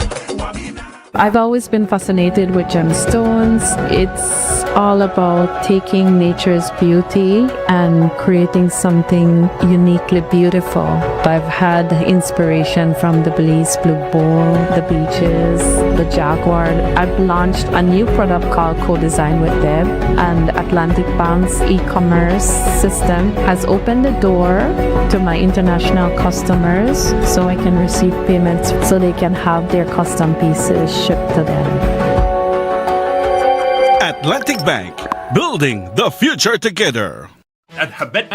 I've always been fascinated with gemstones. It's all about taking nature's beauty and creating something uniquely beautiful. I've had inspiration from the Belize Blue Bull, the beaches, the jaguar. I've launched a new product called Co-Design with Deb, and Atlantic Bank's e-commerce system has opened the door to my international customers so I can receive payments so they can have their custom pieces shipped to them. Atlantic Bank, building the future together. At Hyde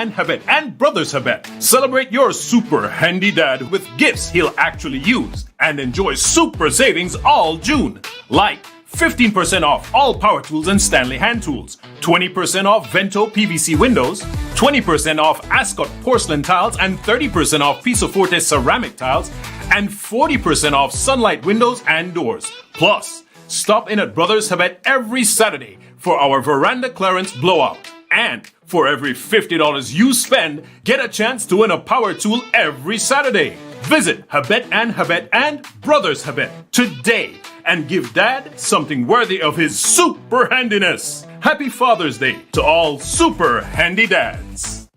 and Brothers Hyde, celebrate your super handy dad with gifts he'll actually use and enjoy super savings all June. Like 15% off all power tools and Stanley hand tools, 20% off Vento PVC windows, 20% off Ascot porcelain tiles and 30% off Piso Forte ceramic tiles, and 40% off Sunlight windows and doors. Plus, stop in at Brothers Habet every Saturday for our veranda clearance blowout. And for every $50 you spend, get a chance to win a power tool every Saturday. Visit Habet and Brothers Habet today and give Dad something worthy of his super handiness. Happy Father's Day to all super handy dads.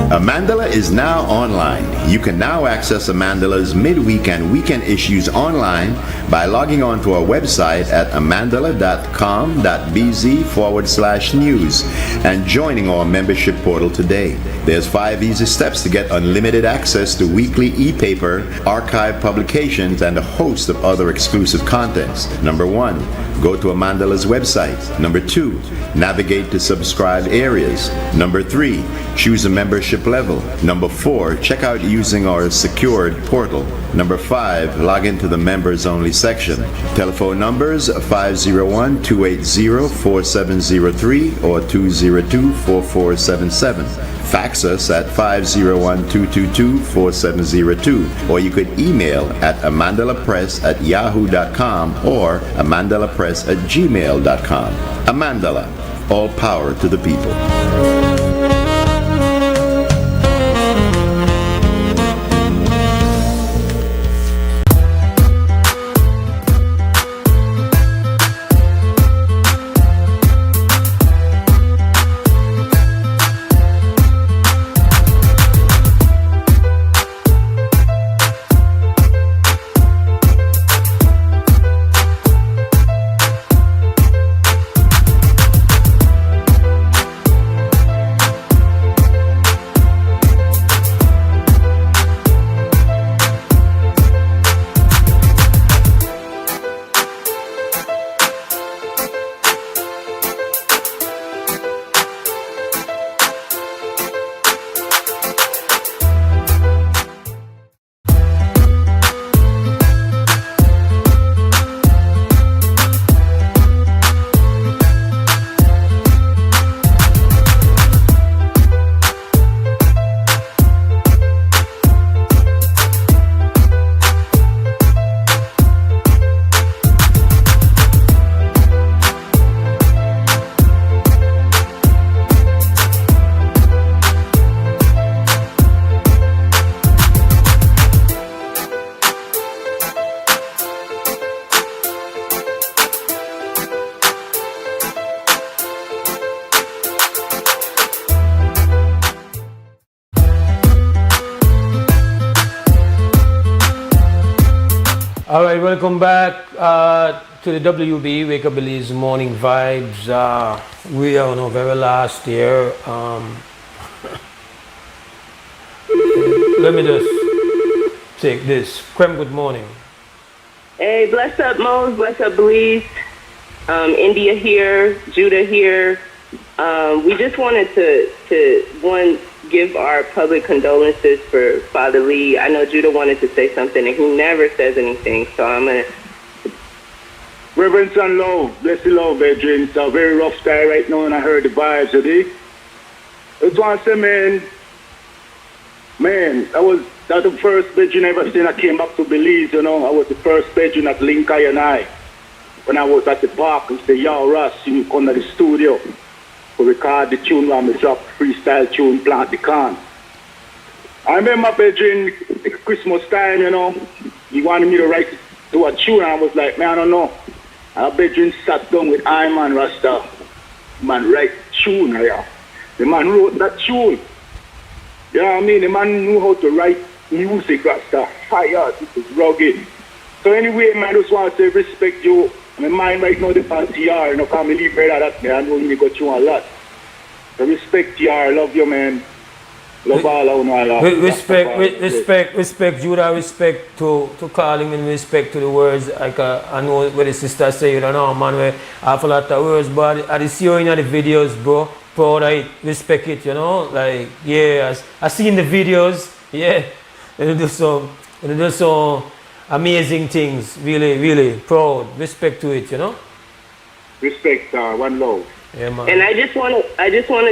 Amandala is now online. You can now access Amandala's midweek and weekend issues online by logging on to our website at amandala.com.bz/news and joining our membership portal today. There's 5 easy steps to get unlimited access to weekly e-paper, archive publications, and a host of other exclusive contents. Number 1, go to Amandala's website. Number 2, navigate to subscribed areas. Number 3, choose a membership level. Number 4, check out using our secured portal. Number 5, log into the members only section. Telephone numbers 501-280-4703 or 202-4477. Fax us at 501-222-4702, or you could email at amandalapress@yahoo.com or amandalapress@gmail.com. Amandala, all power to the people. All right, welcome back to the WB Wake Up Belize Morning Vibes. We are on our very last year. Let me just take this. Krem, good morning. Hey, bless up Mose, bless up Belize. India here, Judah here. We just wanted to give our public condolences for Father Lee. I know Judah wanted to say something and he never says anything, so I'm going to... Reverence and love, bless the love, brethren. It's a very rough time right now and I heard the vibes today. I just want to say, man, that's the first brethren I ever seen I came back to Belize, you know. I was the first brethren at Lincoln and I. When I was at the park, I said, yo, Russ, you come to the studio. We record the tune where I drop freestyle tune, Plant the Can. I remember brethren, Christmas time, you know, he wanted me to write to a tune and I was like, man, I don't know. Our brethren sat down with Iman Rasta. Man write tune, yeah. The man wrote that tune. You know what I mean? The man knew how to write music, Rasta. Fire, this is rugged. So anyway, man, I just want to say respect you. My mind right now, the fancy TR, you know, can't believe that I know you got you a lot. So respect TR, love you, man. Love all of you. Respect, Judah, respect to calling and respect to the words. Like I know what the sister say, you know, man, I have a lot of words, but I see you in the videos, bro. Proud of it, respect it, you know. Like, yeah, I seen the videos, yeah. And do some amazing things, really proud, respect to it, you know. Respect, one love. Yeah, man. And I just wanted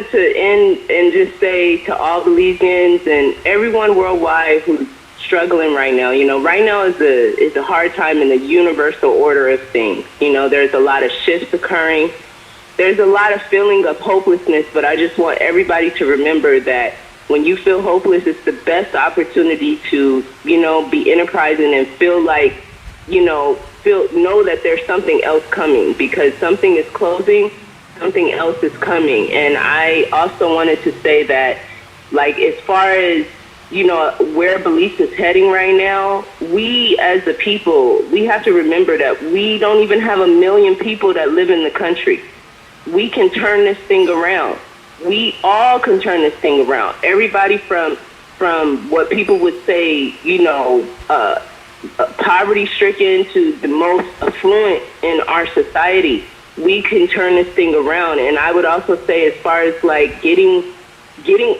to end and just say to all Belizeans and everyone worldwide who's struggling right now. You know, right now is a hard time in the universal order of things. You know, there's a lot of shifts occurring. There's a lot of feeling of hopelessness, but I just want everybody to remember that when you feel hopeless, it's the best opportunity to, you know, be enterprising and feel like, you know, know that there's something else coming, because something is closing, something else is coming. And I also wanted to say that, like, as far as, you know, where Belize is heading right now, we as a people, we have to remember that we don't even have 1 million people that live in the country. We can turn this thing around. We all can turn this thing around. Everybody from what people would say, you know, poverty-stricken to the most affluent in our society, we can turn this thing around. And I would also say, as far as like getting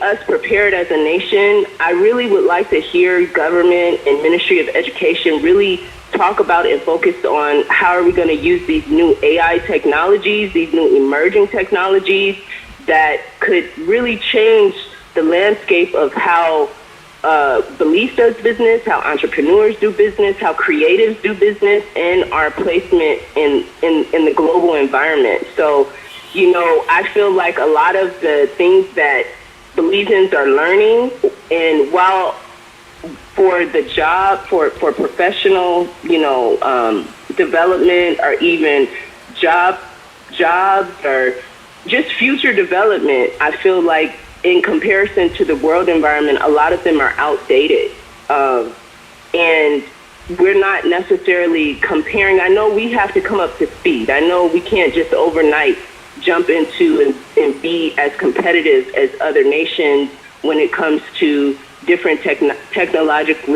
us prepared as a nation, I really would like to hear government and Ministry of Education really talk about and focus on how are we going to use these new AI technologies, these new emerging technologies that could really change the landscape of how Belize does business, how entrepreneurs do business, how creatives do business, and our placement in the global environment. So, you know, I feel like a lot of the things that Belizeans are learning, and while for the job, for professional, you know, development, or even jobs or just future development, I feel like in comparison to the world environment, a lot of them are outdated. And we're not necessarily comparing. I know we have to come up to speed. I know we can't just overnight jump into and be as competitive as other nations when it comes to different technological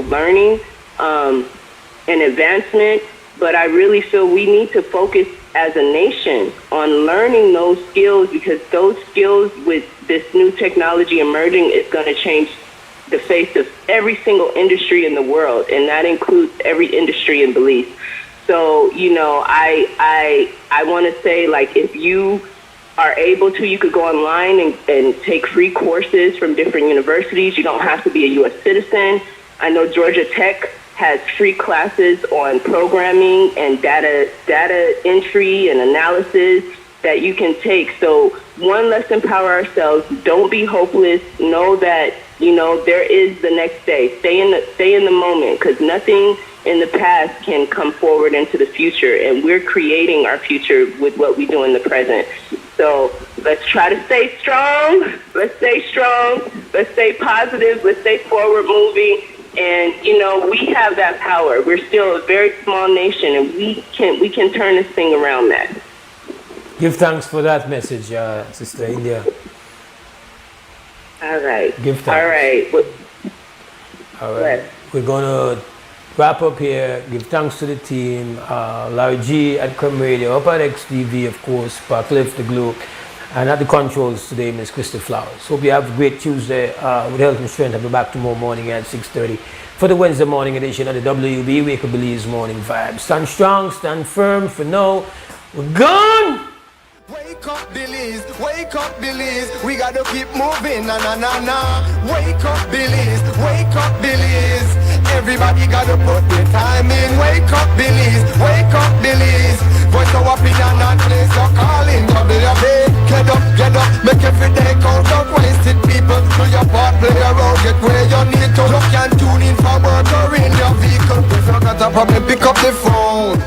learning and advancement. But I really feel we need to focus as a nation on learning those skills, because those skills with this new technology emerging is going to change the face of every single industry in the world, and that includes every industry in Belize. So, you know, I want to say, like, if you are able to, you could go online and take free courses from different universities. You don't have to be a U.S. citizen. I know Georgia Tech has free classes on programming and data entry and analysis that you can take. So one, let's empower ourselves. Don't be hopeless. Know that, you know, there is the next day. Stay in the moment, because nothing in the past can come forward into the future, and we're creating our future with what we do in the present. So let's try to stay strong. Let's stay strong. Let's stay positive. Let's stay forward moving. And, you know, we have that power. We're still a very small nation, and we can turn this thing around, Matt. Give thanks for that message, Sister India. All right. Give thanks. All right. All right. We're going to wrap up here. Give thanks to the team. Larry G at Creme Radio, up at XTV, of course, Parklift, the Globe, and at the controls today, Ms. Krista Flowers. Hope you have a great Tuesday with health and strength. I'll be back tomorrow morning at 6:30 for the Wednesday morning edition of the WUB Wake Up Belize Morning Vibe. Stand strong, stand firm. For now, we're gone. Wake up, Belize, wake up, Belize. We gotta keep moving, na na na na. Wake up, Belize, wake up, Belize. Everybody gotta put their time in. Wake up, Belize, wake up, Belize. Voice our opinion and place your calling. WUB, get up, make every day count. Don't waste it, people. Do your part, play your role, get where you need to. Look and tune in for work or in your vehicle. If you got a problem, pick up the phone.